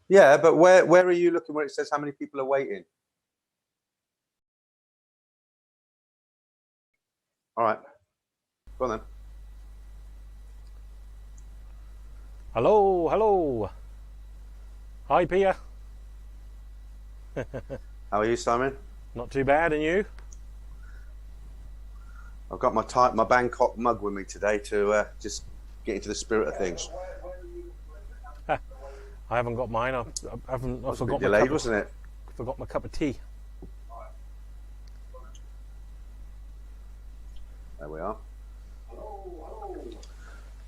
Yeah, but where are you looking where it says how many people are waiting? All right. Go on then. Hello, hello. Hi, Pia. How are you, Simon? Not too bad, and you? I've got my Bangkok mug with me today to just get into the spirit of things. I haven't got mine. I haven't. I That was a forgot bit my delayed, cup. wasn't it? Forgot my cup of tea. There we are.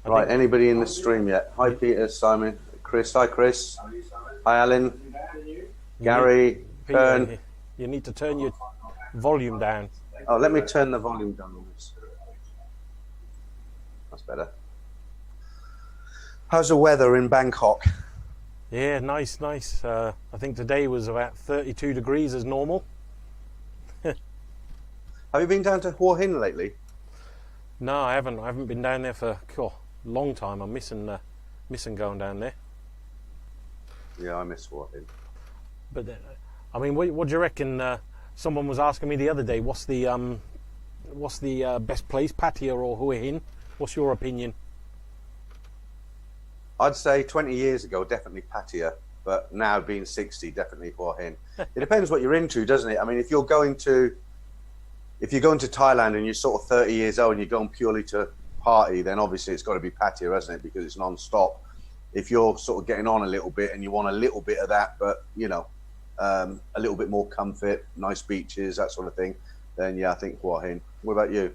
Right, anybody in the stream yet? Hi, Peter, Simon, Chris. Hi, Chris. Hi, Alan. Gary, Kern. You need to turn your volume down. Oh, let me turn the volume down on this. That's better. How's the weather in Bangkok? Yeah, nice, nice. I think today was about 32 degrees as normal. Have you been down to Hua Hin lately? No, I haven't. I haven't been down there for a long time. I'm missing going down there. Yeah, I miss Hua Hin. But I mean, what do you reckon? Someone was asking me the other day, what's the best place, Pattaya or Hua Hin? What's your opinion? I'd say 20 years ago, definitely Pattaya, but now being 60, definitely Hua Hin. It depends what you're into, doesn't it? I mean, if you're going to Thailand and you're sort of 30 years old and you're going purely to party, then obviously it's got to be Pattaya, hasn't it? Because it's non-stop. If you're sort of getting on a little bit and you want a little bit of that, but a little bit more comfort, nice beaches, that sort of thing, then yeah, I think Hua Hin. What about you?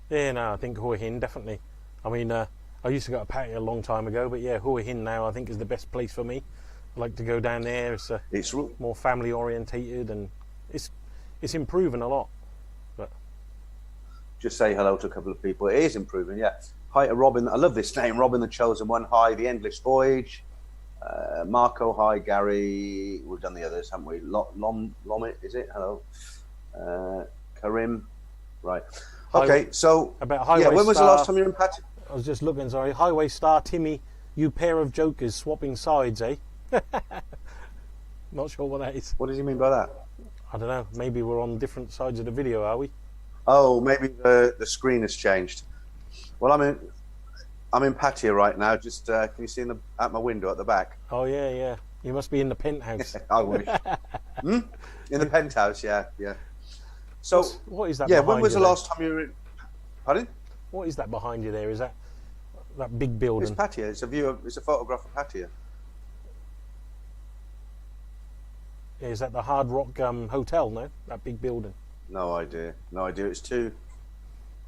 Yeah, no, I think Hua Hin definitely. I mean, I used to go to Pattaya a long time ago, but yeah, Hua Hin now I think is the best place for me. I like to go down there. It's more family orientated and it's improving a lot. But just say hello to a couple of people. It is improving, yeah. Hi to Robin. I love this name, Robin the Chosen One. Hi, The Endless Voyage. Marco, hi, Gary. We've done the others, haven't we? Lomit, is it? Hello. Karim. Right. Okay, so about Highway when was Star, the last time you were in Pattaya? I was just looking, sorry. Highway Star, Timmy, you pair of jokers swapping sides, eh? Not sure what that is. What does he mean by that? I don't know. Maybe we're on different sides of the video, are we? Oh, maybe the screen has changed. Well, I'm in Pattaya right now. Just can you see at my window at the back? Oh yeah, yeah. You must be in the penthouse. I wish. In the penthouse, yeah. So what is that? Yeah, when was the last time you were in? Pardon? What is that behind you there? Is that big building? It's Pattaya. It's a photograph of Pattaya. Yeah, is that the Hard Rock Hotel? No, that big building. No idea.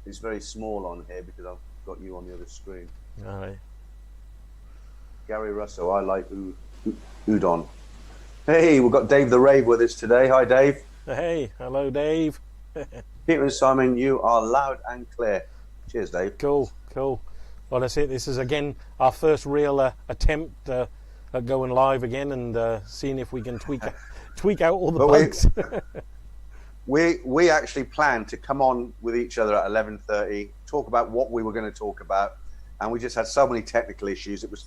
It's very small on here because I've got you on the other screen. Oh, yeah. Gary Russell, I like udon. Hey, we've got Dave the Rave with us today. Hi, Dave. Hey, hello, Dave. Peter and Simon, you are loud and clear. Cheers, Dave. Cool. Well, that's it. This is again our first real attempt at going live again and seeing if we can tweak out all the bugs. We actually planned to come on with each other at 11:30, talk about what we were going to talk about, and we just had so many technical issues. It was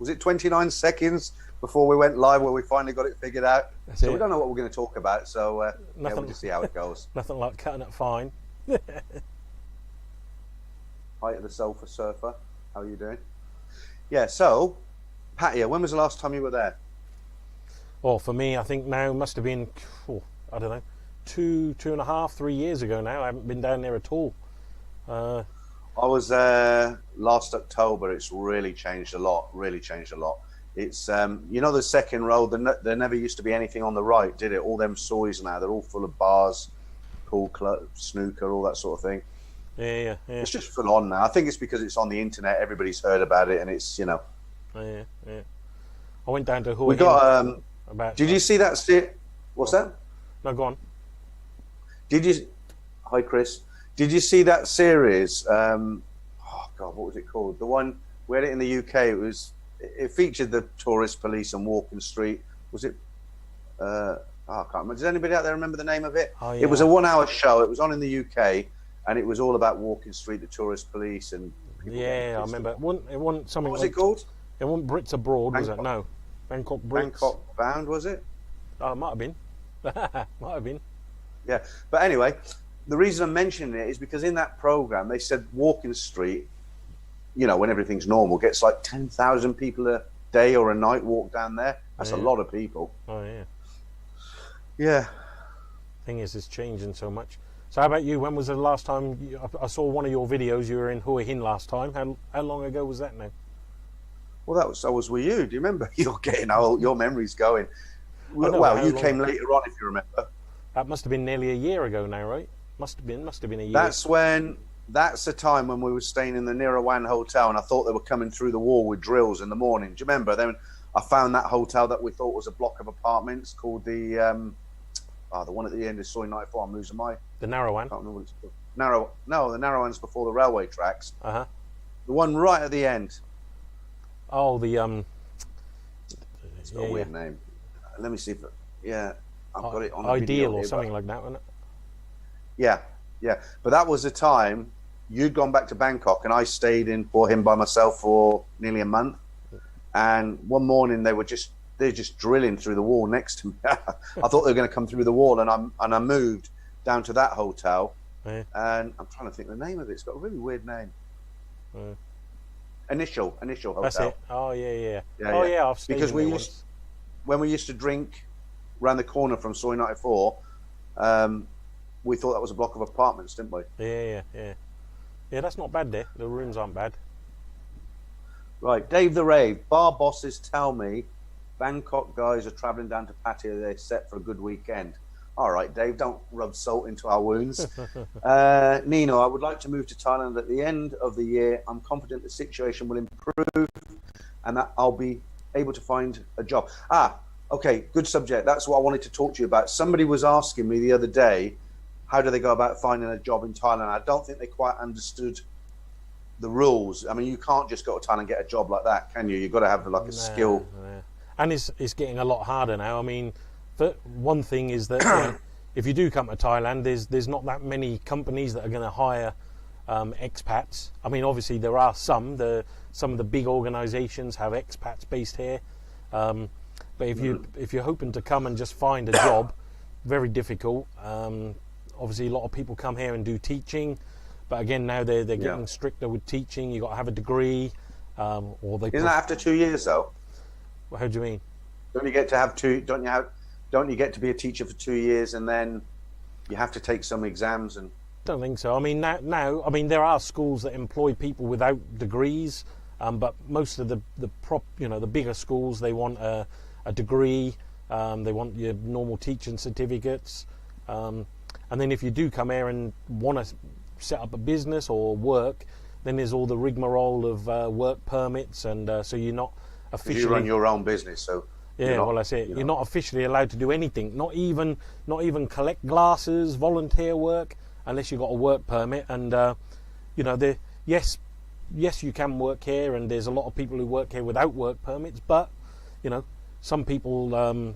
it 29 seconds before we went live where we finally got it figured out. We don't know what we're going to talk about, so we'll just see how it goes. Nothing like cutting it fine. Hi to the Sofa Surfer. How are you doing? Yeah, so Pattaya, when was the last time you were there? Well, for me, I think now must have been, I don't know, 2.5, 3 years ago now. I haven't been down there at all. I was there last October. It's really changed a lot. It's the second row. There never used to be anything on the right, did it? All them soys now. They're all full of bars, pool club, snooker, all that sort of thing. Yeah. It's just full on now. I think it's because it's on the internet. Everybody's heard about it, and it's Yeah. I went down to Hua We Hin got. Did you see that? What's that? No, go on. Hi, Chris. Did you see that series? Oh God, what was it called? The one we had it in the UK. It featured the tourist police on Walking Street. Was it? I can't remember. Does anybody out there remember the name of it? Oh, yeah. It was a 1-hour show. It was on in the UK, and it was all about Walking Street, the tourist police, and people. Yeah, I remember. It wasn't something. What was it called? It wasn't Brits Abroad, was it? No. Bangkok Bricks. Bangkok Bound, was it? Oh, it might have been. Might have been. Yeah. But anyway, the reason I'm mentioning it is because in that program they said Walking Street, you know, when everything's normal, gets like 10,000 people a day or a night walk down there. That's a lot of people. Oh yeah. Yeah. Thing is, it's changing so much. So how about you? When was the last time I saw one of your videos? You were in Hua Hin last time. How long ago was that now? Well, I was with you. Do you remember? You're getting old. Your memory's going. Well, you came later on, if you remember. That must have been nearly a year ago now, right? Must have been a year. That's the time when we were staying in the Nirawan Hotel, and I thought they were coming through the wall with drills in the morning. Do you remember? Then I found that hotel that we thought was a block of apartments called the one at the end of Soy 94. I'm losing my... The Narawan? I can't remember what it's called. No, the Narawan's before the railway tracks. Uh-huh. The one right at the end. Oh, the... It's got a weird name. Let me see if... I've got it on the Ideal video or here, something like that, wasn't it? Yeah. But that was the time you'd gone back to Bangkok and I stayed in for him by myself for nearly a month. And one morning they're just drilling through the wall next to me. I thought they were going to come through the wall, and I moved down to that hotel. Yeah. And I'm trying to think the name of it. It's got a really weird name. Yeah. Initial Hotel. That's it. Oh yeah. I've stayed because in there once. When we used to drink around the corner from Soy 94, we thought that was a block of apartments, didn't we? Yeah. Yeah, that's not bad there. The rooms aren't bad. Right, Dave the Rave. Bar bosses tell me Bangkok guys are travelling down to Pattaya. They're set for a good weekend. All right, Dave, don't rub salt into our wounds. Nino, I would like to move to Thailand at the end of the year. I'm confident the situation will improve and that I'll be able to find a job. Okay, good subject. That's what I wanted to talk to you about. Somebody was asking me the other day, how do they go about finding a job in Thailand? I don't think they quite understood the rules. I mean, you can't just go to Thailand and get a job like that, can you? You've got to have like a skill. Yeah. And it's getting a lot harder now. I mean, one thing is that if you do come to Thailand, there's not that many companies that are going to hire expats. I mean, obviously there are some of the big organisations have expats based here. But if you're hoping to come and just find a job, very difficult. Obviously, a lot of people come here and do teaching, but again now they're getting stricter with teaching. You got to have a degree, or they. Isn't that after 2 years though? How do you mean? Don't you get to have two? Don't you get to be a teacher for 2 years and then you have to take some exams and? Don't think so. I mean now I mean there are schools that employ people without degrees, but most of the bigger schools, they want a degree. They want your normal teaching certificates. And then if you do come here and want to set up a business or work, then there's all the rigmarole of work permits, and so you're not officially... You run your own business, so... Yeah, well, that's it. You're not officially allowed to do anything, not even collect glasses, volunteer work, unless you've got a work permit. And, yes, you can work here, and there's a lot of people who work here without work permits, but, some people,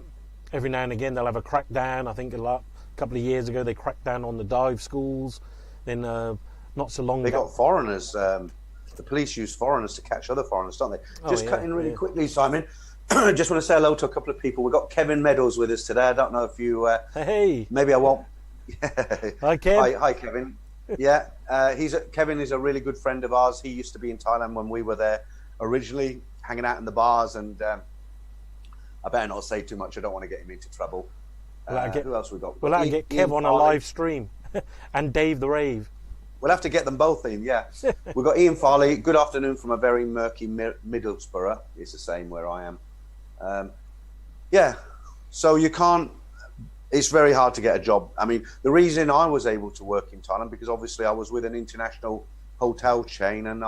every now and again, they'll have a crackdown. I think a couple of years ago, they cracked down on the dive schools. Then not so long ago... They got foreigners. The police use foreigners to catch other foreigners, don't they? Just cutting really quickly, Simon. Just want to say hello to a couple of people. We've got Kevin Meadows with us today. I don't know if you... Hey! Maybe I won't... Hi, Kev. Hi, Kevin. Yeah, Kevin is a really good friend of ours. He used to be in Thailand when we were there originally, hanging out in the bars, and... I better not say too much. I don't want to get him into trouble. Who else we got? We'll have to get Kev on a live stream. And Dave the Rave. We'll have to get them both in, yeah. We've got Ian Farley. Good afternoon from a very murky Middlesbrough. It's the same where I am. So you can't... It's very hard to get a job. I mean, the reason I was able to work in Thailand, because obviously I was with an international hotel chain, and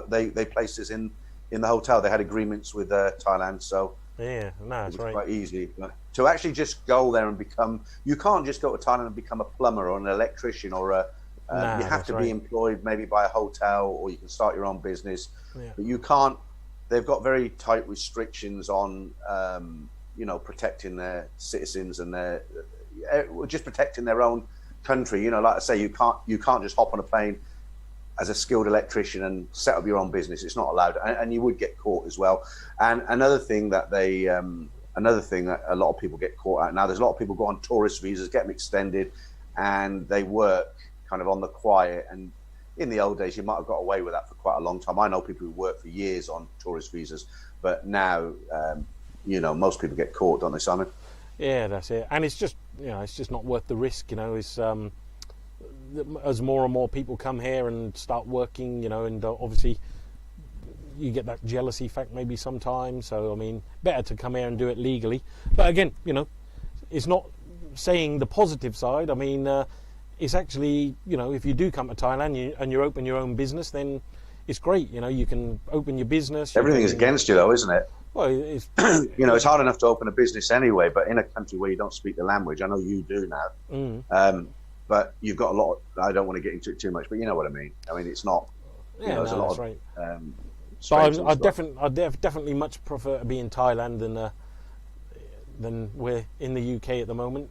they placed us in the hotel. They had agreements with Thailand, so it was quite easy. To actually just go there and become... You can't just go to Thailand and become a plumber or an electrician or you have to be employed maybe by a hotel, or you can start your own business. Yeah. But you can't... They've got very tight restrictions on, protecting their citizens and just protecting their own country. Like I say, you can't just hop on a plane as a skilled electrician and set up your own business. It's not allowed, and you would get caught as well. And another thing that a lot of people get caught at now, there's a lot of people go on tourist visas, get them extended, and they work kind of on the quiet. And in the old days, you might have got away with that for quite a long time. I know people who work for years on tourist visas, but now, most people get caught, don't they, Simon? Yeah, that's it. And it's just, it's just not worth the risk. It's as more and more people come here and start working, and obviously you get that jealousy fact maybe sometimes. So, I mean, better to come here and do it legally. But again, it's not saying the positive side. I mean, it's actually, if you do come to Thailand and you open your own business, then it's great. You can open your business. Everything is against you, though, isn't it? Well, it's it's hard enough to open a business anyway, but in a country where you don't speak the language, I know you do now. But you've got a lot. I don't want to get into it too much, but you know what I mean. I mean, it's not. There's a lot of. Right. So I definitely much prefer to be in Thailand than we're in the UK at the moment.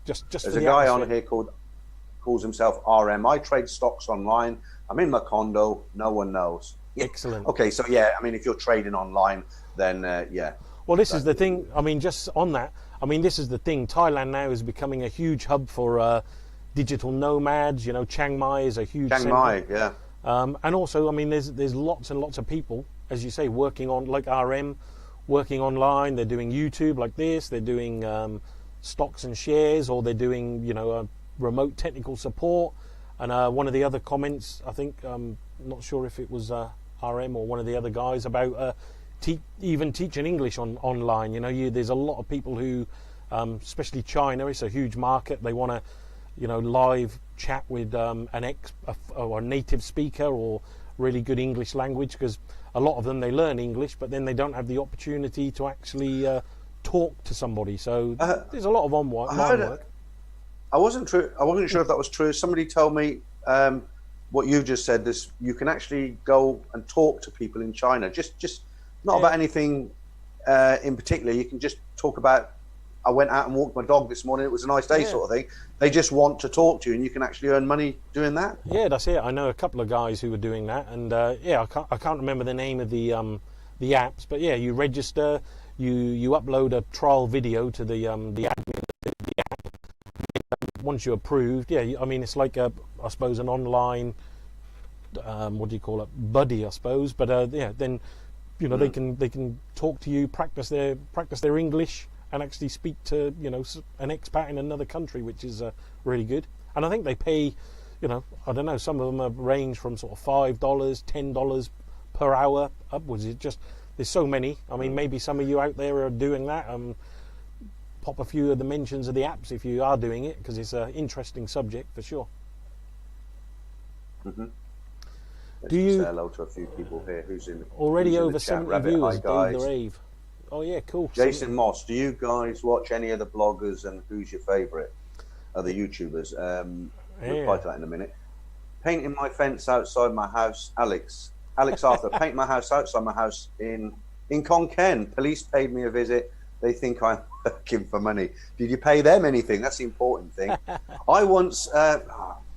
Just there's a guy on here calls himself RM. I trade stocks online. I'm in my condo. No one knows. Excellent. Okay, so yeah, I mean, if you're trading online, then yeah. Well, this is the thing. I mean, just on that. I mean, this is the thing. Thailand now is becoming a huge hub for digital nomads. Chiang-Mai is a huge Chiang-Mai, yeah. And also, I mean, there's lots and lots of people, as you say, working on, like RM, working online. They're doing YouTube like this. They're doing stocks and shares, or they're doing, remote technical support. And one of the other comments, I think, not sure if it was RM or one of the other guys, about even teaching English online. There's a lot of people who, especially China, it's a huge market. They want to, live chat with or a native speaker or really good English language, because a lot of them, they learn English, but then they don't have the opportunity to actually talk to somebody. So there's a lot of online work. I wasn't sure if that was true. Somebody told me what you just said. You can actually go and talk to people in China. Just not about anything in particular. You can just talk about, I went out and walked my dog this morning. It was a nice day, sort of thing. They just want to talk to you, and you can actually earn money doing that. Yeah, that's it. I know a couple of guys who were doing that, and I can't remember the name of the apps, but yeah, you register, you upload a trial video to the admin. Once you're approved, I mean, it's like I suppose an online, what do you call it, buddy, I suppose. But then they can talk to you, practice their English, and actually speak to an expat in another country, which is really good. And I think they pay, I don't know, some of them range from sort of $5, $10 per hour upwards. There's so many. I mean, maybe some of you out there are doing that. Pop a few of the mentions of the apps if you are doing it, because it's an interesting subject for sure. Mm-hmm. Do you say hello to a few people here? Who's in already over 70 viewers? Hi, guys. Dave the Rave. Oh yeah, cool. Jason Moss, do you guys watch any of the bloggers, and who's your favourite other YouTubers? Reply to that in a minute. Painting my fence outside my house, Alex Arthur. Paint my house outside my house in Khon Kaen. Police paid me a visit. They think I'm working for money. Did you pay them anything? That's the important thing. I once,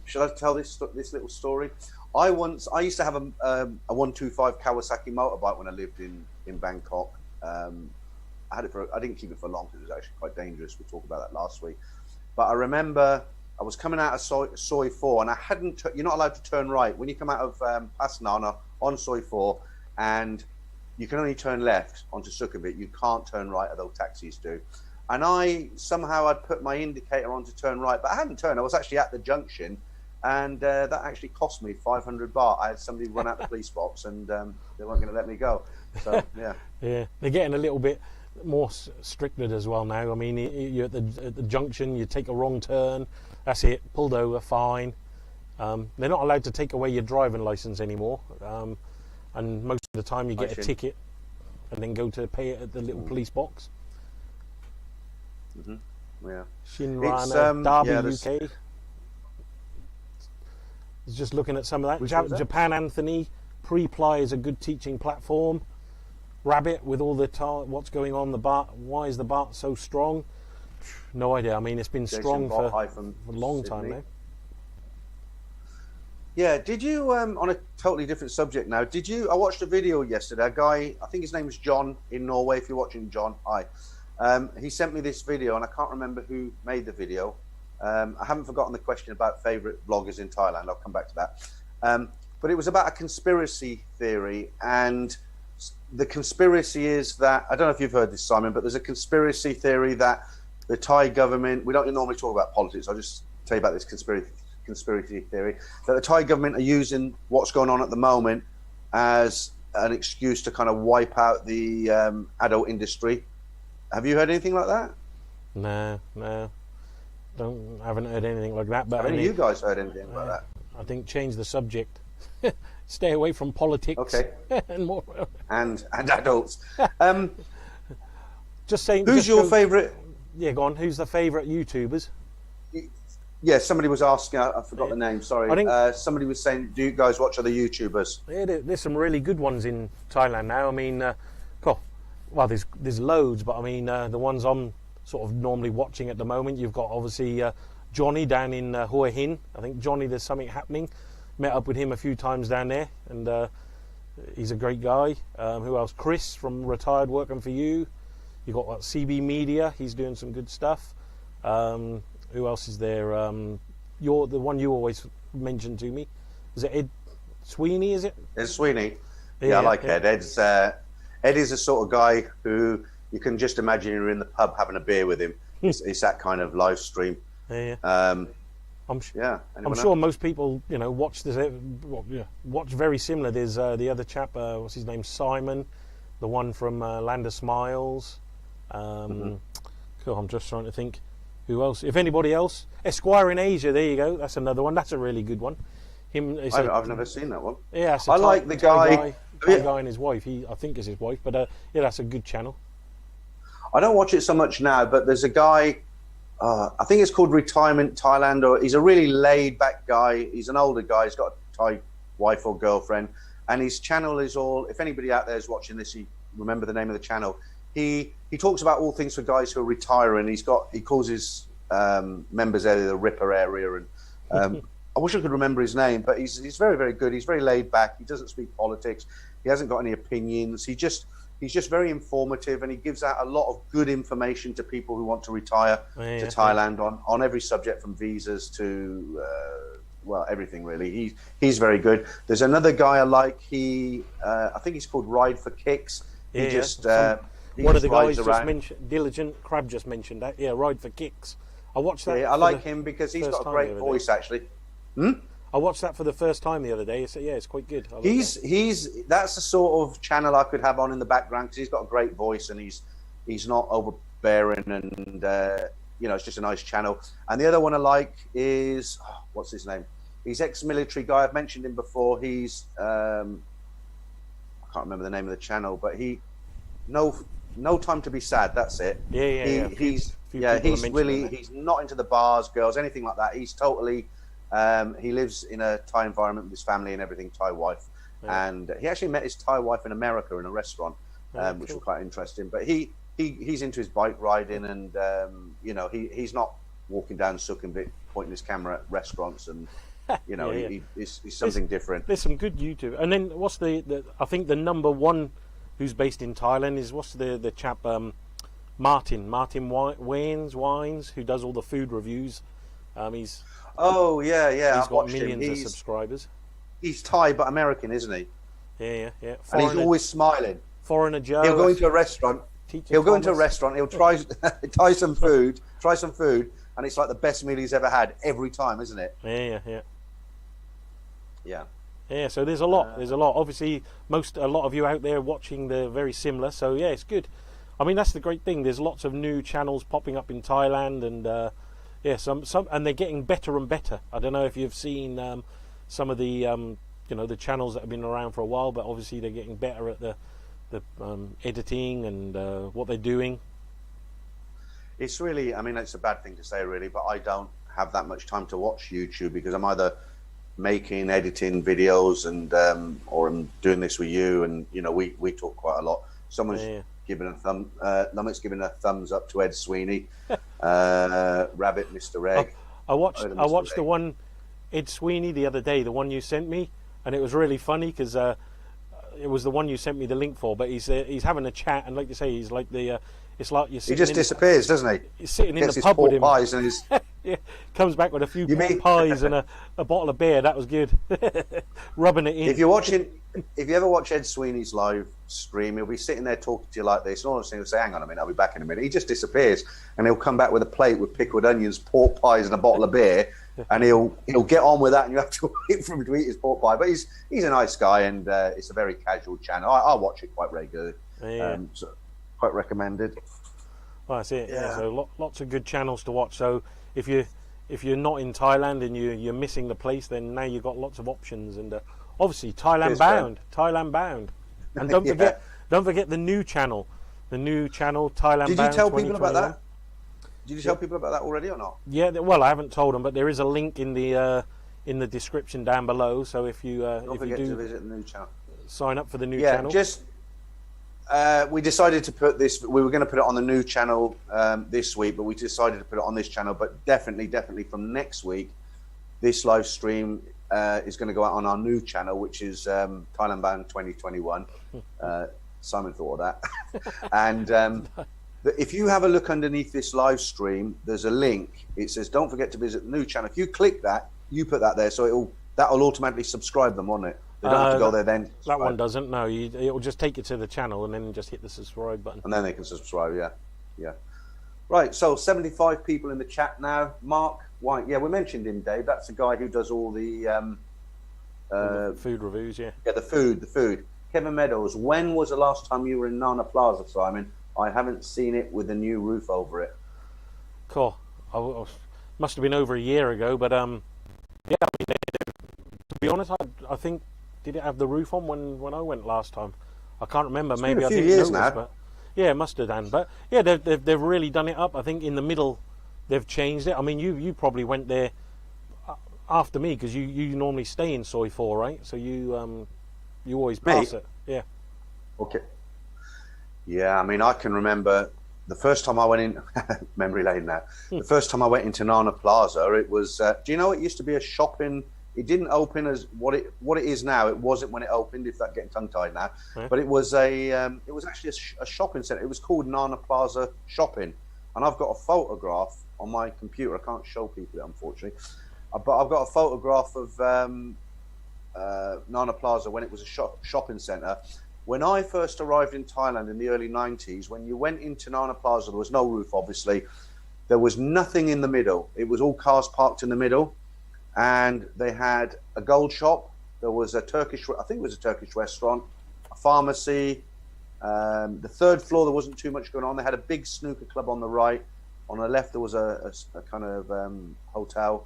should I tell this little story? I used to have a 125 Kawasaki motorbike when I lived in Bangkok. I didn't keep it for long because it was actually quite dangerous. We talked about that last week. But I remember I was coming out of Soi 4, and you're not allowed to turn right. When you come out of Pasnana on Soi 4, and you can only turn left onto Sukhumvit. You can't turn right, although taxis do. And I'd put my indicator on to turn right, but I hadn't turned. I was actually at the junction, and that actually cost me 500 baht. I had somebody run out the police box, and they weren't going to let me go. So, yeah. Yeah, they're getting a little bit more stricter as well now. I mean, you're at the junction, you take a wrong turn, that's it, pulled over, fine. They're not allowed to take away your driving license anymore. And most of the time you get a ticket and then go to pay it at the little police box. Mm-hmm. Yeah. Shinrana, Derby, UK. Just looking at some of that. Japan Anthony, Preply is a good teaching platform. Rabbit with all the what's going on, the baht. Why is the baht so strong? No idea. I mean, it's been strong for a long time now. Yeah, did you, on a totally different subject now, did you, I watched a video yesterday, a guy, I think his name is John in Norway, if you're watching John, hi. He sent me this video and I can't remember who made the video. I haven't forgotten the question about favourite bloggers in Thailand, I'll come back to that. But it was about a conspiracy theory, and the conspiracy is that, I don't know if you've heard this, Simon, but there's a conspiracy theory that the Thai government, we don't normally talk about politics, I'll just tell you about this conspiracy theory, that the Thai government are using what's going on at the moment as an excuse to kind of wipe out the adult industry. Have you heard anything like that? No, haven't heard anything like that. But have any of you guys heard anything like that? I think change the subject. Stay away from politics. Okay. and more. And adults. Just saying. Who's your favourite? Yeah, go on. Who's the favourite YouTubers? Yeah, somebody was asking. I forgot the name. Sorry. I think, somebody was saying, "Do you guys watch other YouTubers?" Yeah, there's some really good ones in Thailand now. I mean, well, there's loads, but I mean, the ones I'm sort of normally watching at the moment, you've got obviously Johnny down in Hua Hin. I think Johnny, there's something happening. Met up with him a few times down there, and he's a great guy. Who else? Chris from Retired Working for You. You've got CB Media. He's doing some good stuff. Who else is there? The one you always mentioned to me. Is it Ed Sweeney? Is it? Ed Sweeney. Yeah, I like Ed. Ed is a sort of guy who you can just imagine you're in the pub having a beer with him. It's that kind of live stream. Yeah. I'm sure most people, watch this. Watch very similar. There's the other chap. What's his name? Simon, the one from Land of Smiles. Cool. I'm just trying to think. Who else? If anybody else, Esquire in Asia. There you go. That's another one. That's a really good one. I've never seen that one. Yeah, I like the guy. Thai guy and his wife. I think is his wife. But yeah, that's a good channel. I don't watch it so much now, but there's a guy. I think it's called Retirement Thailand, or he's a really laid-back guy. He's an older guy. He's got a Thai wife or girlfriend, and his channel is all. If anybody out there is watching this, you remember the name of the channel. He talks about all things for guys who are retiring. He calls his members area the Ripper area, and I wish I could remember his name, but he's very, very good. He's very laid back. He doesn't speak politics. He hasn't got any opinions. He's just very informative, and he gives out a lot of good information to people who want to retire to Thailand on every subject from visas to everything really. He's very good. There's another guy I like. I think he's called Ride for Kicks. One of the guys just mentioned, Diligent Crab just mentioned that. Yeah, Ride for Kicks. I watched that. Yeah, I like him because he's got a great voice, actually. I watched that for the first time the other day. So yeah, it's quite good. That's the sort of channel I could have on in the background because he's got a great voice and he's not overbearing and it's just a nice channel. And the other one I like is what's his name? He's ex-military guy. I've mentioned him before. He's I can't remember the name of the channel, but No Time to Be Sad. That's it. He's not into the bars, girls, anything like that. He's totally. He lives in a Thai environment with his family and everything. Thai wife, and he actually met his Thai wife in America in a restaurant, which was quite interesting. But he's into his bike riding, and he's not walking down Sukhumvit pointing his camera at restaurants, and he's something different. There's some good YouTube. And then what's the I think the number one who's based in Thailand is what's the chap Martin Wines, who does all the food reviews. He's got millions of subscribers. He's Thai but American, isn't he? Yeah. And he's always smiling. Foreigner Joe. He'll go into a restaurant. He'll try some food, and it's like the best meal he's ever had every time, isn't it? Yeah, so there's a lot. Obviously, a lot of you out there watching, they're very similar. So yeah, it's good. I mean, that's the great thing. There's lots of new channels popping up in Thailand, and some, and they're getting better and better. I don't know if you've seen some of the the channels that have been around for a while, but obviously they're getting better at the editing and what they're doing. It's really, I mean, it's a bad thing to say, really, but I don't have that much time to watch YouTube because I'm either making, editing videos, and or I'm doing this with you, and we talk quite a lot. Someone's giving a Lumit's giving a thumbs up to Ed Sweeney, Rabbit, Mr. Egg. I watched the one Ed Sweeney the other day, the one you sent me, and it was really funny because it was the one you sent me the link for. But he's having a chat, and like you say, he's like the. It's like you're sitting. He just disappears, doesn't he? He's sitting in Gets the his pub with pork him. pies and his. Yeah, comes back with a few You mean- pies and a bottle of beer. That was good. Rubbing it in. If you ever watch Ed Sweeney's live stream, he'll be sitting there talking to you like this, and all of a sudden he'll say, "Hang on a minute, I'll be back in a minute." He just disappears, and he'll come back with a plate with pickled onions, pork pies, and a bottle of beer, and he'll get on with that, and you have to wait for him to eat his pork pie. But he's a nice guy, and it's a very casual channel. I watch it quite regularly, so quite recommended. Well, that's it. Yeah. So lots of good channels to watch. So if you're not in Thailand and you're missing the place, then now you've got lots of options. And obviously Thailand bound. And don't forget the new channel, Thailand Bound. Did you tell people about that? Did you tell people about that already or not? Yeah. Well, I haven't told them, but there is a link in the description down below. So if you Don't forget to visit the new channel. Sign up for the new channel. We decided to put this. We were going to put it on the new channel this week, but we decided to put it on this channel. But definitely from next week, this live stream is going to go out on our new channel, which is Thailand Bound 2021. Simon thought of that. And if you have a look underneath this live stream, there's a link. It says, "Don't forget to visit the new channel." If you click that, you put that there, so that'll automatically subscribe them, won't it? They don't have to go there then. That one doesn't. No, it'll just take you to the channel and then just hit the subscribe button. And then they can subscribe. Yeah. Right. So 75 people in the chat now. Mark White. Yeah, we mentioned him, Dave. That's the guy who does all the food reviews. Yeah. Yeah, the food. Kevin Meadows. When was the last time you were in Nana Plaza, Simon? I haven't seen it with a new roof over it. Cool. Must have been over a year ago, but yeah. I mean, to be honest, I think. Did it have the roof on when I went last time? I can't remember. Maybe I didn't years notice, now. But yeah, it must have done. But yeah, they've really done it up. I think in the middle, they've changed it. I mean, you probably went there after me because you normally stay in Soi 4, right? So you always pass it. Yeah. Okay. Yeah, I mean, I can remember the first time I went in. Memory lane now. The first time I went into Nana Plaza, it was. Do you know it used to be a shopping? It didn't open as what it is now. It wasn't when it opened. If that getting tongue tied now, but it was actually a shopping centre. It was called Nana Plaza Shopping, and I've got a photograph on my computer. I can't show people it, unfortunately, but I've got a photograph of Nana Plaza when it was a shopping centre. When I first arrived in Thailand in the early 90s, when you went into Nana Plaza, there was no roof, obviously. There was nothing in the middle. It was all cars parked in the middle. And they had a gold shop. There was I think it was a Turkish restaurant, a pharmacy. The third floor, there wasn't too much going on. They had a big snooker club on the right. On the left, there was a kind of hotel.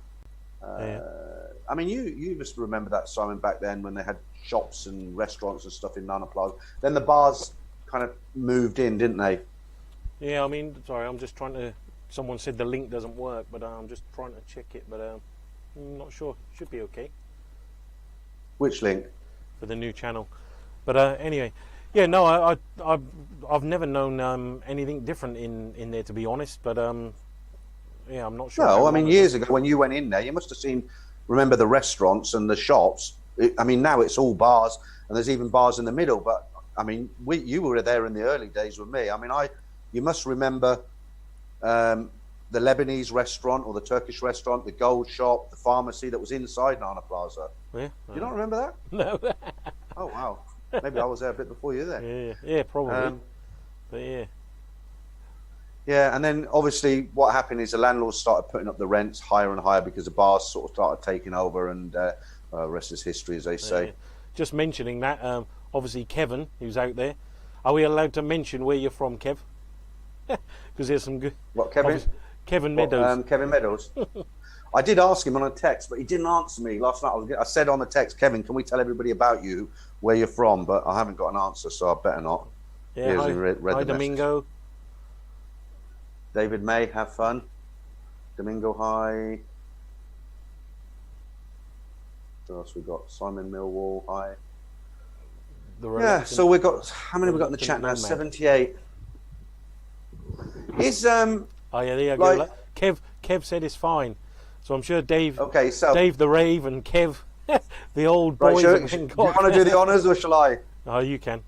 I mean, you must remember that, Simon, back then when they had shops and restaurants and stuff in Nana Plaza. Then the bars kind of moved in, didn't they? Yeah, I mean, sorry, I'm just trying to. Someone said the link doesn't work, but I'm just trying to check it, but. I'm not sure. Should be okay. Which link? For the new channel. But anyway, yeah, no, I've never known anything different in there, to be honest. But yeah, I'm not sure. No, I mean, years ago when you went in there, you must have remember the restaurants and the shops. I mean, now it's all bars, and there's even bars in the middle. But I mean, you were there in the early days with me. I mean, you must remember. The Lebanese restaurant or the Turkish restaurant, the gold shop, the pharmacy that was inside Nana Plaza. Yeah. You don't remember that? No. Oh, wow. Maybe I was there a bit before you then. Yeah, probably. But yeah. Yeah, and then obviously what happened is the landlords started putting up the rents higher and higher because the bars sort of started taking over, and rest is history, as they say. Yeah. Just mentioning that, obviously Kevin, who's out there, are we allowed to mention where you're from, Kev? Because there's some good... What, Kevin? Kevin Meadows. Kevin Meadows. I did ask him on a text, but he didn't answer me last night. I said on the text, "Kevin, can we tell everybody about you, where you're from?" But I haven't got an answer, so I better not. Yeah, hi Domingo. David May, have fun. Domingo, hi. What else we got? Simon Millwall, hi. Yeah, so we've got, how many have we got in the chat now? 78. Is Oh yeah, there you go. Kev said it's fine. So I'm sure Dave, Okay, so Dave the Rave and Kev, the old right, boys. do you want to do the honours or shall I? Oh, you can.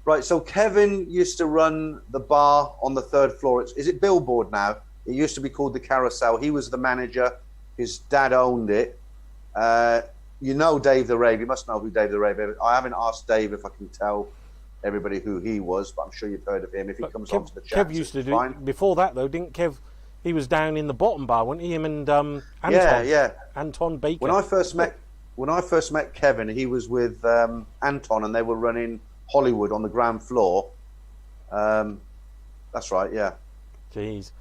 Right, so Kevin used to run the bar on the 3rd floor. Is it Billboard now? It used to be called the Carousel. He was the manager. His dad owned it. You know Dave the Rave. You must know who Dave the Rave is. I haven't asked Dave if I can tell everybody who he was, but I'm sure you've heard of him. If he comes onto the chat, Kev used to do it. Before that, though, didn't Kev? He was down in the bottom bar, wasn't he? Him and Anton. Yeah. Anton Baker. When I first met Kevin, he was with Anton, and they were running Hollywood on the ground floor. That's right, yeah. Jeez,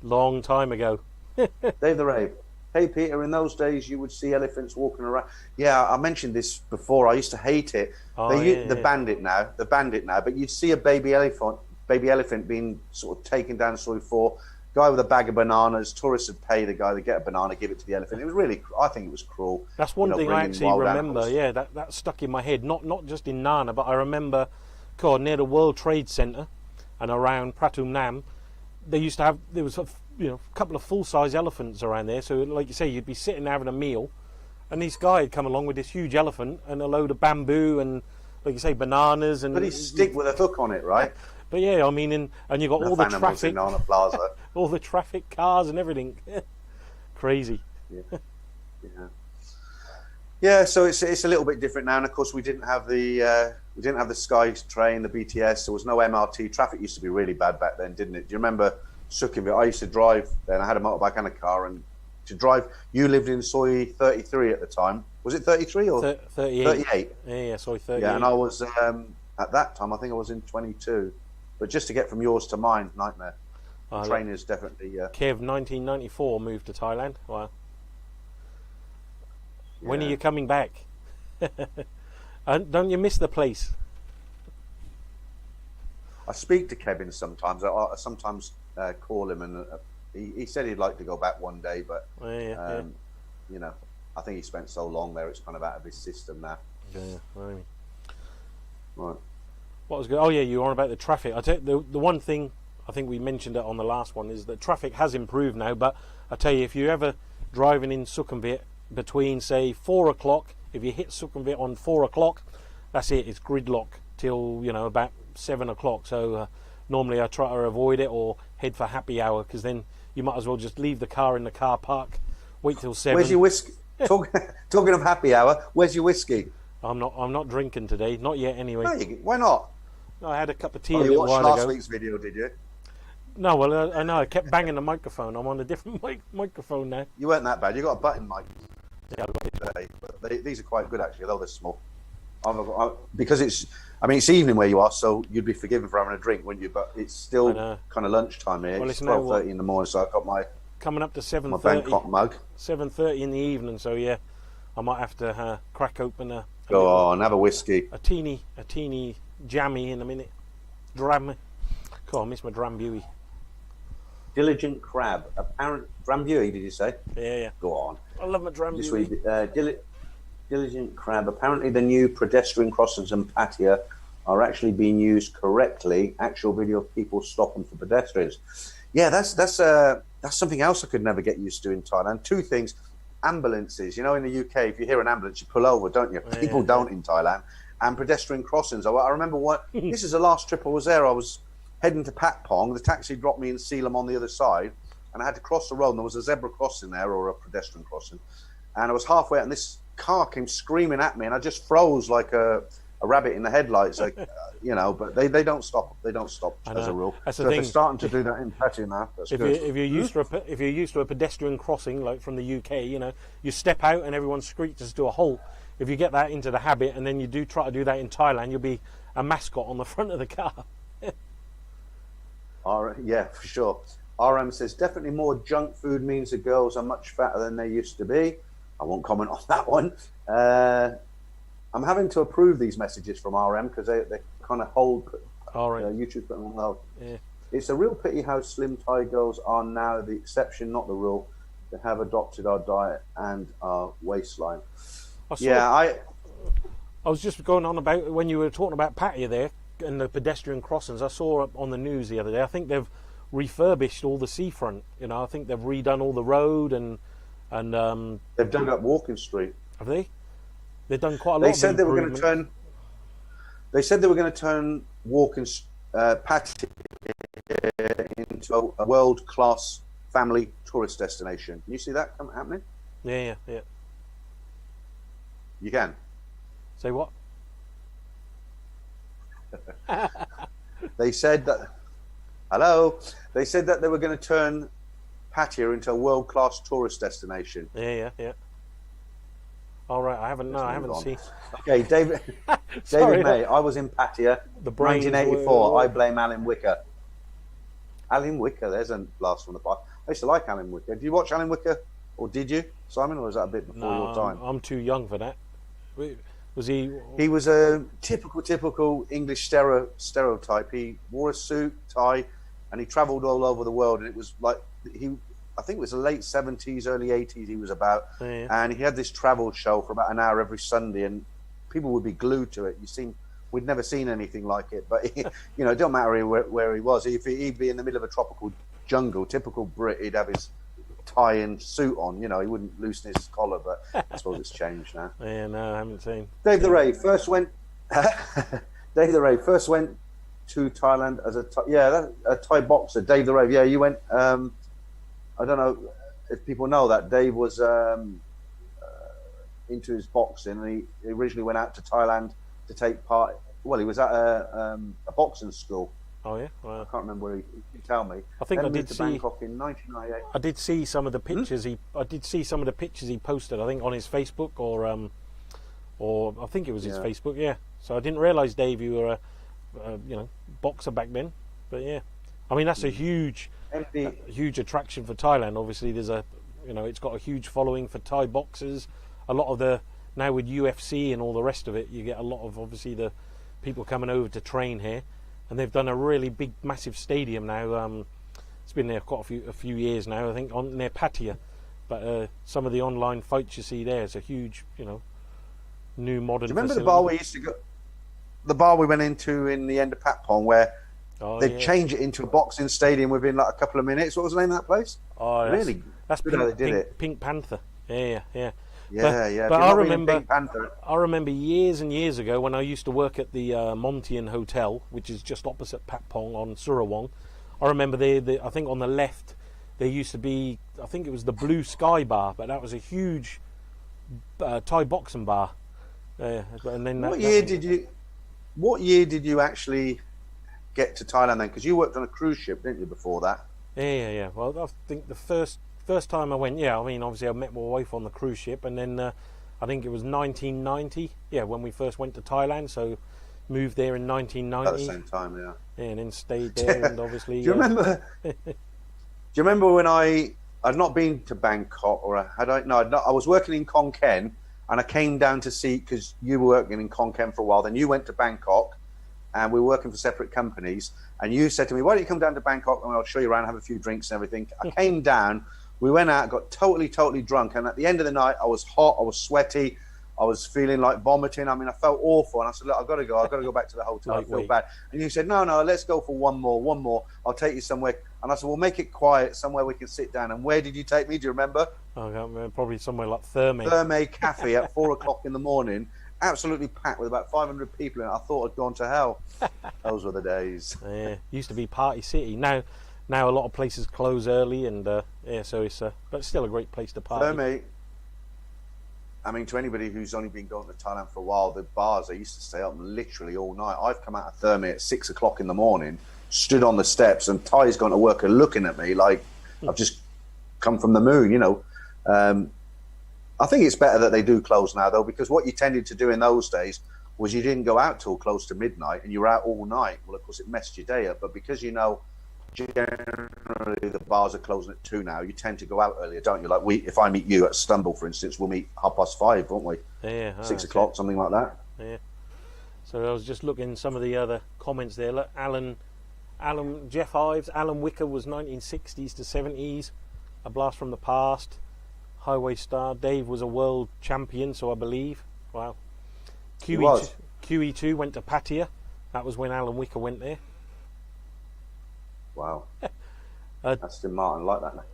long time ago. Dave the Rave. Hey Peter, in those days you would see elephants walking around. Yeah, I mentioned this before. I used to hate it. The bandit now, but you'd see a baby elephant being sort of taken down sort of for guy with a bag of bananas. Tourists would pay the guy to get a banana, give it to the elephant. It was really, I think it was cruel. That's one thing I actually remember. Animals. Yeah, that stuck in my head. Not just in Nana, but I remember, near the World Trade Center and around Pratum Nam, there was a couple of full-size elephants around there. So, like you say, you'd be sitting having a meal, and this guy had come along with this huge elephant and a load of bamboo and, like you say, bananas and. But he'd stick with a hook on it, right? But yeah, I mean, and you got all the traffic, in Nana Plaza. all the traffic, cars and everything. Crazy. Yeah. So it's a little bit different now, and of course we didn't have the Sky train, the BTS. There was no MRT. Traffic used to be really bad back then, didn't it? Do you remember Sukhumvit? I used to drive then. I had a motorbike and a car, and to drive. You lived in Soy 33 at the time. Was it 33 or 38? 38. Yeah, Soy 38. Yeah, and I was at that time. I think I was in 22. But just to get from yours to mine, nightmare. Train is definitely. Kev, 1994, moved to Thailand. Wow. Yeah. When are you coming back? And don't you miss the place? I speak to Kevin sometimes. I sometimes call him, and he said he'd like to go back one day, but you know, I think he spent so long there; it's kind of out of his system now. Yeah, right. What was good? Oh yeah, you were on about the traffic. I tell you, the one thing I think we mentioned it on the last one is that traffic has improved now. But I tell you, if you're ever driving in Sukhumvit between say 4 o'clock, if you hit Sukhumvit on 4 o'clock, that's it. It's gridlock till about 7 o'clock. So normally I try to avoid it or head for happy hour, because then you might as well just leave the car in the car park, wait till 7. Where's your whiskey? Talking of happy hour, where's your whiskey? I'm not drinking today, not yet anyway. No, why not? I had a cup of tea a little while ago. You watched last week's video, did you? No, well, I know. I kept banging the microphone. I'm on a different microphone now. You weren't that bad. You got a button mic. Yeah, but these are quite good actually, though they're small. Because it's evening where you are, so you'd be forgiven for having a drink, wouldn't you? But it's still kind of lunchtime here. Well, it's 12:30 in the morning, so I've got my coming up to 7:30. My Bangkok mug. 7:30 in the evening. So yeah, I might have to crack open a go on, have a whiskey. A teeny jammy in a minute. Dram. God, I miss my Drambuie. Diligent crab. Apparent Drambuie, did you say? Yeah. Go on. I love my Drambuie. Diligent crab. Apparently, the new pedestrian crossings and patio are actually being used correctly. Actual video of people stopping for pedestrians. Yeah, that's something else I could never get used to in Thailand. Two things. Ambulances. In the UK, if you hear an ambulance, you pull over, don't you? People don't in Thailand. And pedestrian crossings. I remember this is the last trip I was there. I was heading to Patpong. The taxi dropped me in Sealam on the other side, and I had to cross the road, and there was a zebra crossing there, or a pedestrian crossing. And I was halfway, and this car came screaming at me, and I just froze like a rabbit in the headlights, but they don't stop. They don't stop as a rule. That's so the if thing. They're starting to do that in Pattaya now. That's good. If you're used to a pedestrian crossing like from the UK, you step out and everyone screeches to a halt. If you get that into the habit, and then you do try to do that in Thailand, you'll be a mascot on the front of the car. Yeah, for sure. RM says definitely more junk food means the girls are much fatter than they used to be. I won't comment on that one. I'm having to approve these messages from RM because they kind of hold. YouTube's putting them on hold. Yeah. It's a real pity how slim Thai girls are now the exception, not the rule. They have adopted our diet and our waistline. I was just going on about when you were talking about Pattaya there and the pedestrian crossings. I saw on the news the other day. I think they've refurbished all the seafront. You know, I think they've redone all the road and they've done up Walking Street. Have they? They've done quite a lot. They of said they were going to improvements. turn. They said they were going to turn Pattaya into a world-class family tourist destination. Can you see that happening? Yeah. You can. Say what? They said that. Hello. They said that they were going to turn Pattaya into a world-class tourist destination. Yeah. All right, I haven't. No, I haven't seen. Okay, David. Sorry, David May. I was in Pattaya. The brains 1984. were- I blame Alan Wicker. Alan Wicker. There's a blast from the past. I used to like Alan Wicker. Did you watch Alan Wicker, or did you, Simon, or was that a bit before your time? I'm too young for that. Was he? He was a typical English stereotype. He wore a suit, tie, and he travelled all over the world. And it was like I think it was the late 70s, early 80s. He was about, Yeah. and he had this travel show for about an hour every Sunday, and people would be glued to it. We'd never seen anything like it. But it don't matter where he was. If he'd be in the middle of a tropical jungle, typical Brit, he'd have his tie and suit on. He wouldn't loosen his collar. But I suppose it's changed now. Yeah, no, I haven't seen. Dave the Ray first went. Dave the Ray first went to Thailand as a Thai boxer. Dave the Ray. Yeah, you went. I don't know if people know that Dave was into his boxing, and he originally went out to Thailand to take part. Well, he was at a boxing school. Oh yeah, well, I can't remember where. You tell me. I think then I did moved to see. Bangkok in 1998. I did see some of the pictures I did see some of the pictures he posted. I think on his Facebook or I think it was his Facebook. Yeah. So I didn't realise, Dave, you were a boxer back then. But yeah, I mean that's a huge attraction for Thailand. Obviously, there's it's got a huge following for Thai boxers. A lot of now with UFC and all the rest of it, you get a lot of obviously the people coming over to train here, and they've done a really big, massive stadium now. It's been there quite a few years now, I think, near Pattaya. But some of the online fights you see there is a huge, new modern. Do you remember facility. the bar we used to go? The bar we went into in the end of Patpong, where they'd change it into a boxing stadium within like a couple of minutes. What was the name of that place? Oh, really? That's Good how they did it. Pink Panther. Yeah. Yeah. But I remember, Pink Panther? I remember years and years ago when I used to work at the Montian Hotel, which is just opposite Patpong on Surawong. I remember I think on the left there used to be, I think it was the Blue Sky Bar, but that was a huge Thai boxing bar. And then What year did you actually get to Thailand then? Because you worked on a cruise ship, didn't you, before that? Yeah. Well, I think the first time I went, I mean, obviously I met my wife on the cruise ship, and then I think it was 1990, when we first went to Thailand. So moved there in 1990. At the same time, yeah. And then stayed there, and obviously. Do you remember? Do you remember when I'd not been to Bangkok, or had I? No, I was working in Khon Kaen, and I came down to see, because you were working in Khon Kaen for a while. Then you went to Bangkok, and we were working for separate companies. And you said to me, "Why don't you come down to Bangkok and I'll show you around, have a few drinks and everything." I came down. We went out, got totally drunk, and at the end of the night, I was hot, I was sweaty, I was feeling like vomiting. I mean, I felt awful, and I said, "Look, I've got to go back to the hotel. I feel bad." And you said, "No, let's go for one more. I'll take you somewhere." And I said, "Well, make it quiet, somewhere we can sit down." And where did you take me? Do you remember? I can't remember, probably somewhere like Therme. Therme Cafe at 4:00 in the morning, absolutely packed with about 500 people in it. I thought I'd gone to hell. Those were the days. Yeah, used to be Party City. Now a lot of places close early, and so it's but still a great place to party. Therme, I mean, to anybody who's only been going to Thailand for a while, the bars, they used to stay up literally all night. I've come out of Therme at 6:00 in the morning, stood on the steps, and Thai's gone to work and looking at me like I've just come from the moon. I think it's better that they do close now, though, because what you tended to do in those days was you didn't go out till close to midnight, and you were out all night. Well, of course, it messed your day up, but because generally the bars are closing at 2 now, you tend to go out earlier, don't you? Like if I meet you at Stumble, for instance, we'll meet 5:30, won't we? Yeah. 6:00, something like that. Yeah. So I was just looking at some of the other comments there. Look, Jeff Ives, Alan Wicker was 1960s to 70s, a blast from the past. Highway star. Dave was a world champion, so I believe. Wow. QE2 went to Pattaya. That was when Alan Wicker went there. Wow. Aston Martin, like that.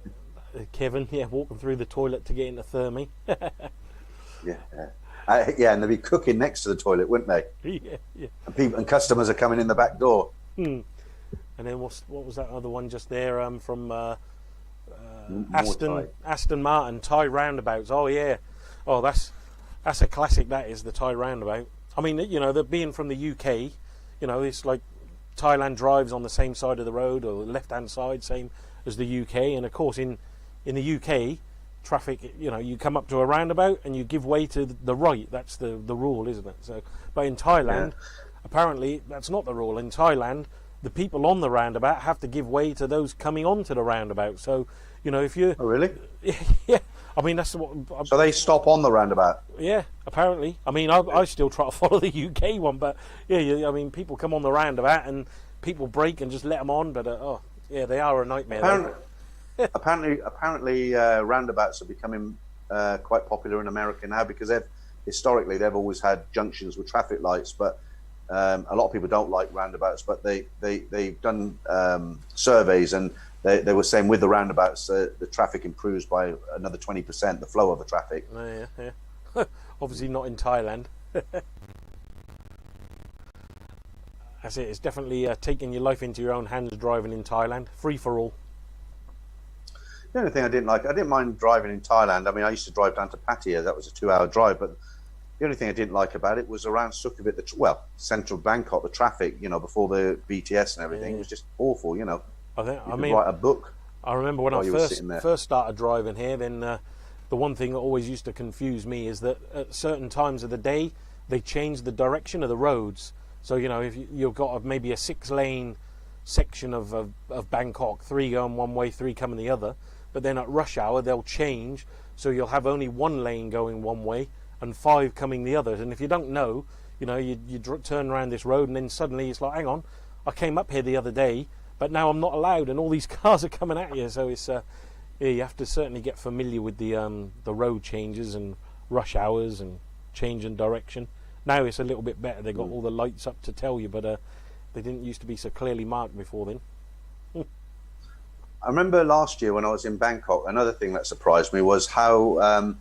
Kevin, yeah, walking through the toilet to get into Therme. Yeah. Yeah, and they'd be cooking next to the toilet, wouldn't they? Yeah. And customers are coming in the back door. And then what was that other one just there from Thai. Aston Martin, Thai roundabouts. Oh yeah, oh that's a classic. That is the Thai roundabout. I mean, they're being from the UK. It's like Thailand drives on the same side of the road or left hand side, same as the UK. And of course, in the UK, traffic, you come up to a roundabout and you give way to the right. That's the rule, isn't it? So, but in Thailand, apparently that's not the rule. In Thailand, the people on the roundabout have to give way to those coming onto the roundabout. So, if you... Oh, really? Yeah. I mean, that's what... So they stop on the roundabout? Yeah, apparently. I mean, I still try to follow the UK one, but, yeah, I mean, people come on the roundabout and people brake and just let them on, but, they are a nightmare. Apparently, roundabouts are becoming quite popular in America now because historically they've always had junctions with traffic lights, but a lot of people don't like roundabouts. But they've done surveys and they were saying with the roundabouts the traffic improves by another 20%, the flow of the traffic. Yeah. Obviously not in Thailand. That's it. It's definitely taking your life into your own hands driving in Thailand. Free for all. The only thing I didn't mind driving in Thailand. I mean, I used to drive down to Pattaya. That was a 2-hour drive. But the only thing I didn't like about it was around Sukhumvit, central Bangkok, the traffic, before the BTS and everything, it was just awful, I mean, write a book. I remember when I first started driving here, then the one thing that always used to confuse me is that at certain times of the day, they change the direction of the roads. So, if you've got maybe a 6-lane section of Bangkok, 3 going one way, 3 coming the other, but then at rush hour they'll change, so you'll have only 1 lane going one way and 5 coming the other. And if you don't know, you turn around this road and then suddenly it's like, hang on, I came up here the other day, but now I'm not allowed, and all these cars are coming at you. So it's you have to certainly get familiar with the road changes and rush hours and changing direction. Now it's a little bit better. They've got all the lights up to tell you, but they didn't used to be so clearly marked before then. I remember last year when I was in Bangkok, another thing that surprised me was how,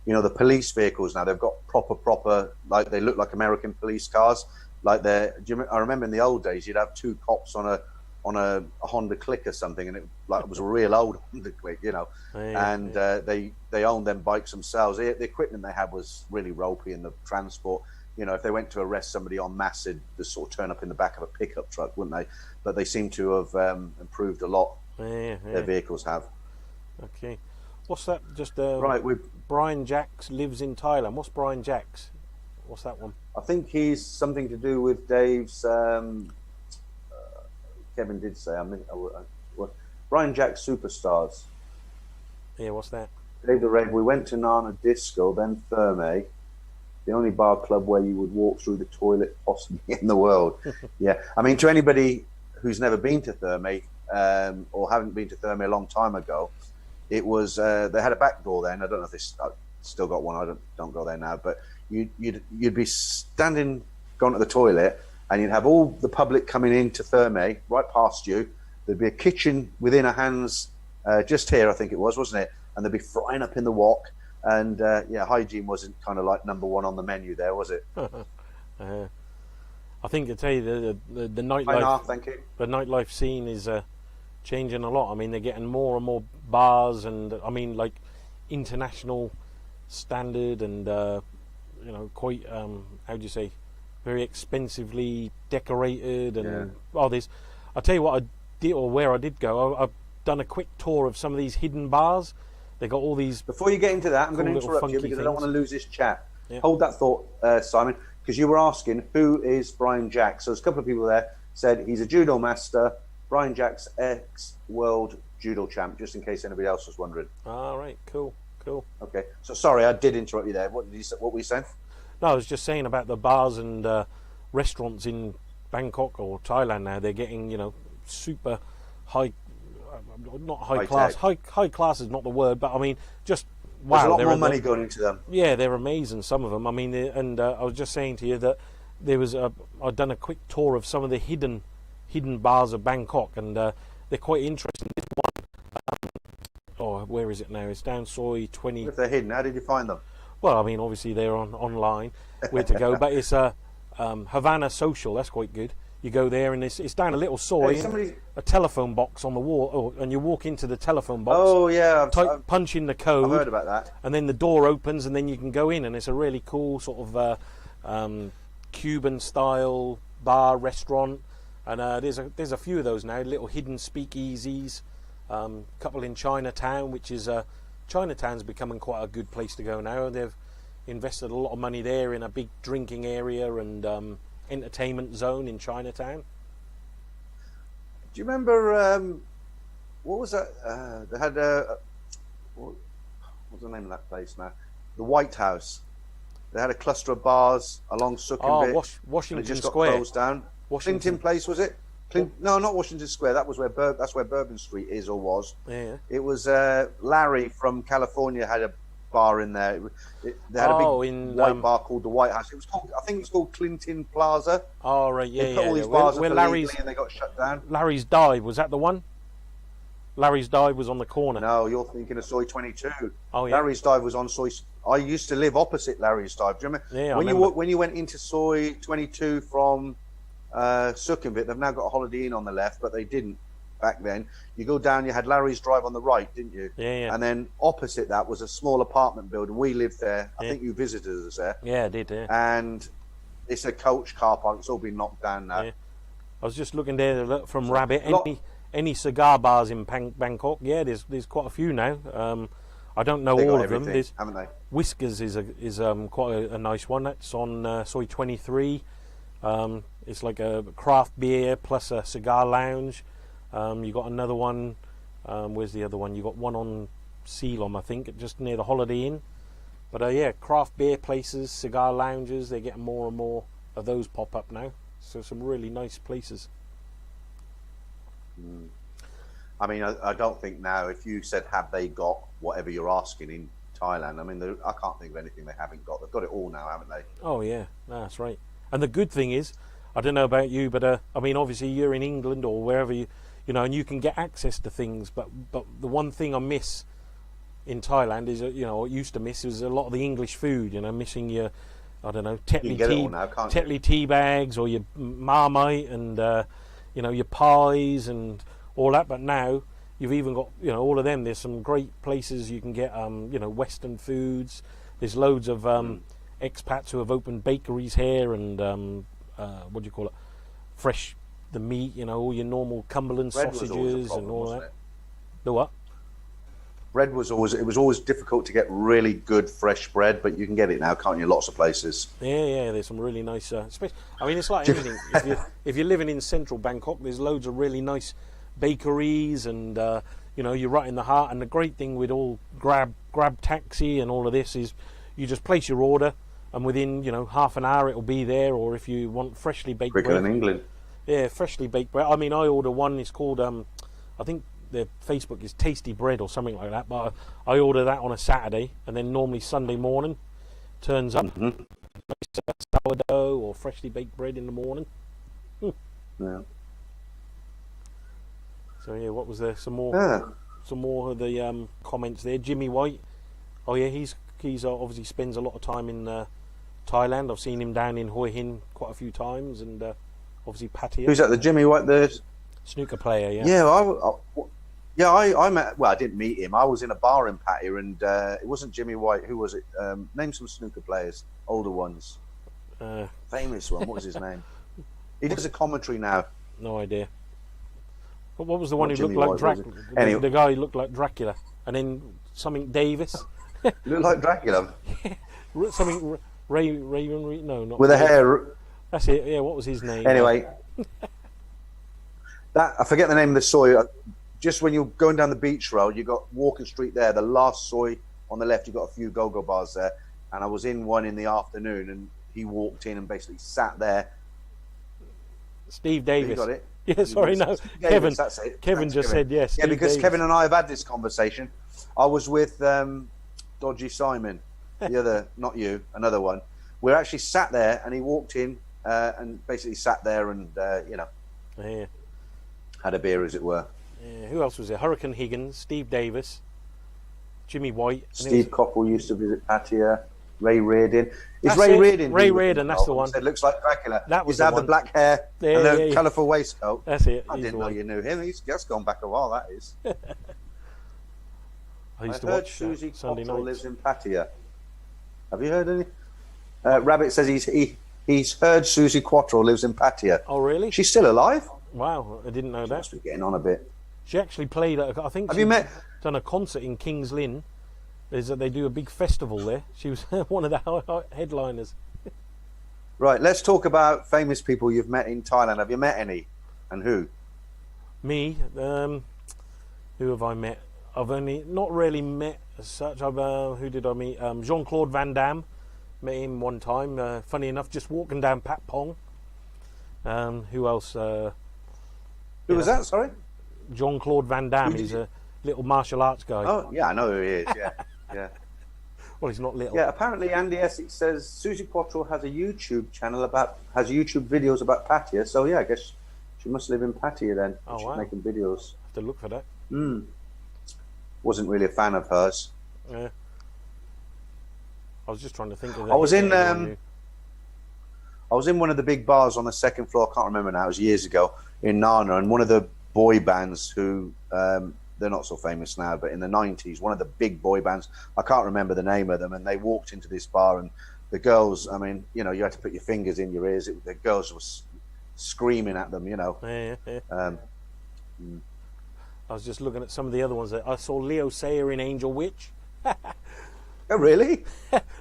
the police vehicles now, they've got proper, like they look like American police cars. Like I remember in the old days, you'd have 2 cops on a Honda Click or something, and it was a real old Honda Click, they owned them bikes themselves. The equipment they had was really ropey in the transport. If they went to arrest somebody en masse, they'd just sort of turn up in the back of a pickup truck, wouldn't they? But they seem to have improved a lot. Their vehicles have. Okay. What's that? Just right. Brian Jacks lives in Thailand. What's Brian Jacks? What's that one? I think he's something to do with Dave's. Kevin did say. Brian Jacks Superstars. Yeah. What's that? Dave the Red. We went to Nana Disco, then Therme, the only bar club where you would walk through the toilet possibly in the world. Yeah. I mean, to anybody who's never been to Therme or haven't been to Therme a long time ago, it was they had a back door then. I don't know if they still got one. I don't go there now, but you'd be standing going to the toilet, and you'd have all the public coming into Therme right past you. There'd be a kitchen within a hand's just here, I think it was, wasn't it? And they'd be frying up in the wok. And hygiene wasn't kind of like number one on the menu there, was it? I think to tell you the nightlife, thank you. The nightlife scene is changing a lot. I mean, they're getting more and more bars, and I mean, like international standard, and quite how do you say, very expensively decorated, and there's. I'll tell you what I did, or where I did go. I've done a quick tour of some of these hidden bars. They got all these. Before you get into that, I'm going to interrupt you because I don't want to lose this chat. Yeah. Hold that thought, Simon, because you were asking who is Brian Jacks. So there's a couple of people there said he's a judo master. Brian Jacks, ex-world judo champ, just in case anybody else was wondering. All right, cool. Okay, so sorry, I did interrupt you there. What were you saying? No, I was just saying about the bars and restaurants in Bangkok or Thailand now. They're getting, super high. Not high class. High class is not the word, but I mean, just wow. There's a lot more money going into them. Yeah, they're amazing. Some of them. I mean, I was just saying to you that there was I'd done a quick tour of some of the hidden bars of Bangkok, and they're quite interesting. This one where is it now? It's down Soy 20. If they're hidden, how did you find them? Well, I mean, obviously they're online where to go, but it's a Havana Social. That's quite good. You go there and it's down a little soy, a telephone box on the wall, and you walk into the telephone box. Oh yeah, punch in the code. I've heard about that. And then the door opens, and then you can go in, and it's a really cool sort of Cuban style bar restaurant. And there's a few of those now, little hidden speakeasies. Couple in Chinatown, which is Chinatown's becoming quite a good place to go now. They've invested a lot of money there in a big drinking area and entertainment zone in Chinatown. Do you remember what was that? They had what was the name of that place now? The White House. They had a cluster of bars along Sukhumvit. Oh, Washington and it just Square. got closed down. Clinton Place, was it? No, not Washington Square. That was that's where Bourbon Street is or was. Yeah. It was Larry from California had a bar in there. They had a big white bar called the White House. It was called, I think it was called Clinton Plaza. Oh right, yeah, they put all these bars up illegally and they got shut down. Larry's Dive, was that the one? Larry's Dive was on the corner. No, you're thinking of Soy 22. Oh yeah. Larry's Dive was on Soy. I used to live opposite Larry's Dive. Do you remember? Yeah, when you went into Soy 22 from Sukhumvit, they've now got a Holiday Inn on the left, but they didn't back then. You go down, you had Larry's Drive on the right, didn't you? Yeah. And then opposite that was a small apartment building. We lived there. I think you visited us there. Yeah, I did. Yeah. And it's a coach car park. It's all been knocked down now. Yeah. I was just looking there from Rabbit. Any cigar bars in Bangkok? Yeah, there's quite a few now. I don't know all of them. There's, haven't they? Whiskers is quite a nice one. That's on Soy 23. It's like a craft beer plus a cigar lounge. You got another one. Where's the other one? You got one on Ceylon, I think, just near the Holiday Inn. But yeah, craft beer places, cigar lounges. They're getting more and more of those pop up now. So some really nice places. I mean, I don't think now, if you said, have they got whatever you're asking in Thailand, I mean, I can't think of anything they haven't got. They've got it all now, haven't they? Oh, yeah, that's right. And the good thing is, I don't know about you, but I mean, obviously you're in England or wherever you know, and you can get access to things. But the one thing I miss in Thailand is, you know, what I used to miss was a lot of the English food. You know, missing your, I don't know, Tetley tea bags or your Marmite and you know, your pies and all that. But now you've even got, you know, all of them. There's some great places you can get, you know, Western foods. There's loads of expats who have opened bakeries here and what do you call it? Fresh the meat, you know, all your normal Cumberland sausages and all that. The what? Bread was always difficult to get really good fresh bread, but you can get it now, can't you? Lots of places. Yeah. There's some really nice. I mean, it's like anything. if you're living in central Bangkok, there's loads of really nice bakeries, and you know, you're right in the heart. And the great thing with all grab taxi and all of this is, you just place your order, and within, you know, half an hour it'll be there. Or if you want freshly baked quicker bread, than England. Yeah, freshly baked bread. I mean, I order one. It's called I think their Facebook is Tasty Bread or something like that. But I order that on a Saturday, and then normally Sunday morning turns up sourdough or freshly baked bread in the morning. Yeah. So yeah, what was there? Some more of the comments there. Jimmy White. Oh yeah, he's obviously spends a lot of time in Thailand. I've seen him down in Hoi Hin quite a few times, and obviously Pattaya. Who's that? The Jimmy White, the snooker player. Yeah. Yeah, I met. Well, I didn't meet him. I was in a bar in Pattaya, and it wasn't Jimmy White. Who was it? Name some snooker players, older ones. Famous one. What was his name? He does a commentary now. No idea. But what was the one who looked like Dracula? Anyway. The guy who looked like Dracula, and then something Davis. Looked like Dracula. Something Raven. No, not with a hair. That's it. Yeah, what was his name? Anyway, that I forget the name of the soy. Just when you're going down the beach road, you got Walking Street there. The last soy on the left, you got a few go-go bars there. And I was in one in the afternoon, and he walked in and basically sat there. Steve Davis. You got it? Yeah, sorry, no. Kevin. That's it. Kevin Thanks, just Kevin. said yes. Yeah, because Davis. Kevin and I have had this conversation. I was with Dodgy Simon, the other, not you, another one. We actually sat there, and he walked in and basically sat there and, you know, yeah, had a beer, as it were. Yeah, who else was there? Hurricane Higgins, Steve Davis. Jimmy White. Steve Coppell used to visit Pattaya. Ray Reardon. That's Ray it. Reardon? Ray Reardon, that's the one. It looks like Dracula. That was Used to have the black hair and a colourful waistcoat. That's it. I didn't know you knew him. He's just gone back a while, that is. I used to heard watch Susie Sunday Cottrell nights. lives in Pattaya. Have you heard any? Rabbit says he's heard Susie Quattrell lives in Pattaya. Oh, really? She's still alive? Wow, I didn't know that. Must be getting on a bit. She actually played, I think Have she's you met? done a concert in King's Lynn. Is that they do a big festival there. She was one of the headliners. Right, let's talk about famous people you've met in Thailand. Have you met any? And who? Me, who have I met? I've only not really met as such. Who did I meet? Jean-Claude Van Damme. Met him one time. Funny enough, just walking down Pat Pong. Who else? Who was that? Sorry. Jean-Claude Van Damme. He's a little martial arts guy. Oh, yeah, I know who he is. Yeah, yeah. Well, he's not little. Yeah, apparently Andy Essex says Susie Quattrell has a YouTube channel has YouTube videos about Pattaya. So yeah, I guess she must live in Pattaya then. Oh, she's wow. making videos. Have to look for that. Wasn't really a fan of hers. Yeah. I was just trying to think of that. I was in one of the big bars on the second floor. I can't remember now. It was years ago in Nana, and one of the boy bands who they're not so famous now, but in the 90s, one of the big boy bands, I can't remember the name of them, and they walked into this bar, and the girls, I mean, you know, you had to put your fingers in your ears. The girls were screaming at them, you know. Yeah. I was just looking at some of the other ones. I saw Leo Sayer in Angel Witch. Oh, really?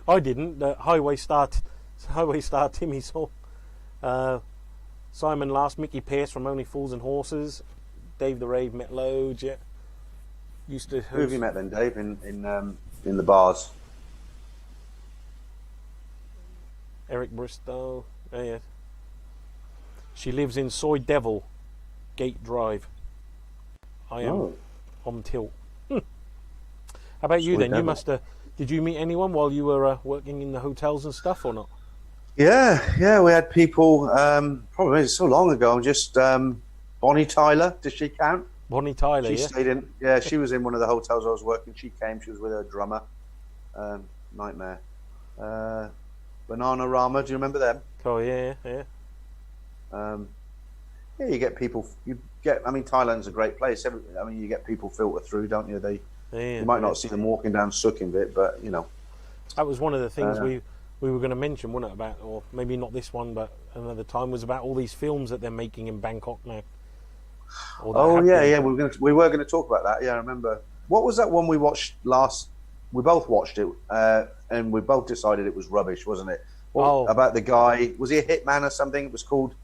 I didn't. Highway Star Timmy saw. Simon Last, Mickey Pearce from Only Fools and Horses. Dave the Rave met loads, yeah. Used to. Who have you met then, Dave, in the bars? Eric Bristow. Oh, yeah. She lives in Soy Devil, Gate Drive. I am on tilt. How about you then? You must have. Did you meet anyone while you were working in the hotels and stuff, or not? Yeah. We had people. Probably so long ago. Just Bonnie Tyler. Does she count? Bonnie Tyler. She stayed in. Yeah, she was in one of the hotels I was working. She came. She was with her drummer. Nightmare. Banana Rama. Do you remember them? Oh yeah. Yeah, you get people. I mean, Thailand's a great place. I mean, you get people filter through, don't you? You might not see them walking down Sukhumvit, but you know. That was one of the things we were going to mention, wasn't it? About, or maybe not this one, but another time, was about all these films that they're making in Bangkok now. Oh yeah. We were going to talk about that. Yeah, I remember. What was that one we watched last? We both watched it, and we both decided it was rubbish, wasn't it? About the guy, was he a hitman or something? It was called.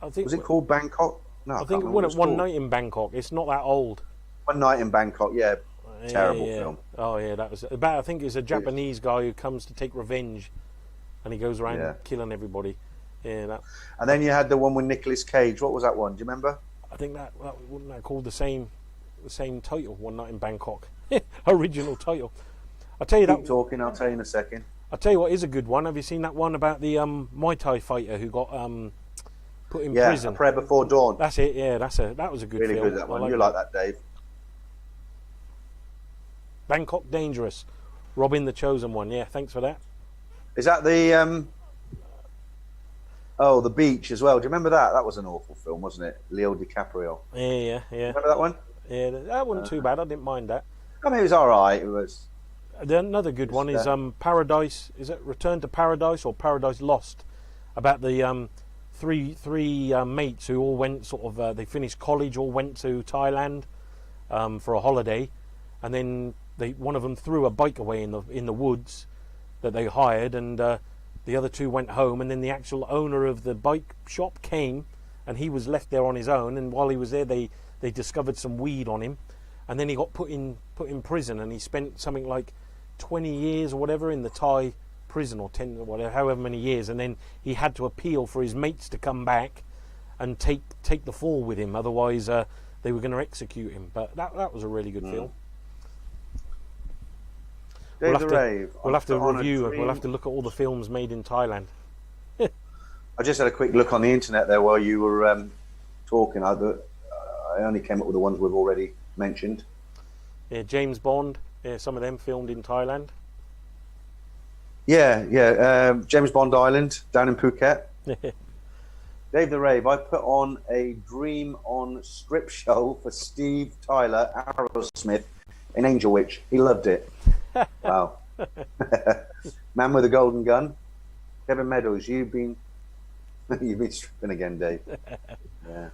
Was it called Bangkok? No, I think it was One Night in Bangkok. It's not that old. One Night in Bangkok, yeah. Terrible film. Oh yeah, that was about. I think it's a Japanese guy who comes to take revenge, and he goes around killing everybody. Yeah, and then you had the one with Nicolas Cage. What was that one? Do you remember? I think that wasn't that called the same title. One Night in Bangkok, original title. I'll tell you that. Keep talking. I'll tell you in a second. I'll tell you what is a good one. Have you seen that one about the Muay Thai fighter who got put in prison? Yeah, A Prayer Before Dawn. That's it. Yeah, that was a good really film. Good that one. You like that, Dave? Bangkok Dangerous, Robin the Chosen One. Yeah, thanks for that. Is that the The Beach as well? Do you remember that? That was an awful film, wasn't it? Leo DiCaprio. Yeah. Remember that one? Yeah, that wasn't too bad. I didn't mind that. I mean, it was all right. It was. Another good one is Paradise. Is it Return to Paradise or Paradise Lost? About the three mates who all went they finished college, all went to Thailand for a holiday, and then one of them threw a bike away in the woods that they hired, and the other two went home, and then the actual owner of the bike shop came, and he was left there on his own, and while he was there they discovered some weed on him, and then he got put in prison, and he spent something like 20 years or whatever in the Thai prison, or 10 or whatever, however many years, and then he had to appeal for his mates to come back and take the fall with him, otherwise they were going to execute him. But that was a really good film. We'll have to review. We'll have to look at all the films made in Thailand. I just had a quick look on the internet there while you were talking. I only came up with the ones we've already mentioned. Yeah, James Bond. Yeah, some of them filmed in Thailand. Yeah. James Bond Island down in Phuket. Dave the Rave, I put on a Dream On strip show for Steve Tyler, Aerosmith, in Angel Witch. He loved it. Wow. Man with a Golden Gun. Kevin Meadows, you've been stripping again, Dave. Yeah.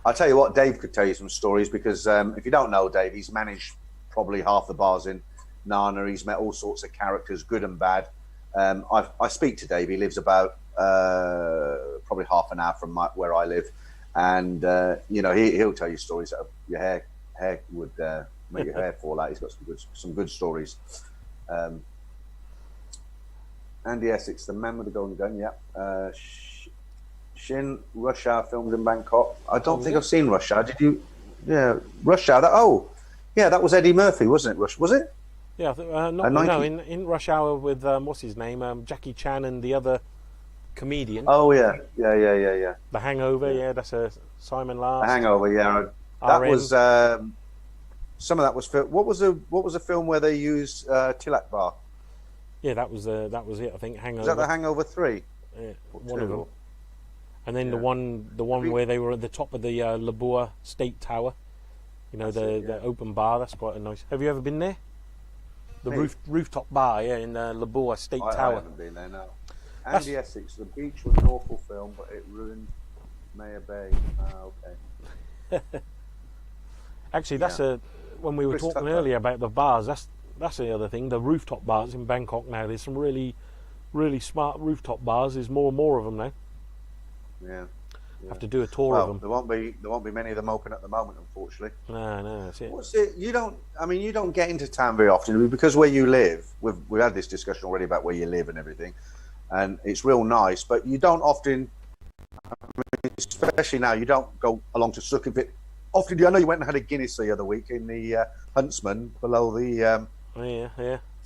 I'll tell you what, Dave could tell you some stories because if you don't know Dave, he's managed probably half the bars in Nana. He's met all sorts of characters, good and bad. I speak to Dave. He lives about probably half an hour from where I live, and he'll tell you stories that your hair would make your hair fall out. He's got some good stories. Andy Essex, the man with the golden gun. Yeah. Shin, Rush Hour, filmed in Bangkok. I don't think I've seen Rush Hour. Did you? Yeah, Rush Hour. That was Eddie Murphy, wasn't it? Was it? Yeah, in Rush Hour with what's his name, Jackie Chan and the other comedian. Oh yeah. The Hangover, yeah, that's a Simon Last. The Hangover, yeah. That was some of that was. What was the film where they used Tilak Bar? Yeah, that was it. I think Hangover. Was that the Hangover 3? Yeah, one of them. And then the one where they were at the top of the Labua State Tower. You know, the open bar. That's quite a nice. Have you ever been there? The rooftop bar, yeah, in Labua State Tower. I haven't been there, no. Andy Essex, The Beach was an awful film, but it ruined Maya Bay. Okay. Actually, that's when we were talking earlier about the bars, that's the other thing. The rooftop bars in Bangkok now. There's some really, really smart rooftop bars. There's more and more of them now. Yeah. Have to do a tour of them. There won't be many of them open at the moment, unfortunately. No, that's it. What's it? You don't get into town very often because where you live. We've had this discussion already about where you live and everything, and it's real nice. But you don't often, especially now, you don't go along to Sukhumvit. Often, I know you went and had a Guinness the other week in the Huntsman below the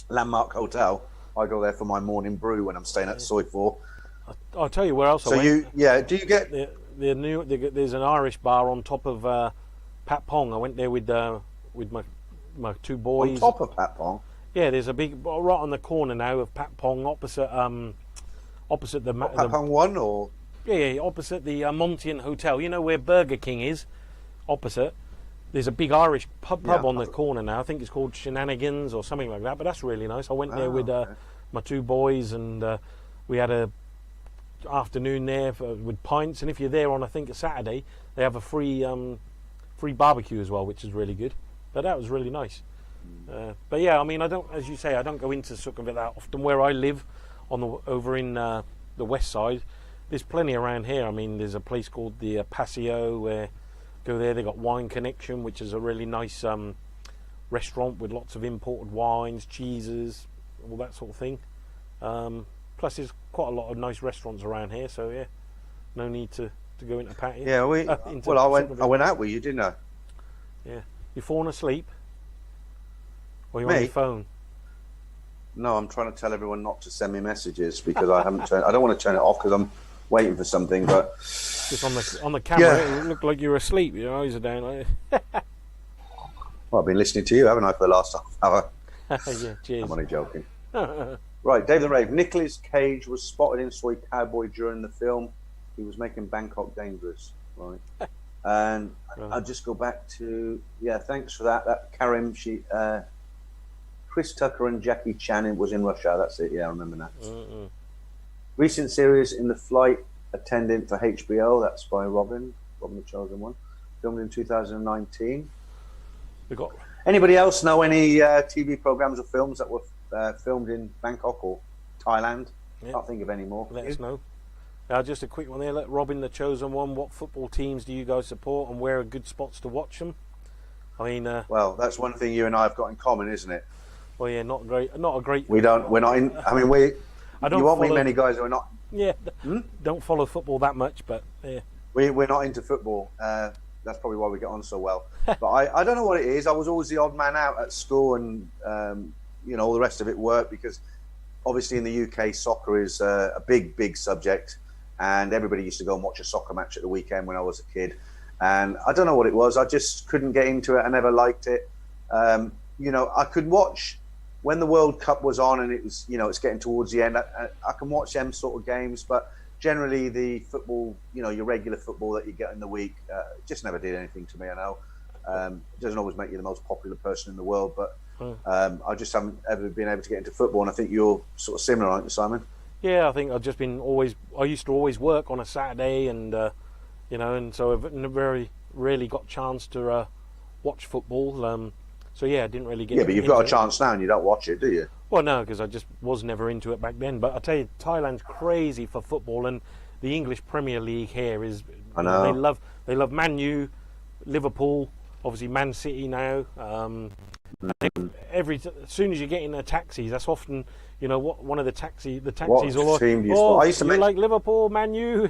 Landmark Hotel. I go there for my morning brew when I'm staying at Soi 4. I'll tell you where else I went. Do you get there's an Irish bar on top of Pat Pong. I went there with my two boys. On top of Pat Pong? Yeah, there's a big right on the corner now of Pat Pong, opposite the Pat Pong 1 or opposite the Montian Hotel. You know where Burger King is? Opposite. There's a big Irish pub on the corner now. I think it's called Shenanigans or something like that. But that's really nice. I went there with my two boys, and we had a afternoon there with pints. And if you're there on, I think, a Saturday, they have a free barbecue as well, which is really good. But that was really nice. But yeah, I mean, I don't go into Sukhumvit that often. Where I live, over in the west side, there's plenty around here. I mean, there's a place called the Paseo where go there. They got Wine Connection, which is a really nice restaurant with lots of imported wines, cheeses, all that sort of thing. Plus, there's quite a lot of nice restaurants around here, so yeah, no need to go into patio. Yeah, I went out with you, didn't I? Yeah, you fallen asleep, or you Me? on your phone? No, I'm trying to tell everyone not to send me messages because I don't want to turn it off because I'm waiting for something. But just on the camera, it looked like you were asleep. Your eyes are down. Like well, I've been listening to you, haven't I, for the last half hour? Yeah, cheers. I'm only joking. Right, Dave the Rave. Nicolas Cage was spotted in Soy Cowboy during the film. He was making Bangkok dangerous, right? And I'll just go back to thanks for that. That Karim, Chris Tucker and Jackie Chan was in Rush Hour. That's it. Yeah, I remember that. Recent series In the Flight Attendant for HBO. That's by Robin the Chosen One. Filmed in 2019. We got. Anybody else know any TV programs or films that were filmed in Bangkok or Thailand? Yeah. Can't think of any more. Let us know. Just a quick one there. Let Robin the Chosen One. What football teams do you guys support, and where are good spots to watch them? I mean, well, that's one thing you and I have got in common, isn't it? Well, yeah, not a great. We're not in. I mean, you won't meet many guys who are not. Yeah, don't follow football that much, but yeah, we're not into football. That's probably why we get on so well. But I don't know what it is. I was always the odd man out at school, and all the rest of it worked because obviously in the UK soccer is a big subject, and everybody used to go and watch a soccer match at the weekend when I was a kid. And I don't know what it was. I just couldn't get into it. I never liked it. I could watch when the World Cup was on and it was, it's getting towards the end. I can watch them sort of games, but generally the football, your regular football that you get in the week, just never did anything to me. I know it doesn't always make you the most popular person in the world, but I just haven't ever been able to get into football, and I think you're sort of similar, aren't you, Simon? Yeah, I think I've just been I used to always work on a Saturday, and and so I've very rarely got a chance to watch football. So yeah, I didn't really get. Yeah, but you've got a chance now, and you don't watch it, do you? Well, no, because I just was never into it back then. But I tell you, Thailand's crazy for football, and the English Premier League here is. I know. They love Man U, Liverpool, obviously Man City now. As soon as you get in a taxi, that's often one of the taxis. What team do you I used to like Liverpool, Man U,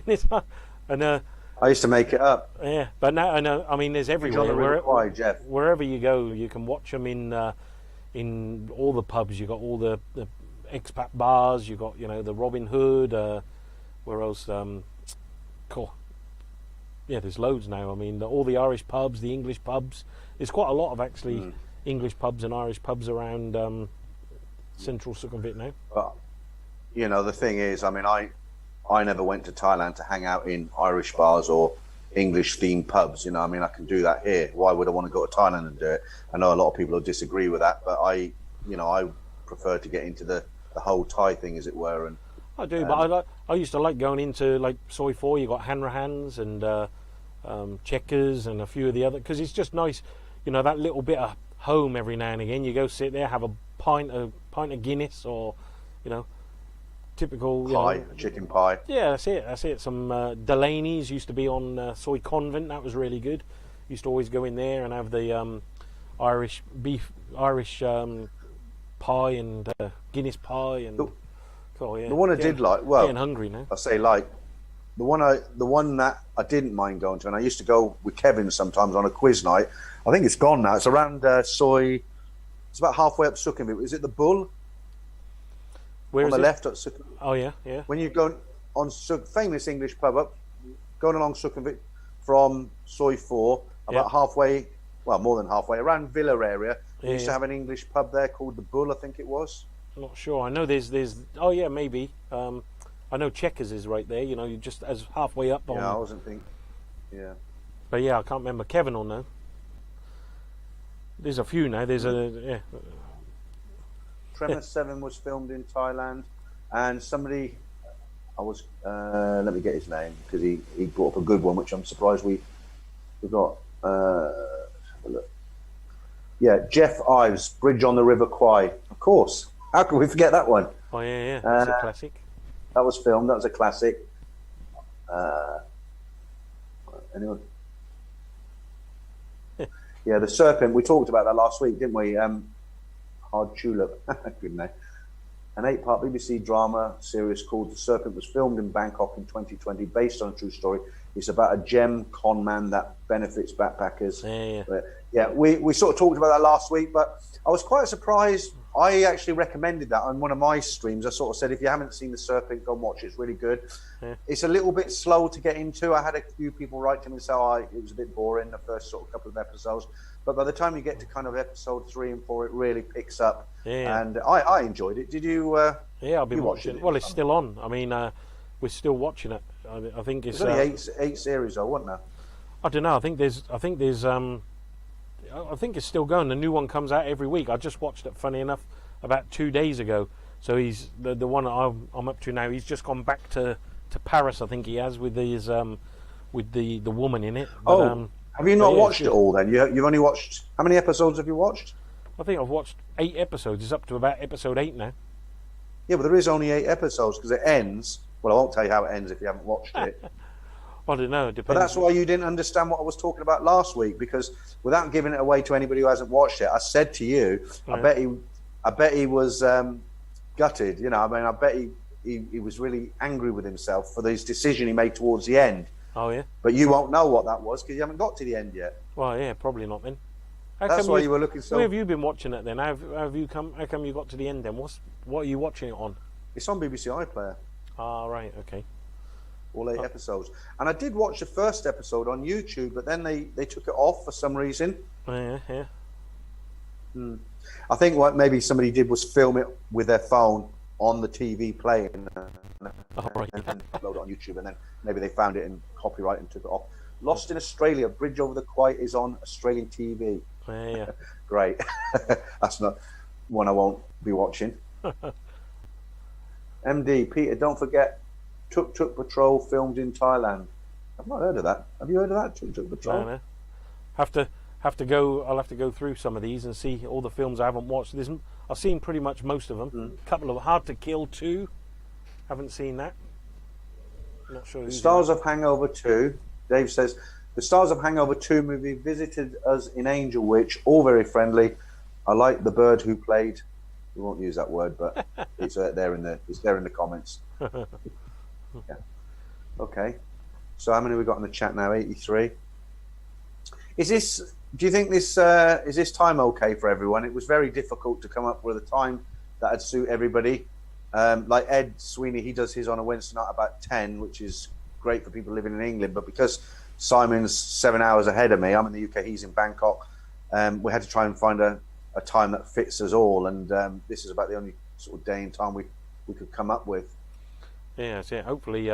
and I used to make it up. Yeah, but now I know. I mean, there's everywhere. Jeff. Wherever you go, you can watch them in all the pubs. You got all the expat bars. You got the Robin Hood. Where else? Cool. Yeah, there's loads now. I mean, all the Irish pubs, the English pubs. There's quite a lot of actually English pubs and Irish pubs around central Sukhumvit now. Well, the thing is, I mean, I never went to Thailand to hang out in Irish bars or English themed pubs. I mean, I can do that here. Why would I want to go to Thailand and do it? I know a lot of people will disagree with that, but I prefer to get into the whole Thai thing, as it were. And I do, but I used to like going into like Soi 4. You got Hanrahans and Checkers and a few of the other, because it's just nice, that little bit of home every now and again. You go sit there, have a pint of Guinness, or typical pie, chicken pie. Yeah, that's it. Some Delaney's used to be on Soi Convent. That was really good. Used to always go in there and have the Irish pie and Guinness pie and. Yeah. The one I did like, well, getting hungry now. I say like the one that I didn't mind going to, and I used to go with Kevin sometimes on a quiz night. I think it's gone now. It's around Soi. It's about halfway up Sukhumvit. Is it the Bull? Where on is the it? left at Sukhumvit. Oh yeah. When you go on famous English pub up, going along Sukhumvit from Soi 4, about halfway, well, more than halfway, around Villa area. We used to have an English pub there called the Bull, I think it was. I'm not sure. I know there's. Oh yeah, maybe. I know Checkers is right there. You just as halfway up. Yeah, I wasn't thinking. Yeah. But yeah, I can't remember. Kevin will know. There's a few now. There's Tremor 7 was filmed in Thailand, and somebody, let me get his name, because he brought up a good one, which I'm surprised we got. Let's have a look. Yeah, Jeff Ives, Bridge on the River Kwai. Of course. How could we forget that one? Oh, yeah. That's a classic. That was filmed. That was a classic. Anyone? Yeah, The Serpent. We talked about that last week, didn't we? Hard Tulip. Good name. An 8-part BBC drama series called The Serpent was filmed in Bangkok in 2020, based on a true story. It's about a gem con man that benefits backpackers. Yeah, we sort of talked about that last week, but I was quite surprised. I actually recommended that on one of my streams. I sort of said, if you haven't seen The Serpent, go and watch it. It's really good. Yeah. It's a little bit slow to get into. I had a few people write to me and say, it was a bit boring, the first sort of couple of episodes. But by the time you get to kind of episode 3 and 4, it really picks up. Yeah. And I enjoyed it. Did you? Yeah, I've been watching it. Well, it's still on. I mean, we're still watching it. I think it's only 8 series, though, wasn't there? I don't know. I think it's still going. The new one comes out every week. I just watched it, funny enough, about 2 days ago. So he's the one I'm up to now. He's just gone back to Paris. I think he has with his with the woman in it. But, have you not watched it all then? You've only watched, how many episodes have you watched? I think I've watched 8 episodes. It's up to about episode 8 now. Yeah, but there is only 8 episodes because it ends. Well, I won't tell you how it ends if you haven't watched it. I don't know. It depends. But that's why you didn't understand what I was talking about last week, because without giving it away to anybody who hasn't watched it, I said to you, I bet he was gutted. I mean, I bet he was really angry with himself for this decision he made towards the end. Oh yeah. But you won't know what that was because you haven't got to the end yet. Well, yeah, probably not then. That's why you were looking so. Where have you been watching it then? How have you come? How come you got to the end then? What are you watching it on? It's on BBC iPlayer. Ah, right, okay. All 8 episodes, and I did watch the first episode on YouTube, but then they took it off for some reason. Yeah. I think what maybe somebody did was film it with their phone on the TV playing, and then upload it on YouTube, and then maybe they found it in copyright and took it off. Lost in Australia, Bridge Over the Kwai is on Australian TV. Yeah. Great. That's not one I won't be watching. MD, Peter, don't forget Tuk Tuk Patrol filmed in Thailand. I've not heard of that. Have you heard of that, Tuk Tuk Patrol? No. Have to go. I'll have to go through some of these and see all the films I haven't watched. I've seen pretty much most of them. A couple of Hard to Kill 2. Haven't seen that. Not sure. The Stars of Hangover 2. Dave says the Stars of Hangover 2 movie visited us in Angel Witch. All very friendly. I like the bird who played. We won't use that word, but it's there in the comments. Yeah. Okay. So how many we got in the chat now? 83. Do you think this is this time okay for everyone? It was very difficult to come up with a time that'd suit everybody. Like Ed Sweeney, he does his on a Wednesday night about 10, which is great for people living in England. But because Simon's 7 hours ahead of me, I'm in the UK, he's in Bangkok. We had to try and find a time that fits us all, and this is about the only sort of day and time we could come up with. Yeah, so hopefully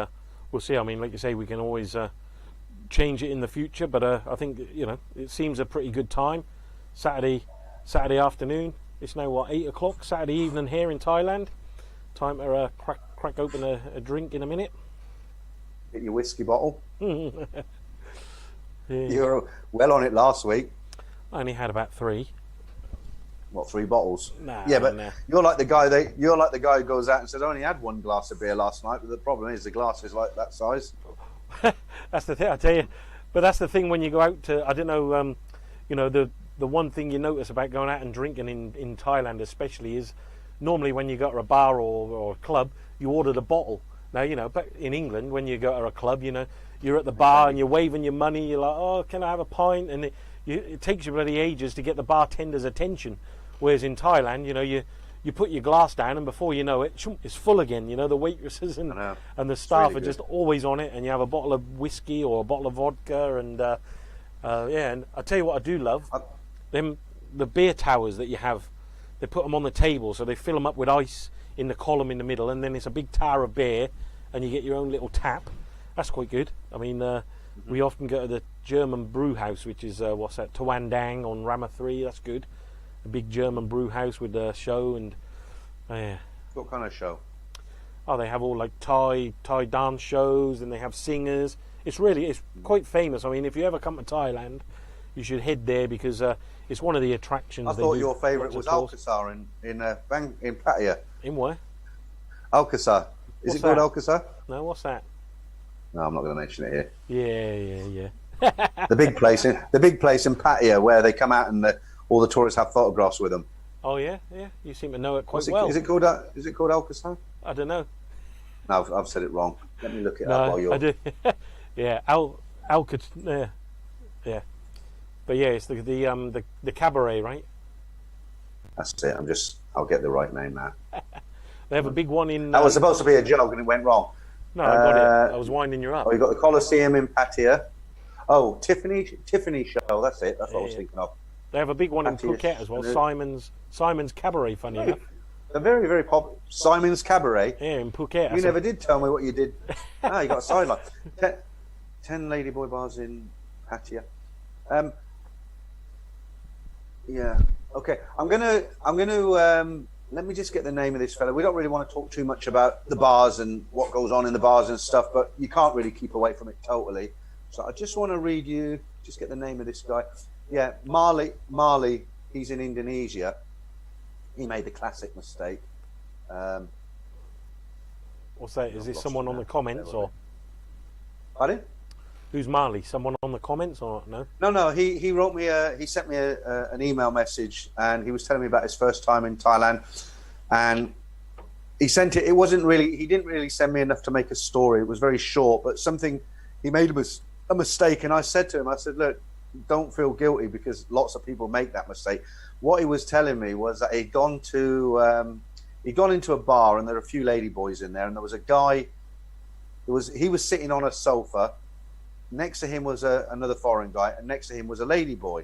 we'll see. I mean, like you say, we can always change it in the future, but I think it seems a pretty good time. Saturday afternoon. It's now what, 8 o'clock Saturday evening here in Thailand. Time to crack open a drink in a minute. Get your whiskey bottle. Yeah. You were well on it last week. I only had about 3. What, 3 bottles? Nah, yeah, but you're like the guy who goes out and says I only had 1 glass of beer last night. But the problem is the glass is like that size. That's the thing, I tell you. But that's the thing when you go out to, I don't know, the one thing you notice about going out and drinking in Thailand especially is normally when you go to a bar or a club, you order the bottle. Now, but in England, when you go to a club, you're at the bar and you're waving your money, you're like, oh, can I have a pint? And it takes you bloody ages to get the bartender's attention. Whereas in Thailand, you put your glass down and before you know it, it's full again. The waitresses and the staff are just always on it, and you have a bottle of whiskey or a bottle of vodka, and and I tell you what I do love, the beer towers that you have. They put them on the table, so they fill them up with ice in the column in the middle, and then it's a big tower of beer, and you get your own little tap. That's quite good. I mean, we often go to the German brew house, which is what's that, Tuan Dang on Rama 3. That's good. A big German brew house with a show and What kind of show? Oh, they have all like Thai dance shows, and they have singers. It's quite famous. I mean, if you ever come to Thailand, you should head there because it's one of the attractions. I thought your favourite was Alcazar in Pattaya. In where? Alcazar. Is it called Alcazar? No, what's that? No, I'm not going to mention it here. Yeah. The big place in Pattaya where they come out and all the tourists have photographs with them. Oh yeah. You seem to know it quite well. Is it called Alcazar? I don't know. No, I've said it wrong. Let me look it up while you're. I do. Yeah, Alcazar. Yeah. But yeah, it's the cabaret, right? That's it. I'll get the right name now. They have a big one in. That was supposed to be a joke and it went wrong. No, I got it. I was winding you up. Oh, you got the Colosseum in Pattaya. Oh, Tiffany show. That's it. That's what I was thinking of. They have a big one in Phuket as well. Simon's Cabaret. Funny enough. They're very, very popular. Simon's Cabaret. Yeah, in Phuket. You never did tell me what you did. You got a sideline. 10 ladyboy bars in Pattaya. Yeah. Okay. I'm gonna. Let me just get the name of this fella. We don't really want to talk too much about the bars and what goes on in the bars and stuff, but you can't really keep away from it totally. So I just want to read you. Just get the name of this guy. Yeah, Marley. He's in Indonesia. He made the classic mistake. What's that? Is this someone on the comments or? Pardon? Who's Marley? Someone on the comments or no? No. He wrote me. He sent me an email message, and he was telling me about his first time in Thailand. And he sent it. It wasn't really. He didn't really send me enough to make a story. It was very short, but something. He made a mistake, and I said to him, I said, look, don't feel guilty because lots of people make that mistake. What he was telling me was that he'd gone into a bar, and there were a few lady boys in there, and there was a guy. He was sitting on a sofa. Next to him was another foreign guy, and next to him was a lady boy.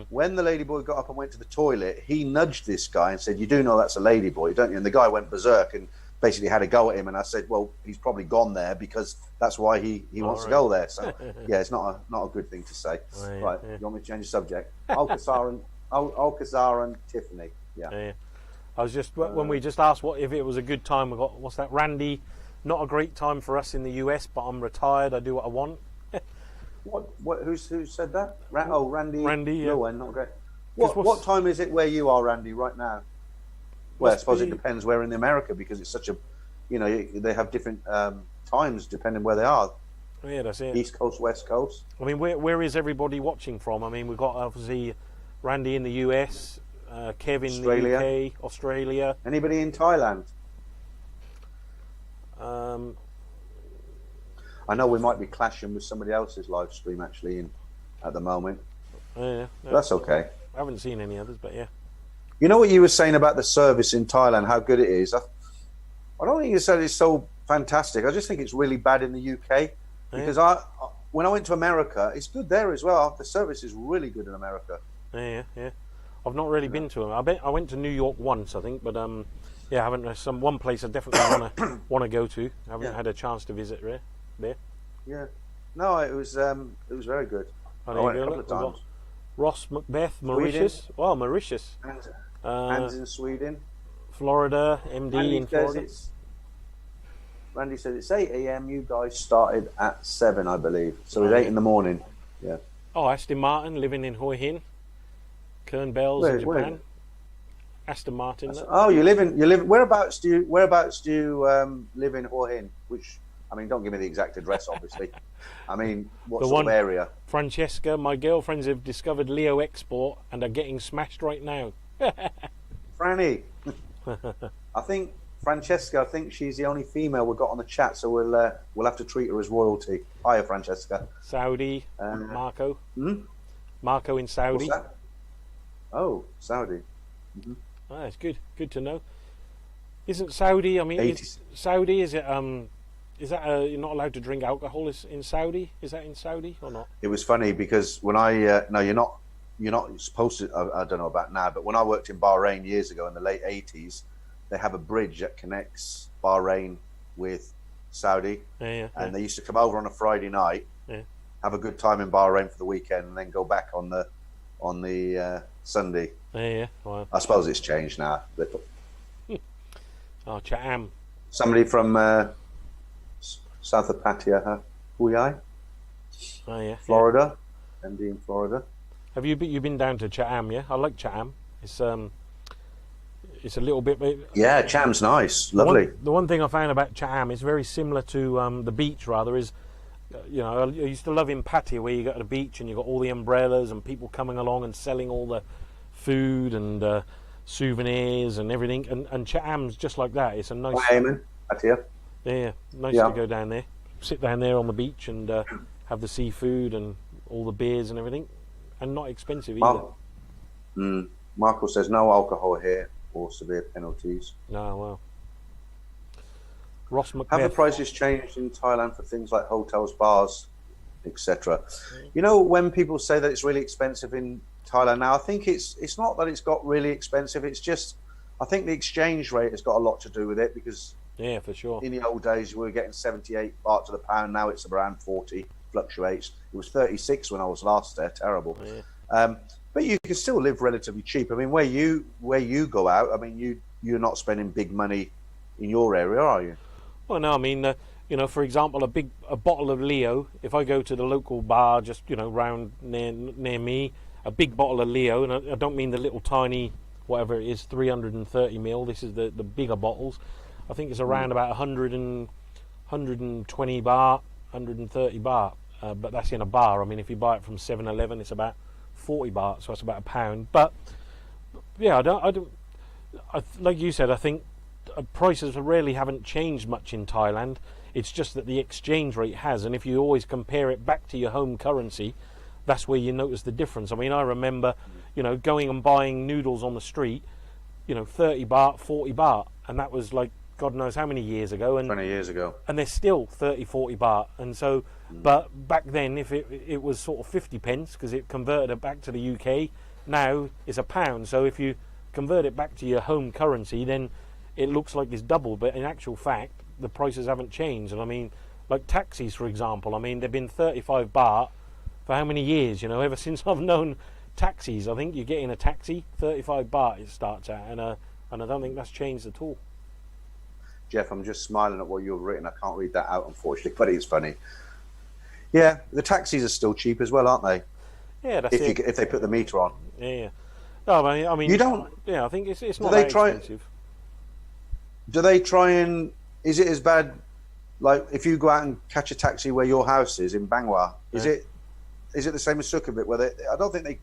When the ladyboy got up and went to the toilet, he nudged this guy and said, "You do know that's a ladyboy, don't you?" And the guy went berserk and basically had a go at him. And I said, "Well, he's probably gone there because that's why he wants to go there." So yeah, it's not a good thing to say. Right? You want me to change the subject? Alcazar and Tiffany. Yeah. I was just when we just asked what if it was a good time. We got what's that? Randy. Not a great time for us in the US, but I'm retired. I do what I want. What? Who said that? Randy. Randy. Yeah. Not great. What time is it where you are, Randy, right now? Well, I suppose it depends where in America because it's such a, they have different times depending where they are. Yeah, that's it. East Coast, West Coast. I mean, where is everybody watching from? I mean, we've got obviously Randy in the US, Kevin in the UK, Australia. Anybody in Thailand? I know we might be clashing with somebody else's live stream actually at the moment. That's okay. I haven't seen any others, but yeah. You know what you were saying about the service in Thailand, how good it is? I don't think you said it's so fantastic. I just think it's really bad in the UK because when I went to America, it's good there as well. The service is really good in America. Yeah. I've not really been to them. I went to New York once, I think, but yeah, I haven't. One place I definitely want to go to. I haven't had a chance to visit there. Yeah, no, it was very good. I went a couple of times. Ross Macbeth, Mauritius. Sweden. Well, Mauritius. And in Sweden. Florida, MD in Florida. Randy said it's 8 a.m. You guys started at 7, I believe. So it's 8 in the morning. Yeah. Oh, Aston Martin living in Hue Hin. Kern Bells in Japan. Where? Aston Martin. Oh, you live. Whereabouts do you live in Hue Hin? Which, I mean, don't give me the exact address, obviously. I mean, what sort of area? Francesca, my girlfriends have discovered Leo Export and are getting smashed right now. Franny, I think Francesca. I think she's the only female we've got on the chat, so we'll have to treat her as royalty. Hiya, Francesca. Saudi, Marco. Marco in Saudi. What's that? Oh, Saudi. Mm-hmm. Oh, that's good. Good to know. Isn't Saudi? I mean, Saudi is it? Is that you're not allowed to drink alcohol in Saudi? Is that in Saudi or not? It was funny because when I no, you're not supposed to. I don't know about now, but when I worked in Bahrain years ago in the late '80s, they have a bridge that connects Bahrain with Saudi, and they used to come over on a Friday night, have a good time in Bahrain for the weekend, and then go back on the Sunday. Wow. I suppose it's changed now. Oh, Cham. Somebody from south of Pattaya, Huai, Florida, MD in Florida. Have you been down to Cham? Yeah, I like Cham. It's a little bit. Yeah, Cham's nice, lovely. The one thing I found about Cham is very similar to the beach. Rather is, I used to love in Pattaya where you go to the beach and you got all the umbrellas and people coming along and selling all the food and souvenirs and everything. And Cham's just like that. It's a nice. Pattaya. Yeah, nice to go down there, sit down there on the beach and have the seafood and all the beers and everything, and not expensive either. Marco says no alcohol here or severe penalties. No, well. Ross Macbeth. Have the prices changed in Thailand for things like hotels, bars, etc.? You know, when people say that it's really expensive in Thailand now, I think it's not that it's got really expensive. It's just, I think the exchange rate has got a lot to do with it because. Yeah, for sure. In the old days, we were getting 78 baht to the pound. Now it's around 40, fluctuates. It was 36 when I was last there. Terrible. Yeah. But you can still live relatively cheap. I mean, where you go out, I mean, you're not spending big money in your area, are you? Well, no. I mean, for example, a bottle of Leo. If I go to the local bar, just round near me, a big bottle of Leo, and I don't mean the little tiny whatever it is, 330 ml. This is the bigger bottles. I think it's around about 120 baht, 130 baht, but that's in a bar. I mean, if you buy it from 7-Eleven, it's about 40 baht, so it's about £1. But yeah, I don't. Like you said, I think prices really haven't changed much in Thailand. It's just that the exchange rate has, and if you always compare it back to your home currency, that's where you notice the difference. I mean, I remember, going and buying noodles on the street, 30 baht, 40 baht, and that was like God knows how many years ago, and 20 years ago, and they're still 30, 40 baht. And so, but back then, if it was sort of 50 pence, because it converted it back to the UK, now it's £1. So if you convert it back to your home currency, then it looks like it's double, but in actual fact, the prices haven't changed. And I mean, like taxis, for example, I mean, they've been 35 baht for how many years, you know, ever since I've known taxis. I think you get in a taxi, 35 baht it starts at, and I don't think that's changed at all. Jeff, I'm just smiling at what you've written. I can't read that out, unfortunately, but it's funny. Yeah, the taxis are still cheap as well, aren't they? Yeah, that's it. If they put the meter on. Yeah. No, I mean, you don't. Yeah, I think it's not that expensive. Do they try and? Is it as bad? Like if you go out and catch a taxi where your house is in Bangwa, is it the same as Sukhumvit? Where I don't think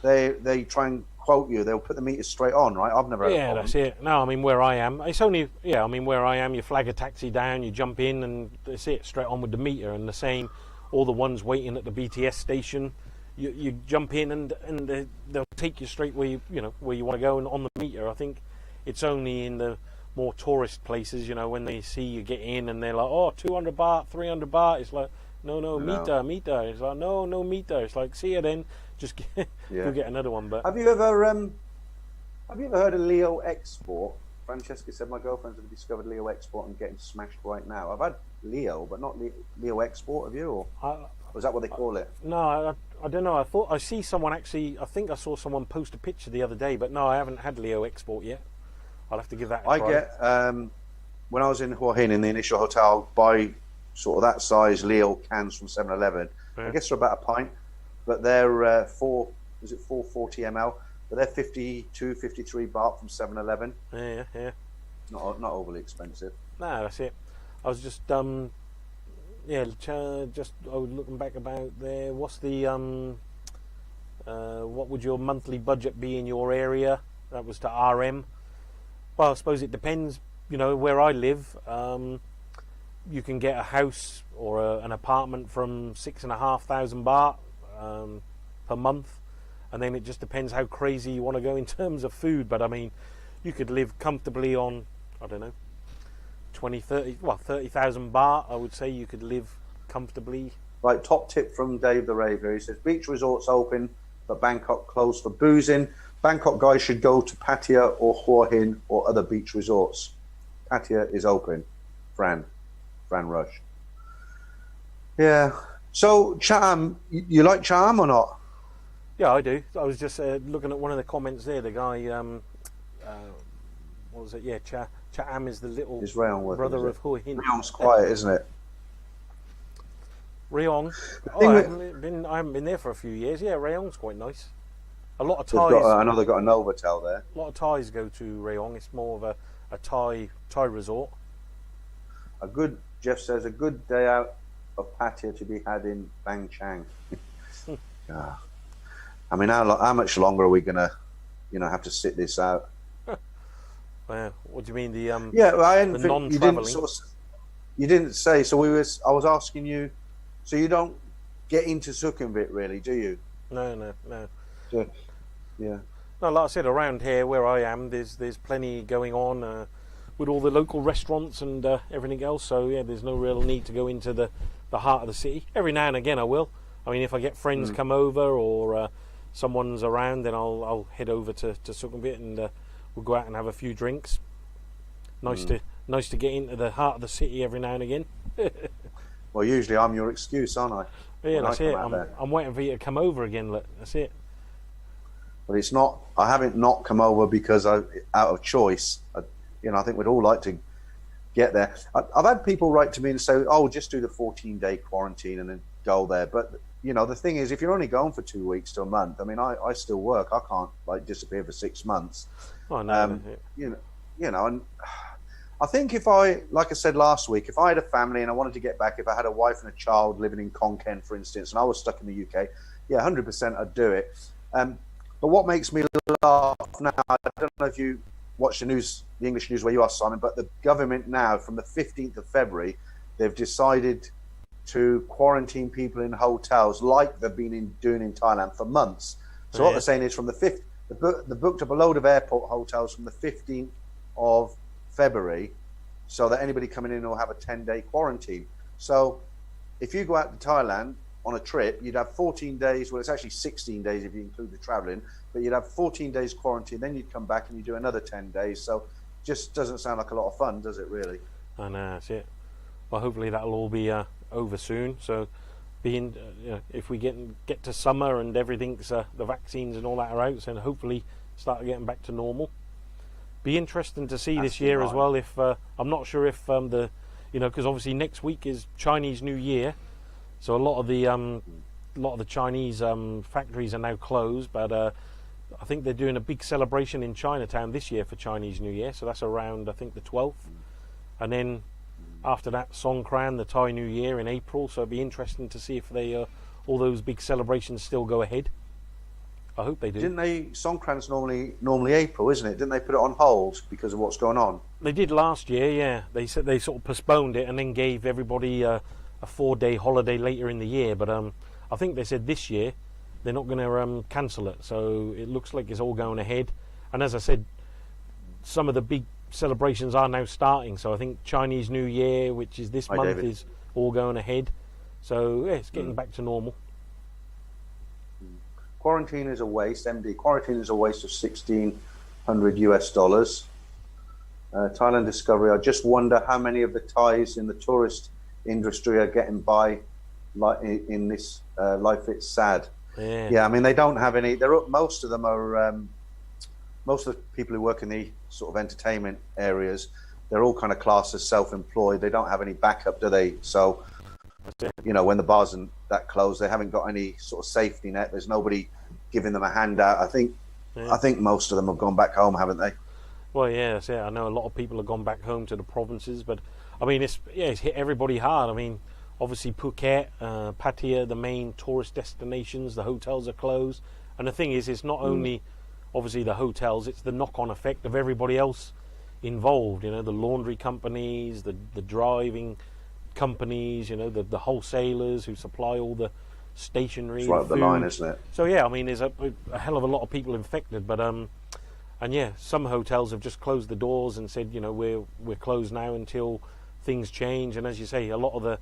they try and quote you. They'll put the meters straight on, right? I've never had a problem. That's it. No, I mean where I am, it's only I mean where I am, you flag a taxi down, you jump in, and that's it, straight on with the meter. And the same, all the ones waiting at the BTS station, you jump in and they'll take you straight where you want to go and on the meter. I think it's only in the more tourist places, you know, when they see you get in and they're like, oh, 200 baht, 300 baht. It's like, no, meter. It's like, no, meter. It's like, see you then. Just go get another one. But have you ever heard of Leo Export? Francesca said my girlfriends have discovered Leo Export and getting smashed right now. I've had Leo, but not Leo Export. Have you? Or is that what they call it? No, I don't know. I thought I see someone actually. I think I saw someone post a picture the other day, but no, I haven't had Leo Export yet. I'll have to give that a try. I get when I was in Hua Hin in the initial hotel, I'll buy sort of that size Leo cans from 7-Eleven. I guess they're about a pint, but they're 440 ml, but they're 52, 53 baht from 7-Eleven. Yeah. Not overly expensive. No, that's it. I was just I was looking back about there. What's the what would your monthly budget be in your area? That was to RM. Well, I suppose it depends. You know, where I live, you can get a house or an apartment from 6,500 baht per month, and then it just depends how crazy you want to go in terms of food. But I mean, you could live comfortably on, I don't know, 30,000 baht. I would say you could live comfortably. Right, top tip from Dave the Raver. He says beach resorts open, but Bangkok closed for boozing. Bangkok guys should go to Pattaya or Hua Hin or other beach resorts. Pattaya is open. Fran Rush. Yeah. So Cham, you like Cham or not? Yeah, I do. I was just looking at one of the comments there. The guy, what was it? Yeah, Cham is the little brother of Hua Hin. Rayong's quiet, isn't it? Rayong. I haven't been there for a few years. Yeah, Rayong's quite nice. A lot of Thais. I know they've got a Novotel there. A lot of Thais go to Rayong. It's more of a Thai resort. Jeff says a good day out of Pattaya to be had in Bang Chang. I mean, how much longer are we gonna, have to sit this out? Well, what do you mean the the non-traveling? You didn't say. So I was asking you. So you don't get into Sukhumvit really, do you? No. So, yeah. No, like I said, around here where I am, there's plenty going on with all the local restaurants and everything else. So yeah, there's no real need to go into the heart of the city. Every now and again I will. I mean, if I get friends come over or someone's around, then I'll head over to Sukhumvit and we'll go out and have a few drinks. Nice to get into the heart of the city every now and again. Well, usually I'm your excuse, aren't I? Yeah, that's it. I'm waiting for you to come over again. Look, that's it. But it's not. I haven't not come over because out of choice. I think we'd all like to get there. I've had people write to me and say, "Oh, just do the 14-day quarantine and then go there." But the thing is, if you're only going for 2 weeks to a month, I mean, I still work. I can't disappear for 6 months. Oh no. And I think like I said last week, if I had a family and I wanted to get back, if I had a wife and a child living in Khon Kaen, for instance, and I was stuck in the UK, 100% I'd do it. But what makes me laugh now, I don't know if you watch the English news where you are, Simon, but the government now, from the 15th of February, they've decided to quarantine people in hotels like they've been doing in Thailand for months. So what they're saying is from the 5th, they booked up a load of airport hotels from the 15th of February so that anybody coming in will have a 10-day quarantine. So if you go out to Thailand on a trip, you'd have 14 days. Well, it's actually 16 days if you include the traveling, but you'd have 14 days quarantine. Then you'd come back and you do another 10 days. So just doesn't sound like a lot of fun, does it really? I know, that's it. Well, hopefully that'll all be over soon. So if we get to summer and everything's the vaccines and all that are out, then hopefully start getting back to normal. Be interesting to see this year as well. If I'm not sure if because obviously next week is Chinese New Year, so a lot of the Chinese factories are now closed. But I think they're doing a big celebration in Chinatown this year for Chinese New Year. So that's around, I think, the 12th, and then after that, Songkran, the Thai New Year in April. So it'd be interesting to see if they all those big celebrations still go ahead. I hope they do. Didn't they? Songkran's normally April, isn't it? Didn't they put it on hold because of what's going on? They did last year, yeah. They said they sort of postponed it and then gave everybody a 4-day holiday later in the year. But I think they said this year they're not going to cancel it. So it looks like it's all going ahead. And as I said, some of the big celebrations are now starting. So I think Chinese New Year, which is this month, David. is all going ahead. So yeah, it's getting back to normal. Quarantine is a waste. MD, quarantine is a waste of $1,600. Thailand Discovery. I just wonder how many of the Thais in the tourist industry are getting by like in this life. It's sad. Yeah. I mean, they don't have any. Most of them are. Most of the people who work in the sort of entertainment areas, they're all kind of classed as self-employed. They don't have any backup, do they? So, when the bars and that close, they haven't got any sort of safety net. There's nobody giving them a handout. I think most of them have gone back home, haven't they? Well, yeah, that's it. I know a lot of people have gone back home to the provinces, but I mean, it's hit everybody hard. I mean, obviously Phuket, Pattaya, the main tourist destinations, the hotels are closed, and the thing is, it's not only obviously the hotels; it's the knock-on effect of everybody else involved. The laundry companies, the driving companies, the wholesalers who supply all the stationery. It's right up the line, isn't it? So yeah, I mean, there's a hell of a lot of people infected, but and yeah, some hotels have just closed the doors and said, we're closed now until things change. And as you say, a lot of the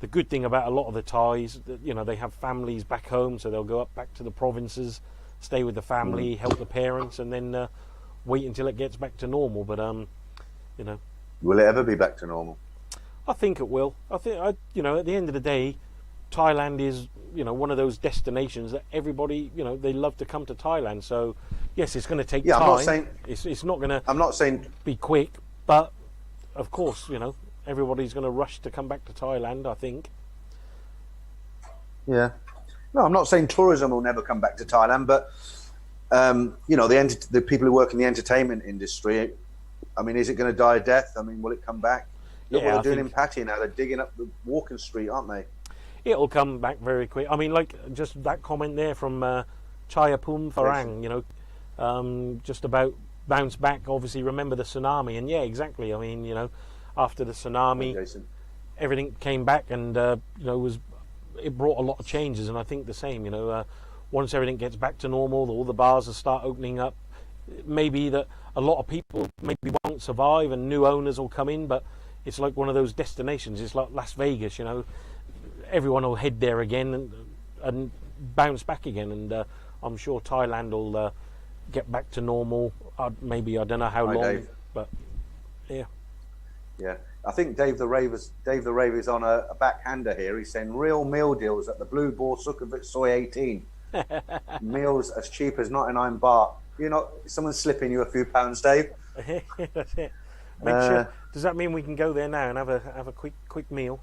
good thing about a lot of the Thais, they have families back home, so they'll go back to the provinces, stay with the family, help the parents, and then wait until it gets back to normal. But will it ever be back to normal? I think it will. I think at the end of the day, Thailand is one of those destinations that everybody they love to come to Thailand. So yes, it's going to take time. I'm not saying it's not going to. I'm not saying be quick, but of course everybody's going to rush to come back to Thailand, I think. Yeah. No, I'm not saying tourism will never come back to Thailand, but the people who work in the entertainment industry. I mean, is it going to die a death? I mean, will it come back? Look what they're doing in Pattaya now. They're digging up the walking street, aren't they? It'll come back very quick. I mean, like just that comment there from Chayapum Farang, just about bounce back. Obviously, remember the tsunami, and yeah, exactly. I mean, after the tsunami, everything came back, and it brought a lot of changes. And I think the same. Once everything gets back to normal, all the bars will start opening up. Maybe that a lot of people maybe won't survive, and new owners will come in, but it's like one of those destinations. It's like Las Vegas, everyone will head there again and bounce back again. And I'm sure Thailand will get back to normal. Maybe I don't know how long, Dave. But yeah. Yeah, I think Dave the Raver's on a backhander here. He's saying real meal deals at the Blue Ball Sukhumvit Soy 18. Meals as cheap as 99 baht. Someone's slipping you a few pounds, Dave. That's it. Sure. Does that mean we can go there now and have a quick meal?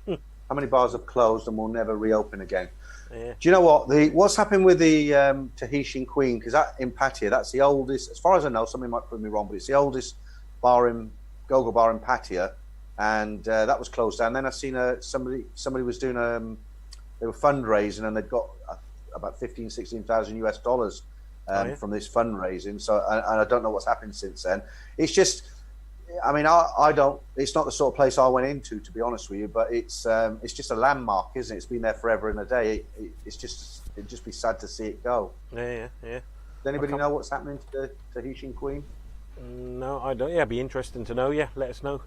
How many bars have closed and will never reopen again? Yeah. Do you know what's happened with the Tahitian Queen? Because that in Pattaya, that's the oldest, as far as I know. Somebody might prove me wrong, but it's the oldest go-go bar in Pattaya, and that was closed down. Then I seen somebody was doing they were fundraising, and they'd got about $16,000 from this fundraising. So and I don't know what's happened since then. It's just. I mean, I don't. It's not the sort of place I went into, to be honest with you. But it's just a landmark, isn't it? It's been there forever and a day. It'd just be sad to see it go. Yeah. Does anybody know what's happening to the Tahitian Queen? No, I don't. Yeah, it'd be interesting to know. Yeah, let us know.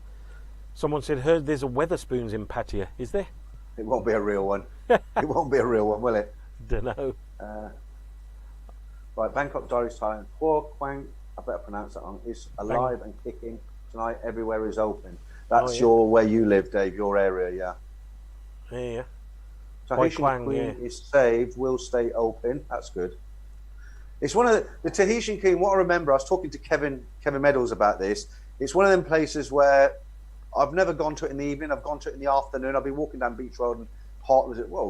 Someone said, heard there's a Weatherspoons in Pattaya. Is there? It won't be a real one. It won't be a real one, will it? Don't know. Right, Bangkok Diaries Thailand. Hua Kwang, I better pronounce that wrong, is alive and kicking. Tonight everywhere is open. That's where you live, Dave, your area, yeah. Yeah. Tahitian Queen is saved, will stay open. That's good. It's one of the Tahitian Queen, what I remember, I was talking to Kevin Meadows about this. It's one of them places where I've never gone to it in the evening. I've gone to it in the afternoon. I've been walking down Beach Road and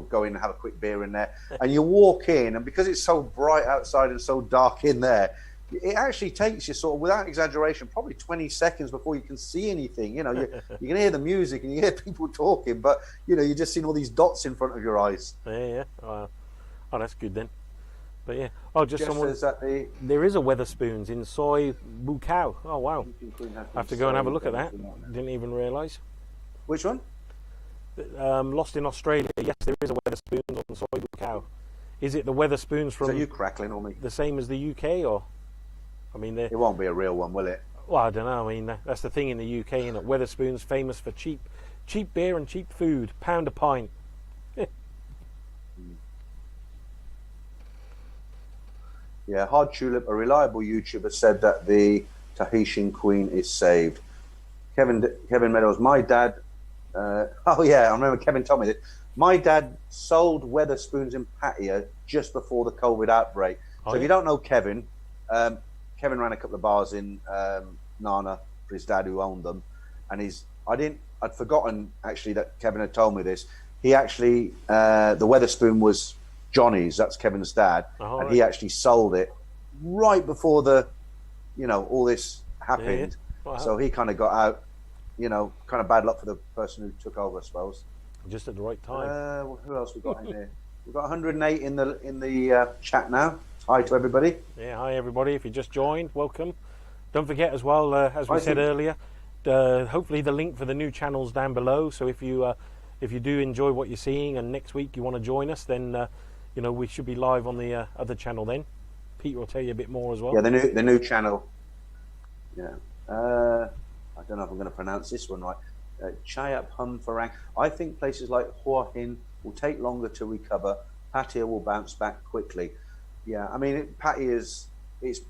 go in and have a quick beer in there. And you walk in, and because it's so bright outside and so dark in there, it actually takes you sort of, without exaggeration, probably 20 seconds before you can see anything. You know, you can hear the music and you hear people talking, but, you know, you're just seeing all these dots in front of your eyes. Yeah. Oh, that's good then. But yeah. Oh, just someone. There is a Weatherspoons in Soi Buakhao. Oh, wow. I have to go and have a look at that. Didn't even realise. Which one? Lost in Australia. Yes, there is a Weatherspoons on Soi Buakhao. Is it the Weatherspoons from? Is that you crackling on me? The same as the UK, or? I mean, it won't be a real one, will it? Well, I don't know. I mean, that's the thing in the UK, isn't it? Weatherspoons famous for cheap beer and cheap food, £1 a pint. Yeah, Hard Tulip, a reliable YouTuber, said that the Tahitian Queen is saved. Kevin Meadows, my dad. Oh yeah, I remember Kevin told me this. My dad sold Weatherspoons in Pattaya just before the COVID outbreak. So if you don't know Kevin, Kevin ran a couple of bars in Nana for his dad who owned them, and I'd forgotten actually that Kevin had told me this. He actually the Weatherspoon was Johnny's, that's Kevin's dad, and he actually sold it right before all this happened. Yeah. Wow. So he kind of got out, kind of bad luck for the person who took over, I suppose. Just at the right time. Who else we got in here? We've got 108 in the chat now. Hi to everybody. Yeah, hi everybody. If you just joined, welcome. Don't forget as well, as we said earlier, hopefully the link for the new channel's down below. So if you do enjoy what you're seeing and next week you want to join us, then we should be live on the other channel then. Peter will tell you a bit more as well. Yeah, the new channel. Yeah. I don't know if I'm going to pronounce this one right. Chayap Hum Farang. I think places like Hua Hin will take longer to recover. Pattaya will bounce back quickly. Yeah, I mean, Pattaya it's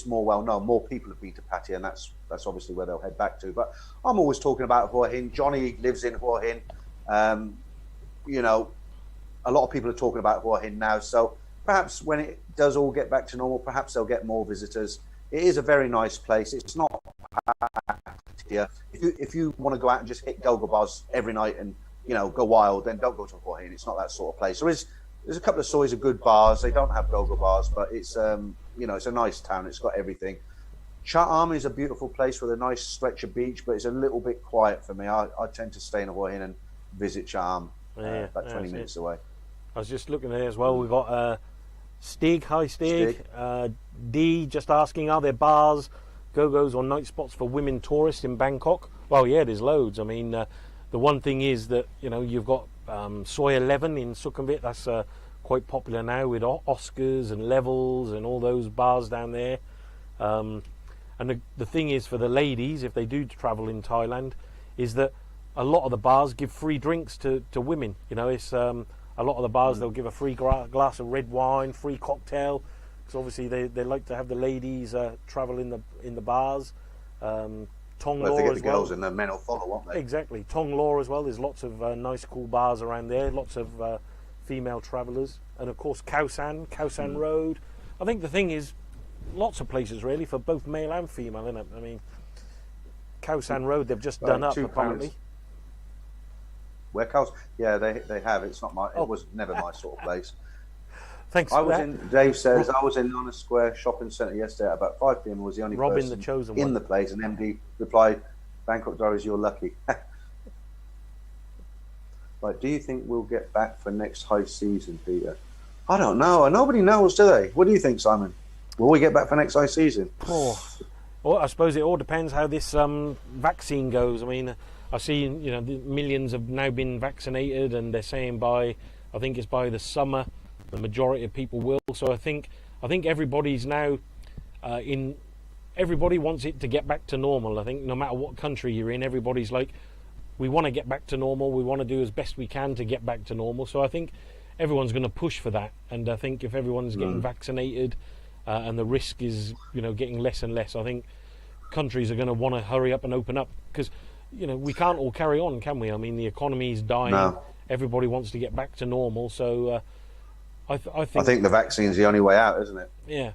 more well known. More people have been to Pattaya, and that's obviously where they'll head back to. But I'm always talking about Hua Hin. Johnny lives in Hua Hin. A lot of people are talking about Hua Hin now. So perhaps when it does all get back to normal, perhaps they'll get more visitors. It is a very nice place. It's not Pattaya. If you want to go out and just hit go-go bars every night and go wild, then don't go to Hua Hin. It's not that sort of place. There's a couple of Sois of good bars. They don't have go-go bars, but it's it's a nice town. It's got everything. Chatham is a beautiful place with a nice stretch of beach, but it's a little bit quiet for me. I tend to stay in Hua Hin and visit Chatham, about 20 minutes away. I was just looking there as well. We've got Stig. Hi, Stig. D just asking, are there bars, go-go's or night spots for women tourists in Bangkok? Well, yeah, there's loads. I mean, the one thing is that, you've got Soi 11 in Sukhumvit. That's quite popular now with Oscars and Levels and all those bars down there. And the thing is for the ladies, if they do travel in Thailand, is that a lot of the bars give free drinks to women. It's a lot of the bars, they'll give a free glass of red wine, free cocktail, because obviously they like to have the ladies travel in the bars. Tong Law if they get as the well. girls in, the men will follow, won't they? Exactly. Tong Law as well. There's lots of nice, cool bars around there. Lots of female travellers, and of course Khao San Road. I think the thing is, lots of places really for both male and female, isn't it? I mean, Khao San Road they've just done up apparently. Where Khao? Yeah, they have. It's not my. It was never my sort of place. Thanks for that. Dave says, I was in Nana Square shopping centre yesterday at about 5 p.m. was the only person the chosen in one. the place, and MD replied, Bangkok Diaries, you're lucky. Right, do you think we'll get back for next high season, Peter? I don't know. Nobody knows, do they? What do you think, Simon? Will we get back for next high season? Well, I suppose it all depends how this vaccine goes. I mean, I see, the millions have now been vaccinated, and they're saying I think it's by the summer, the majority of people will. So I think everybody's now everybody wants it to get back to normal. I think no matter what country you're in, everybody's like, we want to get back to normal. We want to do as best we can to get back to normal. So I think everyone's going to push for that. And I think if everyone's getting vaccinated and the risk is, getting less and less, I think countries are going to want to hurry up and open up, because, we can't all carry on, can we? I mean, the economy's dying. No. Everybody wants to get back to normal. So I think the vaccine's the only way out, isn't it? Yeah.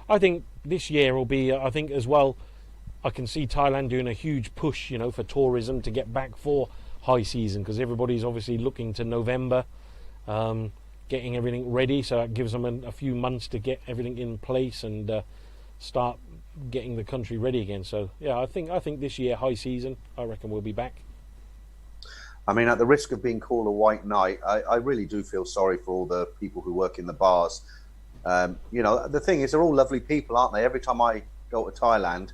I think this year will be, I think as well, I can see Thailand doing a huge push, for tourism to get back for high season, because everybody's obviously looking to November, getting everything ready. So that gives them a few months to get everything in place and start getting the country ready again. So yeah, I think this year, high season, I reckon we'll be back. I mean, at the risk of being called a white knight, I really do feel sorry for all the people who work in the bars. The thing is, they're all lovely people, aren't they? Every time I go to Thailand,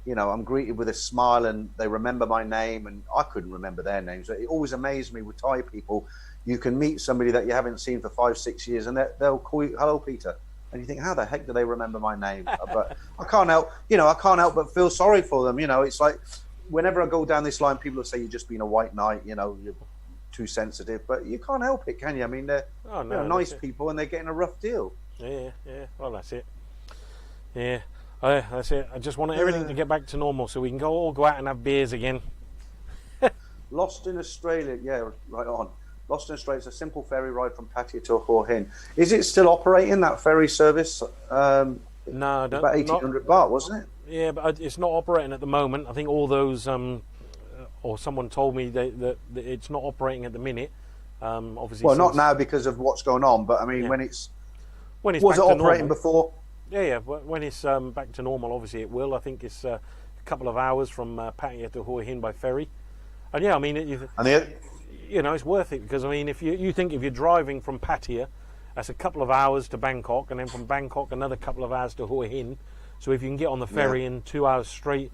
I'm greeted with a smile and they remember my name, and I couldn't remember their names. It always amazed me with Thai people. You can meet somebody that you haven't seen for 5-6 years and they'll call you, "Hello, Peter." And you think, how the heck do they remember my name? But I can't help but feel sorry for them. It's like, whenever I go down this line, people will say you're just being a white knight, you're too sensitive. But you can't help it, can you? I mean, they're nice people and they're getting a rough deal. Yeah. Well, that's it. Yeah. That's it. I just want everything to get back to normal so we can all go out and have beers again. Lost in Australia, yeah, right on. Lost in Australia, it's a simple ferry ride from Pattaya to Hua Hin. Is it still operating, that ferry service? No, about 1,800 baht, wasn't it? Yeah, but it's not operating at the moment. I think all those, or someone told me that it's not operating at the minute. Obviously, well, not now because of what's going on, but I mean, when it's was it operating normal, before? Yeah. When it's back to normal, obviously it will. I think it's a couple of hours from Pattaya to Hua Hin by ferry, and yeah, I mean, it's worth it, because I mean, if you think if you're driving from Pattaya, that's a couple of hours to Bangkok, and then from Bangkok another couple of hours to Hua Hin. So if you can get on the ferry in 2 hours straight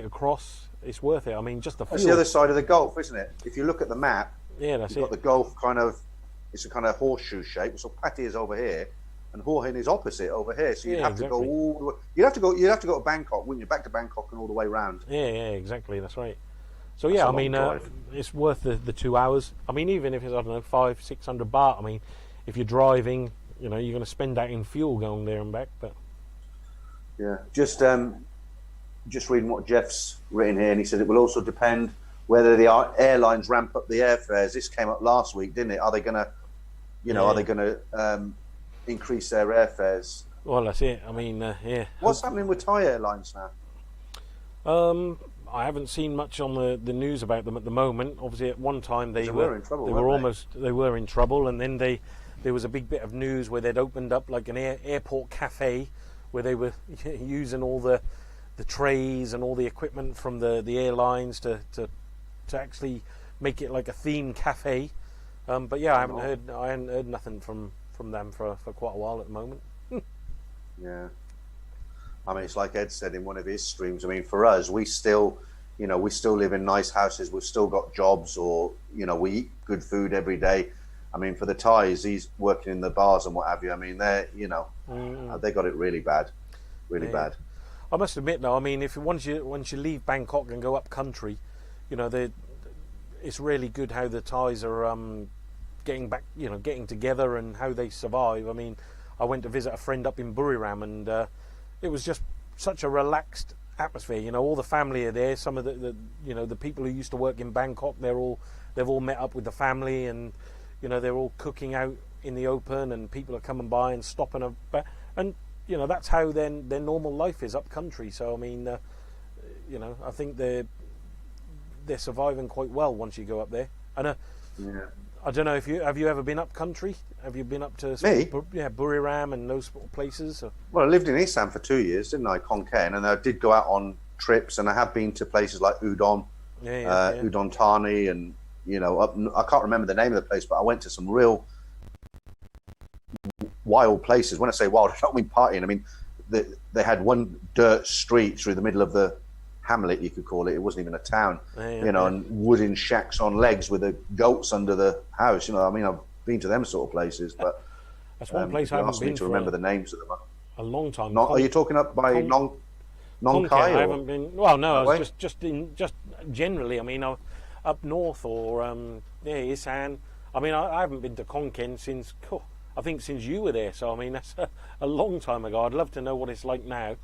across, it's worth it. I mean, just the fuel. That's the other side of the Gulf, isn't it? If you look at the map, that's you've got the Gulf it's a kind of horseshoe shape. So Pattaya is over here, and Hua Hin is opposite over here. So you'd have to go all the way. You'd have to go to Bangkok, wouldn't you? Back to Bangkok and all the way round. Yeah, exactly. That's right. So yeah, I mean, it's worth the 2 hours. I mean, even if it's, I don't know, 500-600 baht. I mean, if you're driving, you're going to spend that in fuel going there and back. But yeah, just reading what Jeff's written here, and he said it will also depend whether the airlines ramp up the airfares. This came up last week, didn't it? Are they going to, increase their airfares? Well, that's it. I mean, yeah. What's happening with Thai airlines now? I haven't seen much on the news about them at the moment. Obviously, at one time they were in trouble. They were in trouble, and then there was a big bit of news where they'd opened up like an airport cafe where they were using all the trays and all the equipment from the airlines to actually make it like a themed cafe. But yeah, I hadn't heard nothing from them for quite a while at the moment. Yeah. I mean, it's like Ed said in one of his streams. I mean, for us, we still live in nice houses. We've still got jobs, or, we eat good food every day. I mean, for the Thais, he's working in the bars and what have you. I mean, they're, they got it really bad, bad. I must admit, though, I mean, once you leave Bangkok and go up country, it's really good how the Thais are getting back, getting together and how they survive. I mean, I went to visit a friend up in Buriram, and it was just such a relaxed atmosphere. All the family are there. Some of the people who used to work in Bangkok, they've all met up with the family, and they're all cooking out in the open, and people are coming by and stopping and that's how their normal life is up country. So I mean, I think they're surviving quite well once you go up there. And I don't know if have you ever been up country? Have you been up to Buriram and those places? Or? Well, I lived in Assam for 2 years, didn't I, Khon Kaen, and I did go out on trips, and I have been to places like Udon, Udon Thani, and I can't remember the name of the place, but I went to some real wild places. When I say wild, I don't mean partying. I mean they had one dirt street through the middle of the hamlet, you could call it. It wasn't even a town, and wooden shacks on legs with the goats under the house. I mean, I've been to them sort of places, but that's one place I haven't been to remember the names of them. A long time. Are you talking up by Nong? Non Concan, Kai I or haven't been. Well, no, I that way? was just generally. I mean, up north or yeah, Isan. I mean, I haven't been to Concan since I think since you were there. So I mean, that's a long time ago. I'd love to know what it's like now.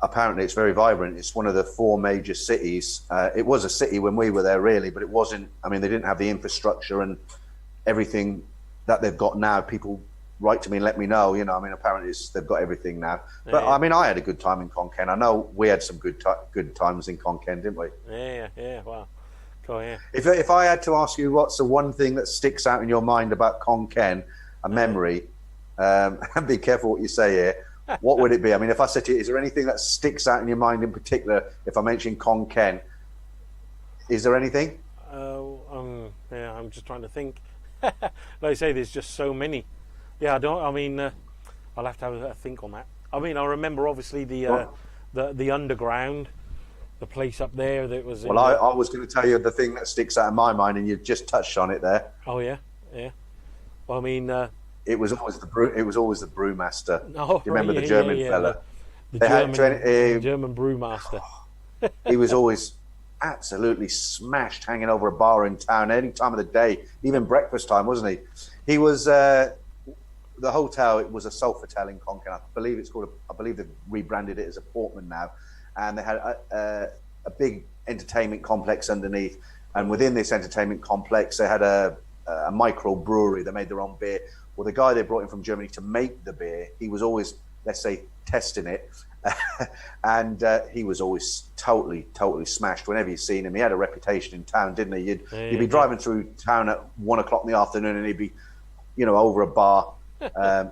Apparently it's very vibrant. It's one of the 4 major cities. It was a city when we were there, really, but it wasn't. I mean, they didn't have the infrastructure and everything that they've got now. People write to me and let me know. You know, I mean, apparently they've got everything now. But Yeah. I mean, I had a good time in Concan. I know we had some good times in Concan, didn't we? Yeah. Wow. Cool. Yeah. If I had to ask you what's the one thing that sticks out in your mind about Concan, a memory, and be careful what you say here. What would it be? I mean, if I said to you, is there anything that sticks out in your mind in particular? If I mention Concan, is there anything? Yeah, I'm just trying to think. Like I say, there's just so many. Yeah, I mean, I'll have to have a think on that. I mean, I remember obviously the underground, the place up there that was. Well, I was going to tell you the thing that sticks out in my mind, and you've just touched on it there. Oh yeah. Well, I mean, it was always the brewmaster. Oh, Do you remember right, the German yeah. fella? The German brewmaster. He was always absolutely smashed, hanging over a bar in town any time of the day, even breakfast time, wasn't he? He was the hotel. It was a Sofitel in Concan. I believe it's called. I believe they've rebranded it as a Portman now, and they had a big entertainment complex underneath. And within this entertainment complex, they had a micro brewery. They made their own beer. Well, the guy they brought in from Germany to make the beer, he was always, let's say, testing it. And he was always totally smashed whenever you seen him. He had a reputation in town, didn't he? You'd be driving through town at 1 o'clock in the afternoon and he'd be, over a bar.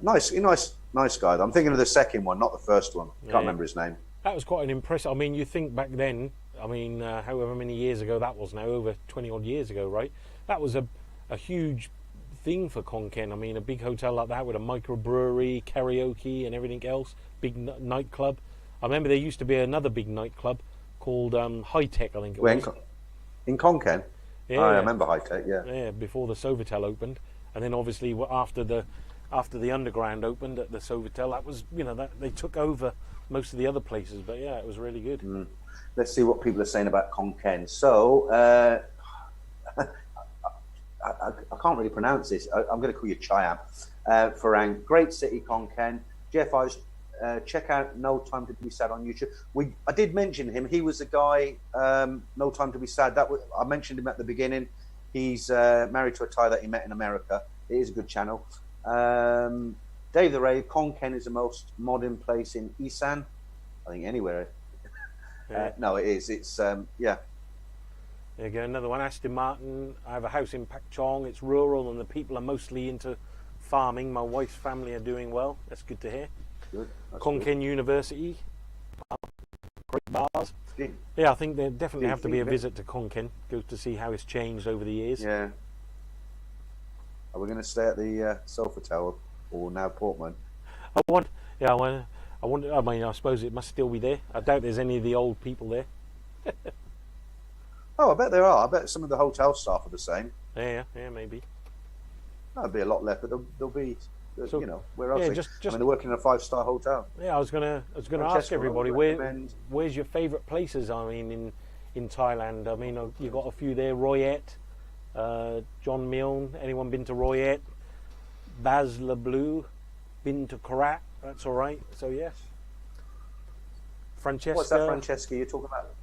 Nice guy, though. I'm thinking of the second one, not the first one. Can't remember his name. That was quite an impressive. I mean, you think back then, I mean, however many years ago that was now, over 20 odd years ago, right? That was a huge thing for Concan. I mean, a big hotel like that with a microbrewery, karaoke and everything else, big nightclub. I remember there used to be another big nightclub called High Tech, I think it was. In Concan? Yeah. I remember High Tech, yeah. Yeah, before the Sofitel opened. And then obviously after the underground opened at the Sofitel, that was, that they took over most of the other places. But yeah, it was really good. Let's see what people are saying about Concan. So, I can't really pronounce this. I'm going to call you Chayam. Farang, great city, Concan. Jeff, check out No Time to Be Sad on YouTube. I did mention him. He was the guy, No Time to Be Sad. I mentioned him at the beginning. He's married to a Thai that he met in America. It is a good channel. Dave the Rave, Concan is the most modern place in Isan. I think anywhere. Yeah. No, it is. It's, yeah. There you go, another one. Aston Martin. I have a house in Pak Chong. It's rural and the people are mostly into farming. My wife's family are doing well. That's good to hear. Good. Concan University. Great bars. Good. Yeah, I think there definitely have to be a visit to Concan. Go to see how it's changed over the years. Yeah. Are we going to stay at the Sofitel or now Portman? I mean, I suppose it must still be there. I doubt there's any of the old people there. Oh, I bet there are. I bet some of the hotel staff are the same. Yeah, maybe. That'd be a lot left, but there'll be, So, where else? yeah, I just mean, they're working in a 5-star hotel. Yeah, I was gonna ask everybody where's your favourite places? I mean, in Thailand. I mean, you got a few there. Royet, John Milne. Anyone been to Royet? Baz LeBleu, been to Korat. That's all right. So yes. Francesca. What's that, Francesca? You're talking about?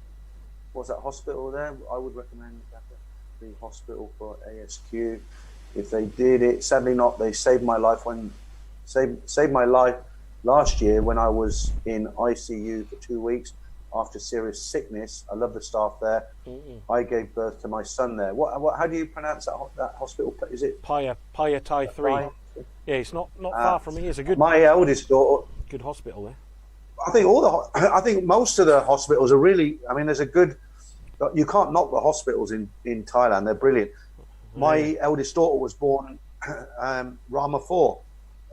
What's that hospital there? I would recommend the hospital for ASQ. If they did it, sadly not. They saved my life saved my life last year when I was in ICU for 2 weeks after serious sickness. I love the staff there. I gave birth to my son there. How do you pronounce that hospital? Is it Paya Thai 3? Yeah, it's not far from here. It's a good. My eldest daughter. Good hospital there. I think most of the hospitals are really. I mean, there's a good. You can't knock the hospitals in Thailand. They're brilliant. My eldest daughter was born Rama 4.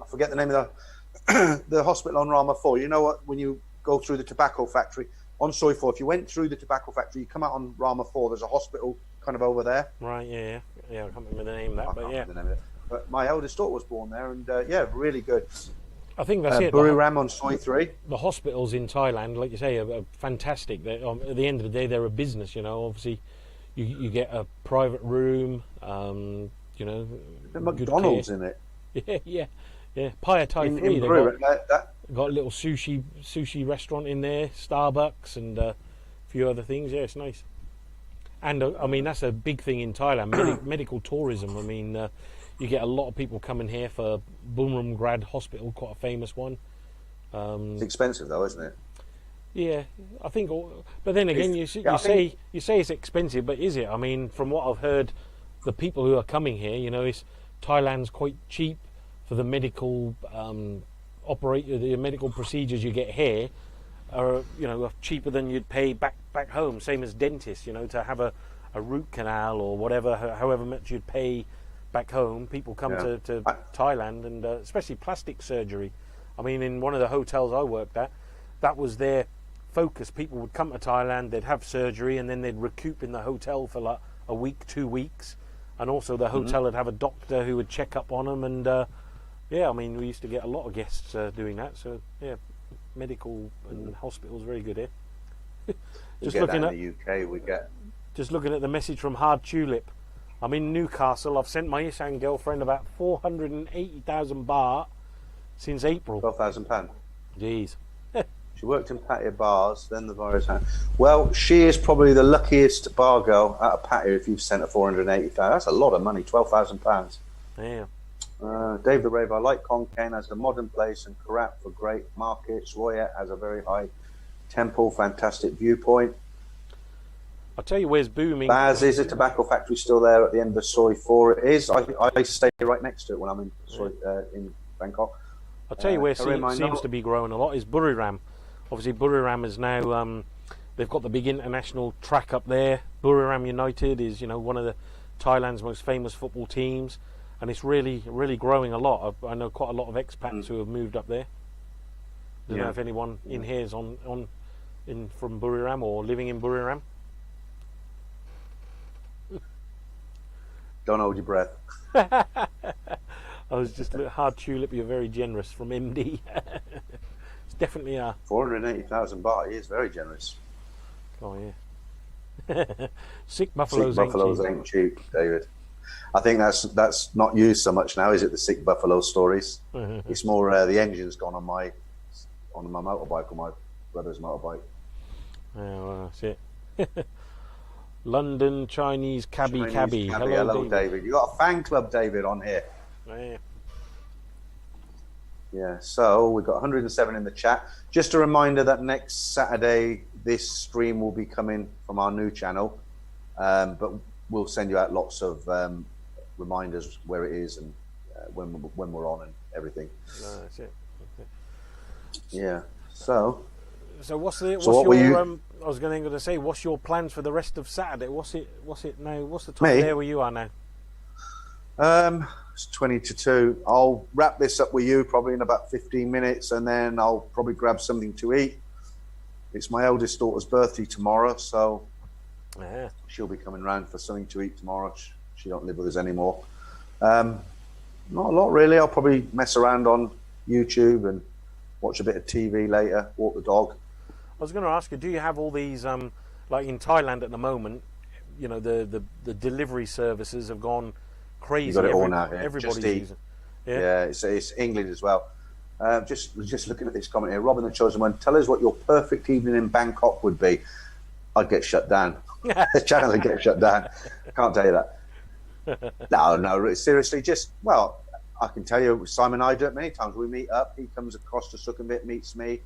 I forget the name of the hospital on Rama 4. You know what? When you go through the tobacco factory on Soi 4, if you went through the tobacco factory, you come out on Rama 4. There's a hospital kind of over there. Right. Yeah. I can't remember the name of that, but yeah. But my eldest daughter was born there, and yeah, really good. I think that's it. Buriram on Soi 3. The hospitals in Thailand, like you say, are fantastic. At the end of the day, they're a business. Obviously, you get a private room. McDonald's in it. Yeah. Paya Thai 3. They got a little sushi restaurant in there, Starbucks, and a few other things. Yeah, it's nice. And I mean, that's a big thing in Thailand, medical tourism. I mean, you get a lot of people coming here for Bumrungrad Hospital, quite a famous one. It's expensive though, isn't it? Yeah, I think. But then again, you say it's expensive, but is it? I mean, from what I've heard, the people who are coming here, Thailand's quite cheap for the medical the medical procedures you get here are cheaper than you'd pay back home. Same as dentists, to have a root canal or whatever, however much you'd pay back home. People come to Thailand, and especially plastic surgery. I mean, in one of the hotels I worked at, that was their focus. People would come to Thailand, they'd have surgery, and then they'd recoup in the hotel for like a week, 2 weeks. And also the hotel would have a doctor who would check up on them. And I mean, we used to get a lot of guests doing that. So yeah, medical and hospitals very good here. Just looking at the UK, we get. Just looking at the message from Hard Tulip. I'm in Newcastle. I've sent my Isan girlfriend about 480,000 baht since April. £12,000. Jeez. She worked in Pattaya bars, then the virus happened. Well, she is probably the luckiest bar girl out of Pattaya if you've sent her 480,000. That's a lot of money, £12,000. Yeah. Dave the Rave, I like Khon Kaen as a modern place, and Korat for great markets. Royat has a very high temple, fantastic viewpoint. I'll tell you where's booming. Baz, is a tobacco factory still there at the end of Soi 4? It is. I stay right next to it when I'm in Bangkok. I'll tell you where seems to be growing a lot is Buriram. Obviously, Buriram is now, they've got the big international track up there. Buriram United is, one of the Thailand's most famous football teams, and it's really, really growing a lot. I know quite a lot of expats who have moved up there. Don't know if anyone in here is from Buriram or living in Buriram. Don't hold your breath. I was just Hard Tulip. You're very generous from MD. It's definitely 480,000 baht is very generous. Oh yeah. Sick buffaloes ain't cheap, David. I think that's not used so much now, is it? The sick buffalo stories. It's more the engine's gone on my motorbike or my brother's motorbike. Yeah, well, that's it. London Chinese Cabby. Hello, David. You got a fan club, David, on here. Yeah. Yeah, so we've got 107 in the chat. Just a reminder that next Saturday this stream will be coming from our new channel, but we'll send you out lots of reminders where it is and when we're on and everything. No, that's it. Okay. Yeah. So what's your I was going to say, what's your plans for the rest of Saturday? What's it now? What's the time there where you are now? It's 20 to 2. I'll wrap this up with you probably in about 15 minutes, and then I'll probably grab something to eat. It's my eldest daughter's birthday tomorrow, so she'll be coming round for something to eat tomorrow. She don't live with us anymore. Not a lot really. I'll probably mess around on YouTube and watch a bit of TV later, walk the dog. I was going to ask you, do you have all these, like in Thailand at the moment, the delivery services have gone crazy. You got it all now here. Everybody's using it. Yeah, it's England as well. Just looking at this comment here. Robin the Chosen One, tell us what your perfect evening in Bangkok would be. I'd get shut down. The channel would get shut down. I can't tell you that. No, seriously, I can tell you, Simon and I do it many times. We meet up, he comes across to Sukhumvit, meets me.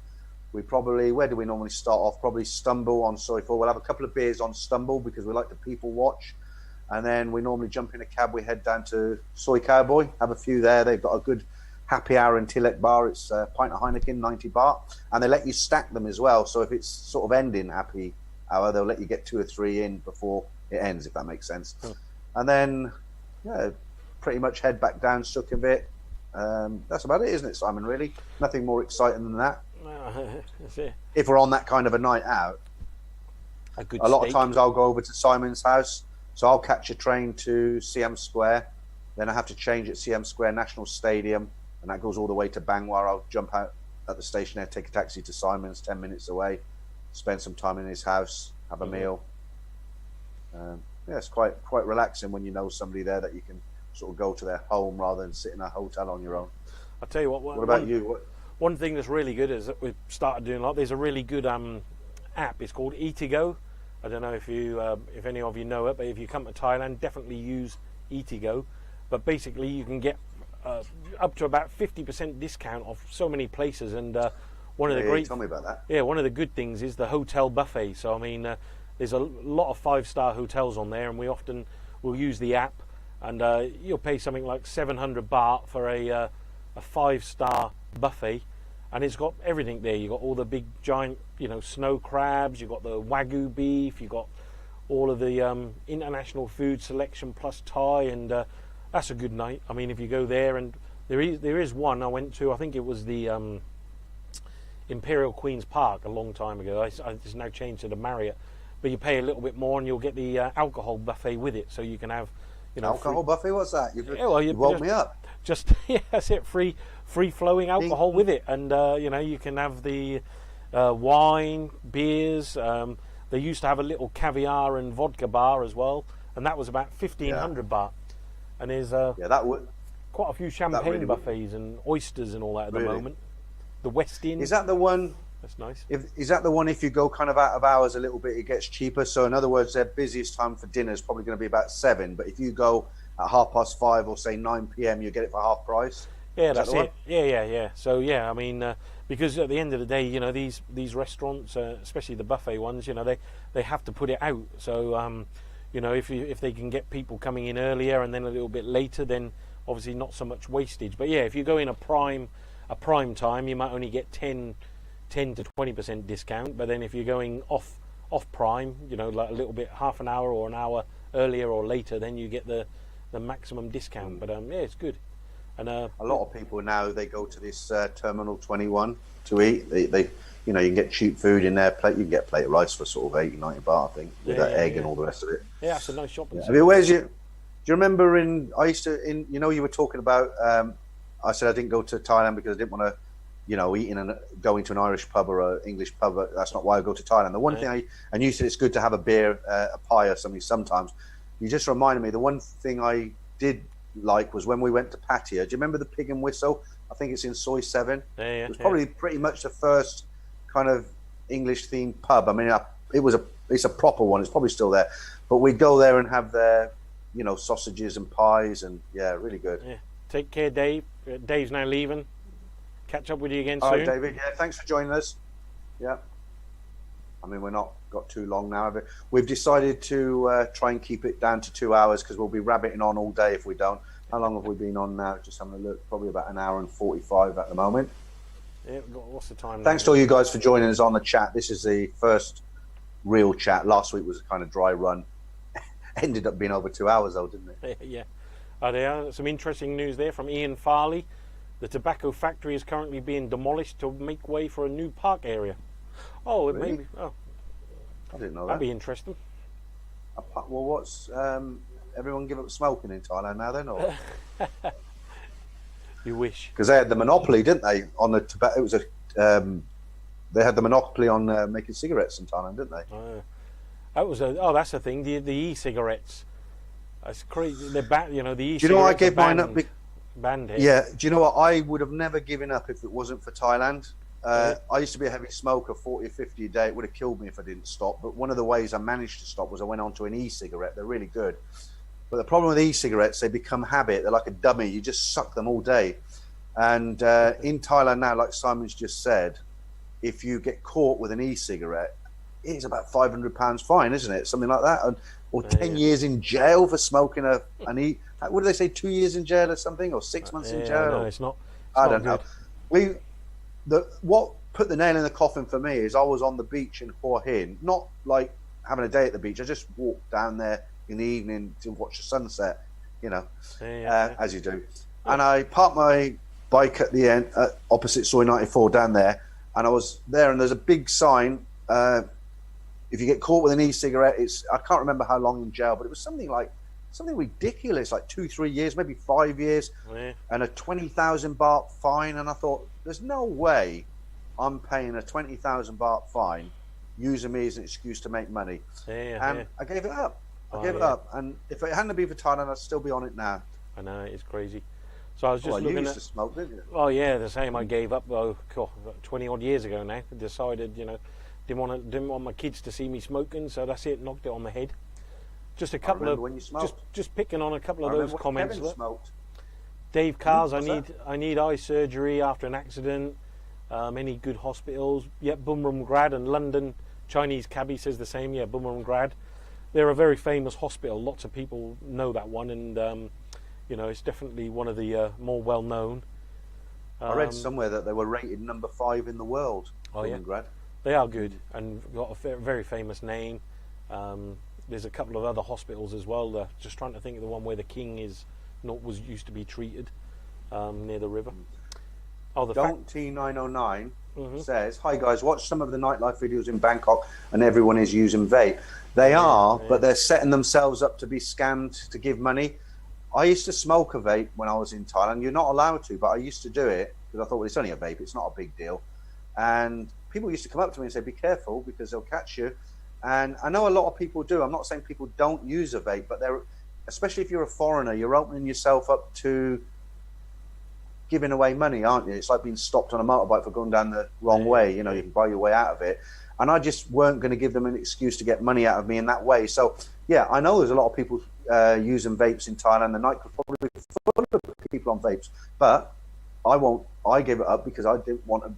We probably, where do we normally start off? Probably Stumble on Soi 4. We'll have a couple of beers on Stumble because we like to people watch. And then we normally jump in a cab, we head down to Soy Cowboy, have a few there. They've got a good happy hour in Tilek Bar. It's a pint of Heineken, 90 baht. And they let you stack them as well. So if it's sort of ending happy hour, they'll let you get 2 or 3 in before it ends, if that makes sense. And then, pretty much head back down Sukhumvit. That's about it, isn't it, Simon, really? Nothing more exciting than that. If we're on that kind of a night out. A lot of times I'll go over to Simon's house. So I'll catch a train to Siam Square. Then I have to change at Siam Square National Stadium. and that goes all the way to Bangor. I'll jump out at the station there, take a taxi to Simon's, 10 minutes away, spend some time in his house, have a meal. Yeah, it's quite relaxing when you know somebody there that you can sort of go to their home rather than sit in a hotel on your own. I'll tell you what. What about you? One thing that's really good is that we've started doing a lot. There's a really good app. It's called Eatigo. I don't know if any of you know it, but if you come to Thailand, definitely use Eatigo. But basically, you can get up to about 50% discount off so many places. And one of the great, tell me about that. Yeah, one of the good things is the hotel buffet. So I mean, there's a lot of 5-star hotels on there, and we often will use the app. And you'll pay something like 700 baht for a 5-star buffet. And it's got everything there. You've got all the big giant, snow crabs. You've got the Wagyu beef. You've got all of the international food selection plus Thai, and that's a good night. I mean, if you go there, and there is one I went to. I think it was the Imperial Queen's Park a long time ago. It's now changed to the Marriott, but you pay a little bit more, and you'll get the alcohol buffet with it, so you can have. Alcohol buffet? What's that? You woke me up. Just that's it. Free flowing alcohol with it, and you can have the wine, beers. They used to have a little caviar and vodka bar as well, and that was about 1,500 baht. And there's that would quite a few champagne really buffets and oysters and all that at the moment. The West Inn. Is that the one? That's nice. Is that the one? If you go kind of out of hours a little bit, it gets cheaper. So in other words, their busiest time for dinner is probably going to be about 7. But if you go at 5:30 or say 9 p.m., you get it for half price. Yeah, that's it. Yeah. So yeah, I mean, because at the end of the day, these restaurants, especially the buffet ones, they have to put it out. So if they can get people coming in earlier and then a little bit later, then obviously not so much wastage. But yeah, if you go in a prime time, you might only get 10 to 20% discount. But then if you're going off prime, like a little bit, half an hour or an hour earlier or later, then you get the maximum discount. But yeah, it's good. And a lot of people now, they go to this Terminal 21 to eat. They you can get cheap food in there. You can get a plate of rice for sort of 80-90 baht, I think, with that egg and all the rest of it. Yeah, it's a nice shopping. I mean, do you remember you were talking about, I said I didn't go to Thailand because I didn't want to, eat going to an Irish pub or an English pub. That's not why I go to Thailand. The one thing and you said it's good to have a beer, a pie or something sometimes. You just reminded me, the one thing I did like was when we went to Pattaya. Do you remember the Pig and Whistle? I think it's in Soy 7. Yeah, it was probably pretty much the first kind of English themed pub. I mean, it's a proper one. It's probably still there, but we'd go there and have their, sausages and pies, and yeah, really good. Yeah. Take care, Dave. Dave's now leaving. Catch up with you again soon. All right, David. Yeah, thanks for joining us. Yeah. I mean, we're not got too long now. We've decided to try and keep it down to 2 hours because we'll be rabbiting on all day if we don't. How long have we been on now? Just having a look. Probably about 1 hour and 45 at the moment. Yeah, what's the time? Thanks to all you guys for joining us on the chat. This is the first real chat. Last week was a kind of dry run. Ended up being over 2 hours though, didn't it? Yeah. There are some interesting news there from Ian Farley. The tobacco factory is currently being demolished to make way for a new park area. Oh, it really? may be. Oh, I didn't know that. That'd be interesting. Well, what's everyone give up smoking in Thailand now then, or? You wish. Because they had the monopoly, didn't they, on the tobacco? It was they had the monopoly on making cigarettes in Thailand, didn't they? That's the thing. The e-cigarettes. That's crazy. They're the e-cigarettes. Do you know what I gave mine up? Banned here. Yeah. Do you know what? I would have never given up if it wasn't for Thailand. I used to be a heavy smoker, 40 or 50 a day. It would have killed me if I didn't stop. But one of the ways I managed to stop was I went on to an e-cigarette. They're really good. But the problem with e-cigarettes, they become habit. They're like a dummy. You just suck them all day. And in Thailand now, like Simon's just said, if you get caught with an e-cigarette, it's about £500 fine, isn't it? Something like that. Or 10 years in jail for smoking an e... What do they say, 2 years in jail or something? Or 6 months in jail? No, it's not. I don't know. What put the nail in the coffin for me is I was on the beach in Hua Hin, not like having a day at the beach. I just walked down there in the evening to watch the sunset, as you do. And I parked my bike at the end, opposite Soy 94 down there, and I was there, and there's a big sign. If you get caught with an e-cigarette, I can't remember how long in jail, but it was something like something ridiculous, like 2-3 years, maybe 5 years, Yeah. and a 20,000 baht fine. And I thought, there's no way I'm paying a 20,000 baht fine, using me as an excuse to make money. And I gave it up. I gave it up. And if it hadn't been for Thailand, I'd still be on it now. I know, it's crazy. So I was just you looking used to smoke, didn't you? Oh yeah, the same. I gave up 20 odd years ago now. I decided, didn't want my kids to see me smoking, so that's it. Knocked it on the head. Just a couple of when you smoked. just picking on a couple of those comments. Kevin smoked. Dave Cars, I need eye surgery after an accident. Any good hospitals? Yep, Bumrung Grad and London. Chinese cabbie says the same. Yeah, Bumrung Grad. They're a very famous hospital. Lots of people know that one, and it's definitely one of the more well known. I read somewhere that they were rated number 5 in the world. Oh yeah, Grad. They are good and got a very famous name. There's a couple of other hospitals as well. Just trying to think of the one where the king used to be treated near the river. Oh, the T909 says, "Hi guys, watch some of the nightlife videos in Bangkok, and everyone is using vape. They are, but they're setting themselves up to be scammed to give money. I used to smoke a vape when I was in Thailand. You're not allowed to, but I used to do it because I thought, well, it's only a vape. It's not a big deal. And people used to come up to me and say, be careful because they'll catch you. And I know a lot of people do. I'm not saying people don't use a vape, but especially if you're a foreigner, you're opening yourself up to giving away money, aren't you? It's like being stopped on a motorbike for going down the wrong way. You can buy your way out of it. And I just weren't going to give them an excuse to get money out of me in that way. So, yeah, I know there's a lot of people using vapes in Thailand. The nightclub probably full of people on vapes. But I gave it up because I didn't want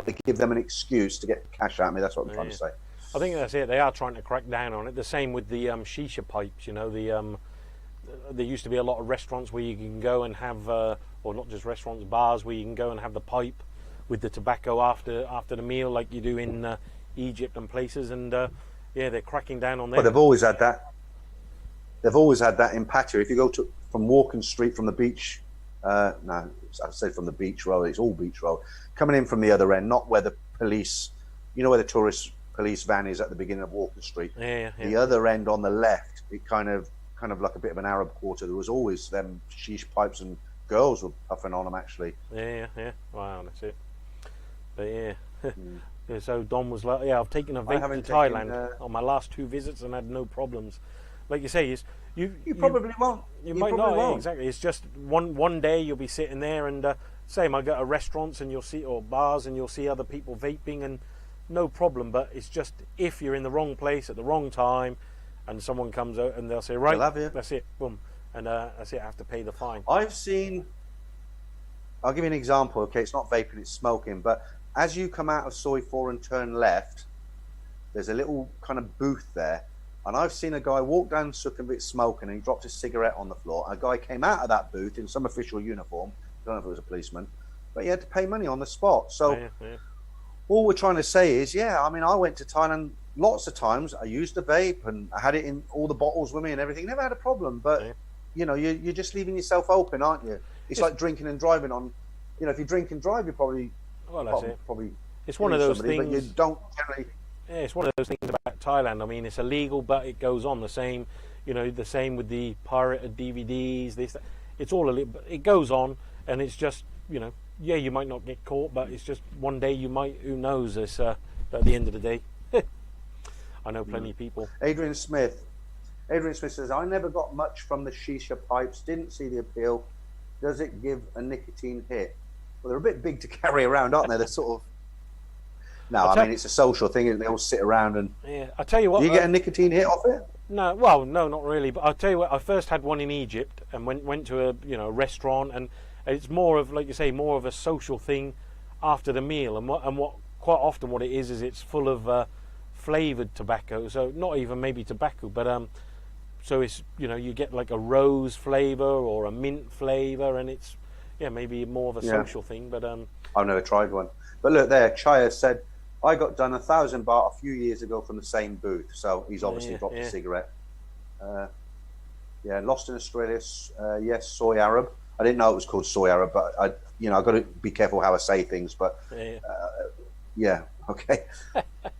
to give them an excuse to get cash out of me. That's what I'm trying to say. I think that's it. They are trying to crack down on it. The same with the shisha pipes. There used to be a lot of restaurants where you can go and have, or not just restaurants, bars where you can go and have the pipe with the tobacco after the meal, like you do in Egypt and places. And they're cracking down on that. But they've always had that. They've always had that in Pattaya. If you go from Walking Street from the beach, no, I said from the beach road. It's all beach road. Coming in from the other end, not where the police, where the tourist police van is at the beginning of Walking Street. Yeah. The other end on the left, it kind of like a bit of an Arab quarter. There was always them sheesh pipes, and girls were puffing on them actually. Yeah. Wow, that's it. But yeah. So Don was like, I've taken a vape to Thailand on my last 2 visits and had no problems. Like you say, you probably won't. You might not. Yeah, exactly. It's just one day you'll be sitting there and same. I go to restaurants and or bars and you'll see other people vaping and no problem. But it's just if you're in the wrong place at the wrong time, and someone comes out and they'll say, right, that's it, boom, and that's it. I have to pay the fine. I'll give you an example. Okay, it's not vaping, it's smoking. But as you come out of Soi 4 and turn left, there's a little kind of booth there. And I've seen a guy walk down Sukhumvit smoking, and he dropped his cigarette on the floor. A guy came out of that booth in some official uniform. I don't know if it was a policeman, but he had to pay money on the spot. So all we're trying to say is, I went to Thailand lots of times. I used a vape and I had it in all the bottles with me and everything. Never had a problem. But, you're just leaving yourself open, aren't you? It's like drinking and driving on, if you drink and drive, you probably... Well, that's it. Probably it's one of those things... But you don't generally... Yeah, it's one of those things about Thailand. I mean, it's illegal, but it goes on. The same, the same with the pirated DVDs. It's all illegal. It goes on, and it's just, you might not get caught, but it's just one day you might. Who knows? It's at the end of the day. I know plenty of people. Adrian Smith says, I never got much from the shisha pipes. Didn't see the appeal. Does it give a nicotine hit? Well, they're a bit big to carry around, aren't they? They're sort of... No, I mean, it's a social thing, and they all sit around and... Yeah, I tell you what... Do you get a nicotine hit off it? No, well, no, not really. But I'll tell you what, I first had one in Egypt and went to a restaurant, and it's more of, like you say, more of a social thing after the meal. And what quite often what it is it's full of flavoured tobacco. So not even maybe tobacco, but so it's, you get like a rose flavour or a mint flavour, and it's, maybe more of a social thing. But I've never tried one. But look there, Chaya said, I got done 1,000 baht a few years ago from the same booth. So he's obviously dropped a cigarette. Lost in Australia. Yes, Soy Arab. I didn't know it was called Soy Arab, but I've got to be careful how I say things. But Okay.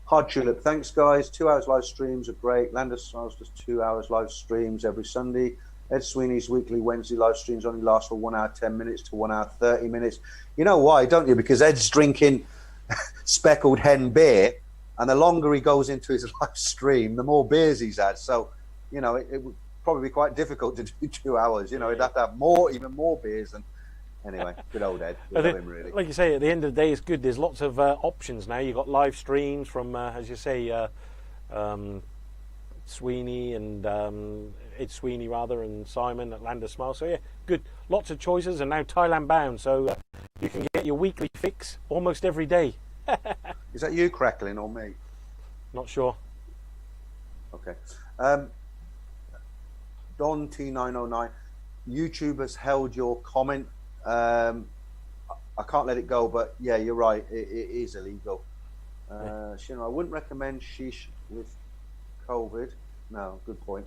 Hard Tulip, thanks guys. 2 hours live streams are great. Lander Smiles does 2 hours live streams every Sunday. Ed Sweeney's weekly Wednesday live streams only last for 1 hour 10 minutes to 1 hour 30 minutes. You know why, don't you? Because Ed's drinking speckled hen beer, and the longer he goes into his live stream, the more beers he's had. So, you know, it would probably be quite difficult to do 2 hours. You know, he'd have to have even more beers than. Anyway, good old Ed. We love him, really. Like you say, at the end of the day, it's good. There's lots of options now. You've got live streams from, as you say, Sweeney and Ed Sweeney, rather, and Simon at Land of Smile. So, yeah, good. Lots of choices, and now Thailand bound. So you can get your weekly fix almost every day. Is that you crackling or me? Not sure. Okay. Don T909, YouTube has held your comment. I can't let it go, but yeah, you're right. It is illegal. You know, I wouldn't recommend sheesh with COVID. No, good point.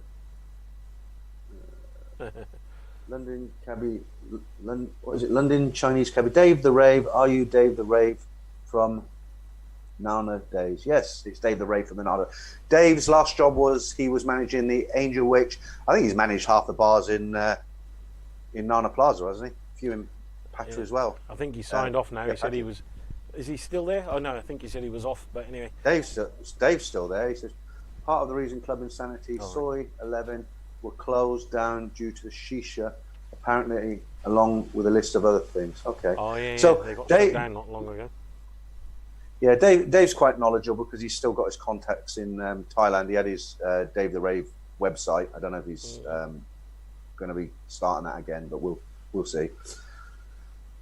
London cabbie, what is it? London Chinese cabbie. Dave the Rave. Are you Dave the Rave from Nana days? Yes, it's Dave the Rave from the Nana. Dave's last job was he was managing the Angel Witch. I think he's managed half the bars in Nana Plaza, hasn't he? A few in Patra as well. I think he signed off now. He said he was. Is he still there? Oh no, I think he said he was off. But anyway, Dave's still there. He says part of the reason Club Insanity, Soy 11 were closed down due to the shisha, apparently, along with a list of other things. Okay. Oh yeah. So they got Dave, shut down not long ago. Yeah, Dave's quite knowledgeable because he's still got his contacts in Thailand. He had his Dave the Rave website. I don't know if he's going to be starting that again, but we'll see.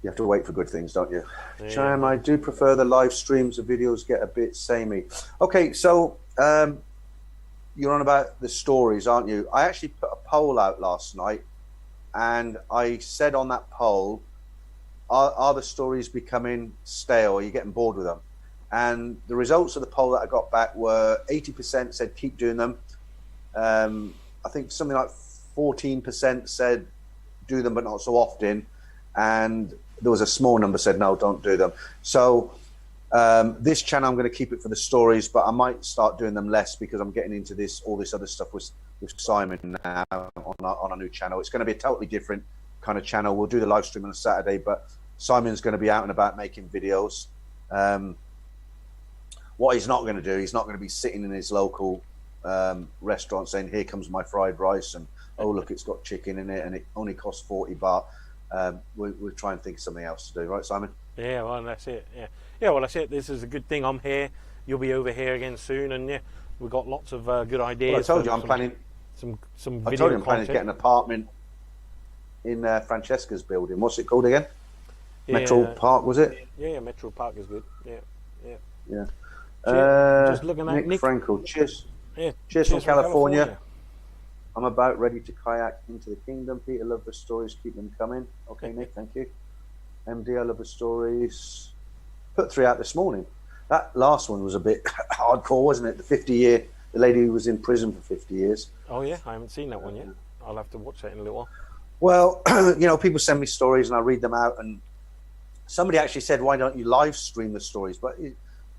You have to wait for good things, don't you? Yeah. Cham, I do prefer the live streams. The videos get a bit samey. Okay, so you're on about the stories, aren't you? I actually put a poll out last night, and I said on that poll, are the stories becoming stale? Are you getting bored with them? And the results of the poll that I got back were 80% said keep doing them. I think something like 14% said do them but not so often, and there was a small number said no, don't do them. So this channel, I'm going to keep it for the stories, but I might start doing them less because I'm getting into all this other stuff with Simon now on a new channel. It's going to be a totally different kind of channel. We'll do the live stream on a Saturday, but Simon's going to be out and about making videos. What he's not going to do, he's not going to be sitting in his local restaurant saying, here comes my fried rice, and oh look, it's got chicken in it and it only costs 40 baht. We'll try and think of something else to do, right, Simon? Yeah, well, that's it. Yeah, well, that's it. This is a good thing. I'm here. You'll be over here again soon, and yeah, we've got lots of good ideas. Well, I told you I'm planning some video I told you I'm planning to get an apartment in Francesca's building. What's it called again? Yeah, Metro Park, was it? Yeah, Metro Park is good. Yeah. Just looking at Nick Frankel. Cheers. Yeah, cheers from California. I'm about ready to kayak into the kingdom. Peter, love the stories. Keep them coming. Okay, Nick, thank you. MD, I love the stories. Put 3 out this morning. That last one was a bit hardcore, wasn't it? The lady who was in prison for 50 years. Oh yeah, I haven't seen that one yet. I'll have to watch that in a little while. Well, you know, people send me stories and I read them out, and somebody actually said, why don't you live stream the stories? But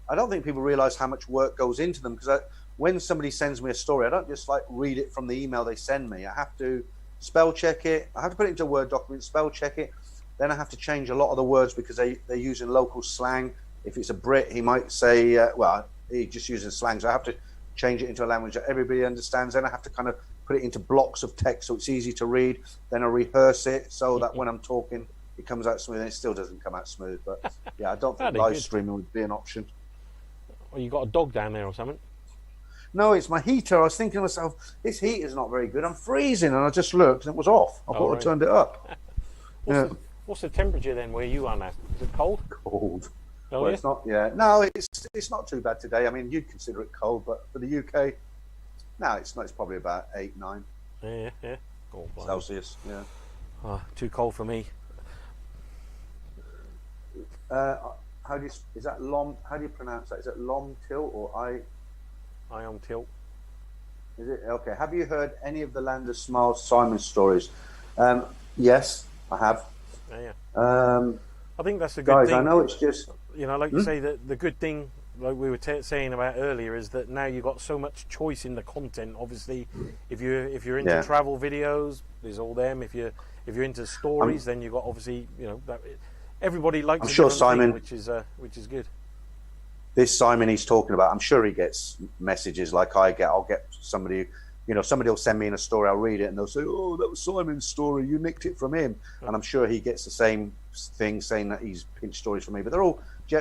I don't think people realize how much work goes into them, because when somebody sends me a story, I don't just like read it from the email they send me. I have to spell check it. I have to put it into a Word document, spell check it. Then I have to change a lot of the words because they're using local slang. If it's a Brit, he might say, well, he's just using slang. So I have to change it into a language that everybody understands. Then I have to kind of put it into blocks of text so it's easy to read. Then I rehearse it so that when I'm talking, it comes out smooth, and it still doesn't come out smooth. But yeah, I don't think live streaming would be an option. Well, you got a dog down there or something? No, it's my heater. I was thinking to myself, this heater's not very good. I'm freezing, and I just looked, and it was off. I thought I turned it up. What's the temperature then where you are now? Is it cold? Cold. Oh, well, yeah? It's not. Yeah, no, it's not too bad today. I mean, you'd consider it cold, but for the UK, no, it's not. It's probably about 8, 9. Yeah. Oh, Celsius. Yeah. Oh, too cold for me. Is that Lom? How do you pronounce that? Is it Lom Till or I am Tilt. Is it okay? Have you heard any of the Land of Smiles Simon stories? Yes, I have. Yeah. I think that's a good thing. Guys, I know it's just like you say, the good thing like we were saying about earlier, is that now you've got so much choice in the content. Obviously, if you're into travel videos, there's all them. If you're into stories, then you've got obviously that everybody likes. I'm sure Simon, which is good. This Simon he's talking about, I'm sure he gets messages like I get. I'll get somebody. Somebody will send me in a story, I'll read it, and they'll say, "Oh, that was Simon's story. You nicked it from him." And I'm sure he gets the same thing, saying that he's pinched stories from me. But they're all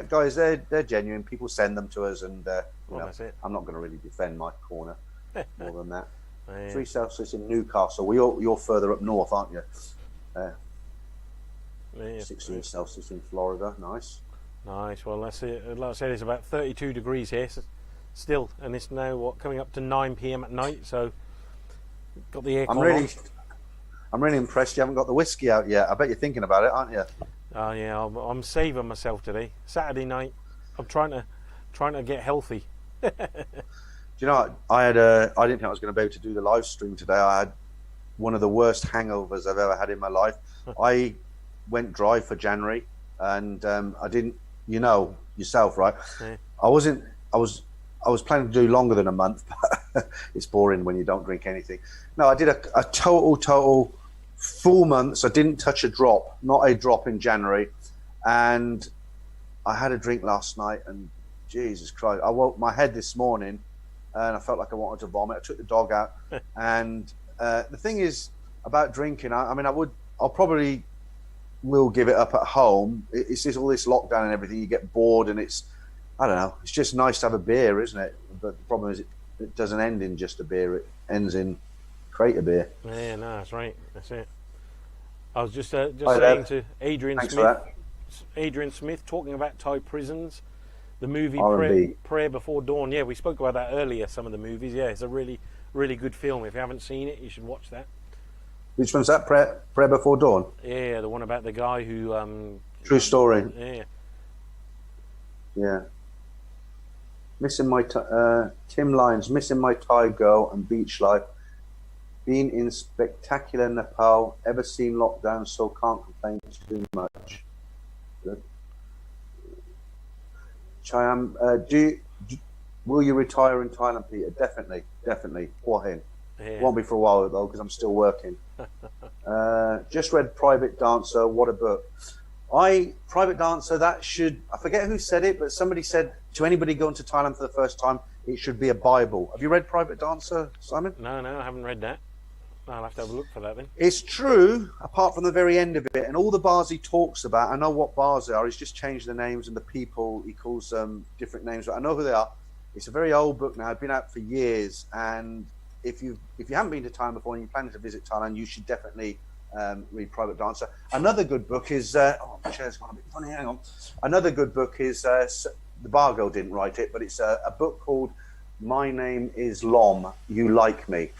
guys. They're genuine. People send them to us, and that's it. I'm not going to really defend my corner more than that. Yeah. 3 Celsius in Newcastle. You're further up north, aren't you? 16 Celsius in Florida. Nice. Well, that's it. Like I said, it's about 32 degrees here. So still, and it's now coming up to 9 p.m. at night, so got the aircon. I'm really impressed you haven't got the whiskey out yet. I bet you're thinking about it, aren't you? Oh yeah, I'm saving myself today. Saturday night, I'm trying to get healthy. Do you know what? I didn't think I was going to be able to do the live stream today. I had one of the worst hangovers I've ever had in my life. I went dry for January, and I didn't. Yourself, right? Yeah. I was planning to do longer than a month, but it's boring when you don't drink anything. No, I did a total full month, so I didn't touch a drop, not a drop in January. And I had a drink last night, and Jesus Christ, I woke my head this morning, and I felt like I wanted to vomit. I took the dog out, and the thing is about drinking, I'll probably will give it up at home. It's just all this lockdown and everything. You get bored, and I don't know. It's just nice to have a beer, isn't it? But the problem is it doesn't end in just a beer. It ends in create a beer. Yeah, no, that's right. That's it. I was just saying to Adrian Smith, talking about Thai prisons, the movie Prayer Before Dawn. Yeah, we spoke about that earlier, some of the movies. Yeah, it's a really, really good film. If you haven't seen it, you should watch that. Which one's that? Prayer Before Dawn? Yeah, the one about the guy who... True story. Yeah. Yeah. Tim Lyons, missing my Thai girl and beach life. Been in spectacular Nepal. Ever seen lockdown, so can't complain too much. Good. Chayam, will you retire in Thailand, Peter? Definitely. Poor him. Yeah. Won't be for a while though, because I'm still working. Just read Private Dancer. What a book! Private Dancer. I forget who said it, but somebody said to anybody going to Thailand for the first time, it should be a Bible. Have you read Private Dancer, Simon? No, I haven't read that. I'll have to have a look for that then. It's true, apart from the very end of it, and all the bars he talks about. I know what bars they are. He's just changed the names and the people. He calls them different names, but I know who they are. It's a very old book now. It's been out for years, and if you haven't been to Thailand before and you're planning to visit Thailand, you should definitely read Private Dancer. Another good book is my chair's gone a bit funny. Hang on. Another good book is the bar girl didn't write it, but it's a book called My Name Is Lom. You Like Me.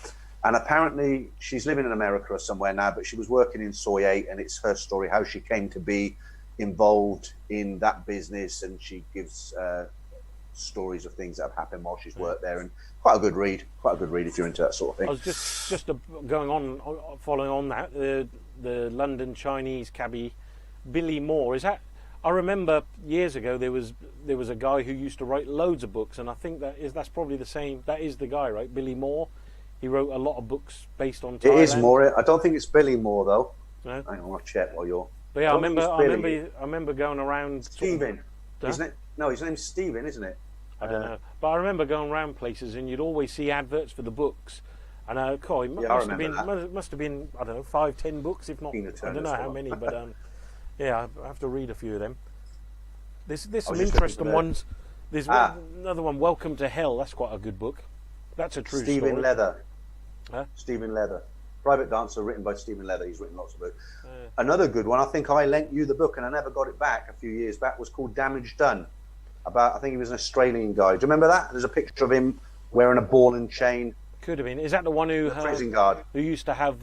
And apparently she's living in America or somewhere now, but she was working in Soy 8, and it's her story, how she came to be involved in that business, and she gives stories of things that have happened while she's worked there, and quite a good read if you're into that sort of thing. I was just going on, following on that, the London Chinese cabbie, Billy Moore, is that... I remember years ago there was a guy who used to write loads of books, and I think that's probably the same, that is the guy, right? Billy Moore. He wrote a lot of books based on Thailand. It is Moore. I don't think it's Billy Moore though. No? Hang on, I'll check while you're... But yeah, I remember going around... Stephen. Isn't it? No, his name's Stephen, isn't it? I don't know. But I remember going around places and you'd always see adverts for the books. And it must have been, I don't know, 5-10 books, if not, I don't know how many, but yeah, I have to read a few of them. There's some interesting ones. There's another one, Welcome to Hell. That's quite a good book. That's a true story. Stephen Leather. Huh? Stephen Leather. Private Dancer, written by Stephen Leather. He's written lots of books. Another good one, I think I lent you the book and I never got it back a few years back, was called Damage Done. I think he was an Australian guy. Do you remember that? There's a picture of him wearing a ball and chain. Could have been. Is that the one who prison guard who used to have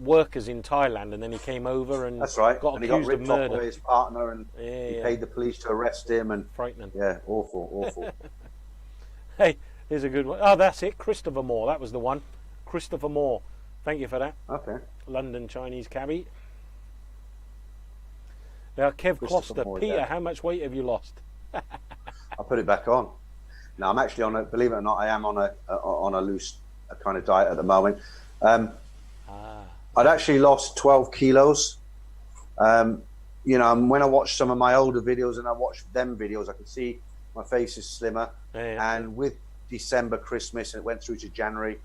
workers in Thailand, and then he came over and that's right. got and accused he got ripped of murder off by his partner, and he paid the police to arrest him. And frightening. Yeah, awful. Hey, here's a good one. Oh, that's it. Christopher Moore. That was the one. Christopher Moore. Thank you for that. Okay. London Chinese cabbie. Now, Kev Costa. Moore, Peter, how much weight have you lost? I put it back on. No, I'm actually on a. Believe it or not, I am on a loose kind of diet at the moment. I'd actually lost 12 kilos. You know, and when I watch some of my older videos and I watch them videos, I can see my face is slimmer. Yeah. And with December, Christmas, and it went through to January,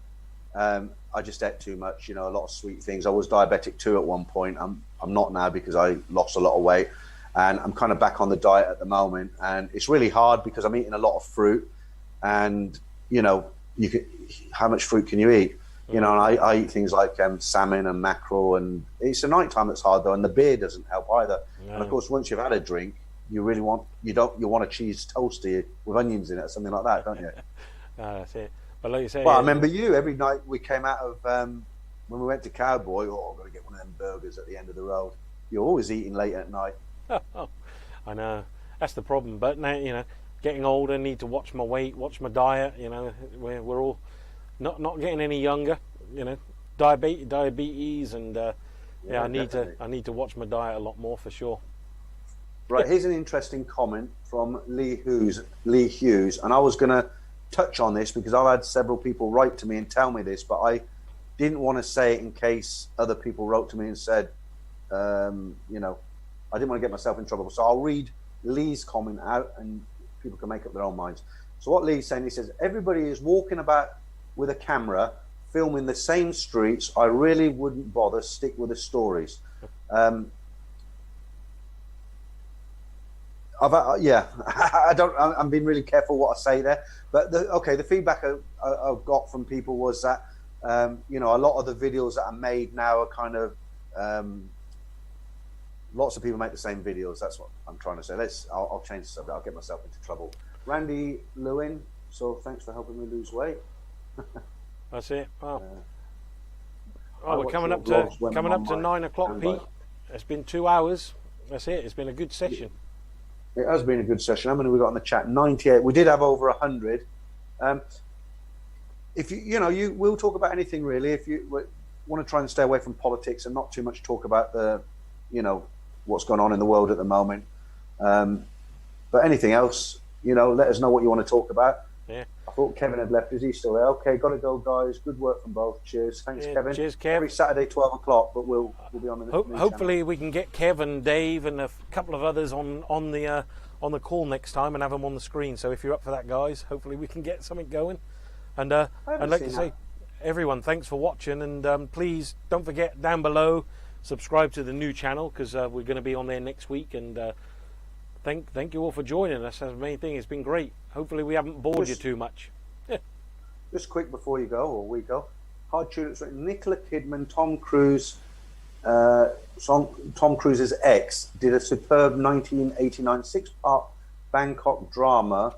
I just ate too much. You know, a lot of sweet things. I was diabetic too at one point. I'm not now because I lost a lot of weight, and I'm kind of back on the diet at the moment. And it's really hard because I'm eating a lot of fruit, and you know, how much fruit can you eat? You know, and I eat things like salmon and mackerel, and it's the night time that's hard though, and the beer doesn't help either. No. And of course, once you've had a drink, you really want you want a cheese toasty with onions in it or something like that, don't you? That's it. But like you say, well, I remember you every night we came out of when we went to Cowboy. Oh, I've got to get one of them burgers at the end of the road. You're always eating late at night. I know, that's the problem. But now, you know, getting older, need to watch my weight, watch my diet. You know, we're all not getting any younger. You know, diabetes, and I need to watch my diet a lot more for sure. Right, here's an interesting comment from Lee Hughes, and I was going to touch on this because I've had several people write to me and tell me this, but I didn't want to say it in case other people wrote to me and said, you know, I didn't want to get myself in trouble. So I'll read Lee's comment out and people can make up their own minds. So what Lee's saying, he says, everybody is walking about with a camera, filming the same streets. I really wouldn't bother, stick with the stories. I'm being really careful what I say there. But the feedback I've got from people was that, you know, a lot of the videos that are made now are kind of, lots of people make the same videos. That's what I'm trying to say. I'll change the subject. I'll get myself into trouble. Randy Lewin, so thanks for helping me lose weight. That's it. Oh, we're coming up to 9 o'clock, Pete. It's been 2 hours. That's it. It's been a good session. It has been a good session. How many have we got on the chat? 98. We did have over 100. If we'll talk about anything really. If you want to try and stay away from politics and not too much talk about what's going on in the world at the moment. But anything else, let us know what you want to talk about. Yeah. I thought Kevin had left. Is he still there? Okay, got to go, guys. Good work from both. Cheers. Thanks, Kevin. Cheers, Kev. Every Saturday, 12 o'clock, but we'll be on the hopefully channel. We can get Kev and Dave and a couple of others on the call next time and have them on the screen. So if you're up for that, guys, hopefully we can get something going. And I'd like to say, everyone, thanks for watching, and please don't forget down below, subscribe to the new channel because we're going to be on there next week. And thank you all for joining us. That's the main thing. It's been great. Hopefully we haven't bored you too much. Just quick before you go, or we go, Hard Tulips, Nicola Kidman, Tom Cruise, Tom Cruise's ex, did a superb 1989 six-part Bangkok drama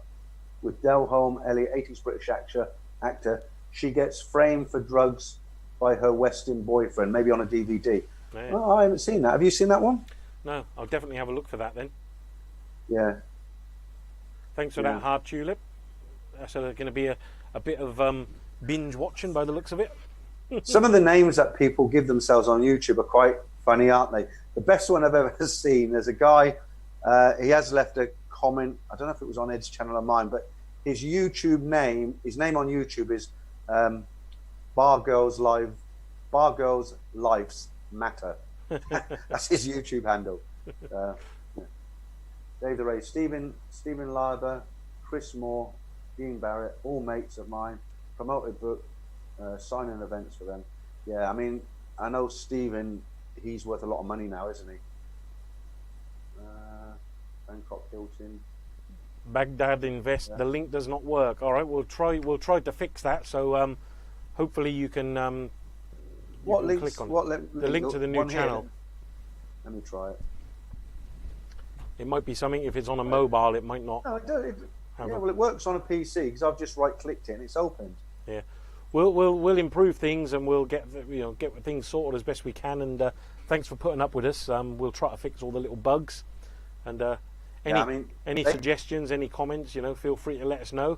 with Delholme Elliott, 80s British actor. She gets framed for drugs by her Western boyfriend, maybe on a DVD. Yeah. Oh, I haven't seen that. Have you seen that one? No, I'll definitely have a look for that then. Yeah. Thanks for that, Hard Tulip. So there's going to be a bit of binge watching by the looks of it. Some of the names that people give themselves on YouTube are quite funny, aren't they? The best one I've ever seen, there's a guy, he has left a comment, I don't know if it was on Ed's channel or mine, but his name on YouTube is Bar Girls Lives Matter. That's his YouTube handle. Dave the Ray, Stephen Larber, Chris Moore, Dean Barrett, all mates of mine, promoted book, signing events for them. Yeah, I mean, I know Stephen, he's worth a lot of money now, isn't he? Bangkok Hilton. Baghdad Invest. Yeah. The link does not work. All right, we'll try to fix that. So hopefully you can. Click on the link to the new channel. Let me try it. It might be something. If it's on a mobile, it might not. No, it does. Well, it works on a PC because I've just right-clicked it and it's opened. Yeah, we'll improve things and we'll get things sorted as best we can. And thanks for putting up with us. We'll try to fix all the little bugs. And any suggestions, any comments, feel free to let us know.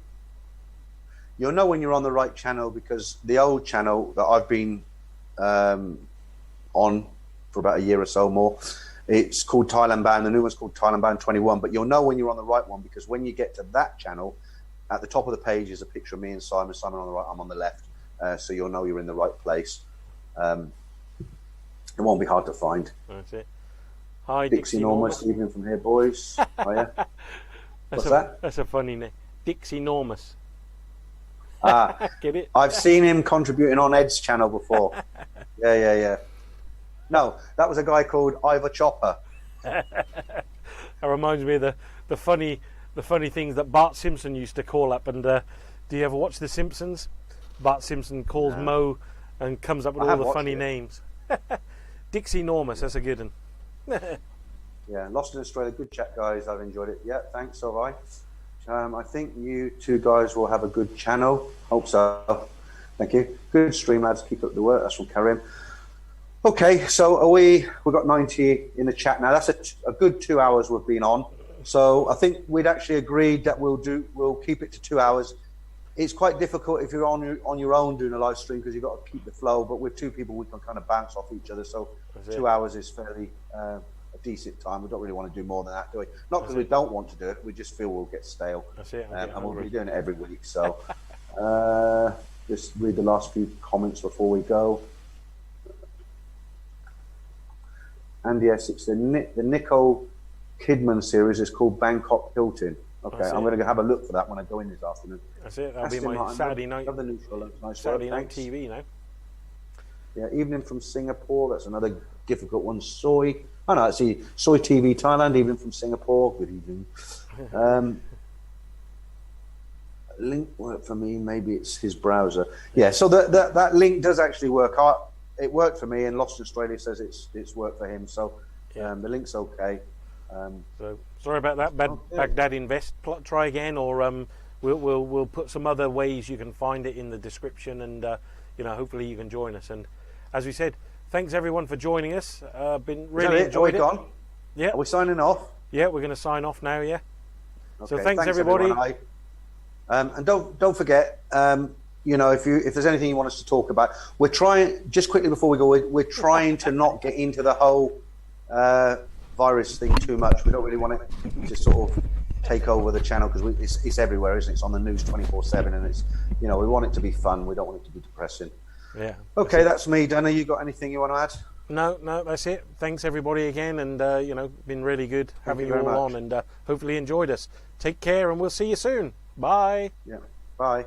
You'll know when you're on the right channel because the old channel that I've been on for about a year or so more, It's called Thailand Bound. The new one's called Thailand Bound 21. But you'll know when you're on the right one, because when you get to that channel, at the top of the page is a picture of me and Simon. Simon on the right, I'm on the left. So you'll know you're in the right place. It won't be hard to find. That's it. Hi, Dixie Normus, evening from here, boys. Hiya. What's that? That's a funny name. Dixie Normus. Ah, get it? I've seen him contributing on Ed's channel before. Yeah. No, that was a guy called Ivor Chopper. That reminds me of the funny things that Bart Simpson used to call up. And do you ever watch The Simpsons? Bart Simpson calls Moe and comes up with all the funny names. Dixie Normus, that's a good one. Yeah, Lost in Australia, good chat, guys. I've enjoyed it. Yeah, thanks. So have I. I think you two guys will have a good channel. Hope so. Thank you. Good stream, lads. Keep up the work. That's from Karim. Okay, so we've got 90 in the chat now. That's a good 2 hours we've been on. So I think we'd actually agreed that we'll keep it to 2 hours. It's quite difficult if you're on your own doing a live stream, because you've got to keep the flow. But with two people, we can kind of bounce off each other. So 2 hours is fairly a decent time. We don't really want to do more than that, do we? Not because we don't want to do it. We just feel we'll get stale. That's it. And we'll be doing it every week. So just read the last few comments before we go. Andy Essex, the Nicole Kidman series is called Bangkok Hilton. Okay, I'm going to have a look for that when I go in this afternoon. That's it. That'll be my Saturday night. Love the new show. Nice Saturday night TV now. Yeah, evening from Singapore. That's another difficult one. Soy. Oh no, I see. Soy TV Thailand. Evening from Singapore. Good evening. Link worked for me. Maybe it's his browser. Yeah. So that link does actually work. It worked for me, and Lost Australia says it's worked for him. So the link's okay. So sorry about that, Baghdad Invest. Try again, or we'll put some other ways you can find it in the description, and hopefully you can join us. And as we said, thanks everyone for joining us. Been really enjoyed it. Gone? Yeah. Are we signing off? Yeah, we're going to sign off now. Yeah. Okay, so thanks everybody. And don't forget. If there's anything you want us to talk about, we're trying, just quickly before we go, we're trying to not get into the whole virus thing too much. We don't really want it to sort of take over the channel, because it's everywhere, isn't it? It's on the news 24/7, and it's, we want it to be fun. We don't want it to be depressing. Yeah. Okay, that's me. Dana, you got anything you want to add? No, that's it. Thanks everybody again, and been really good having you all on, and hopefully enjoyed us. Take care, and we'll see you soon. Bye. Yeah. Bye.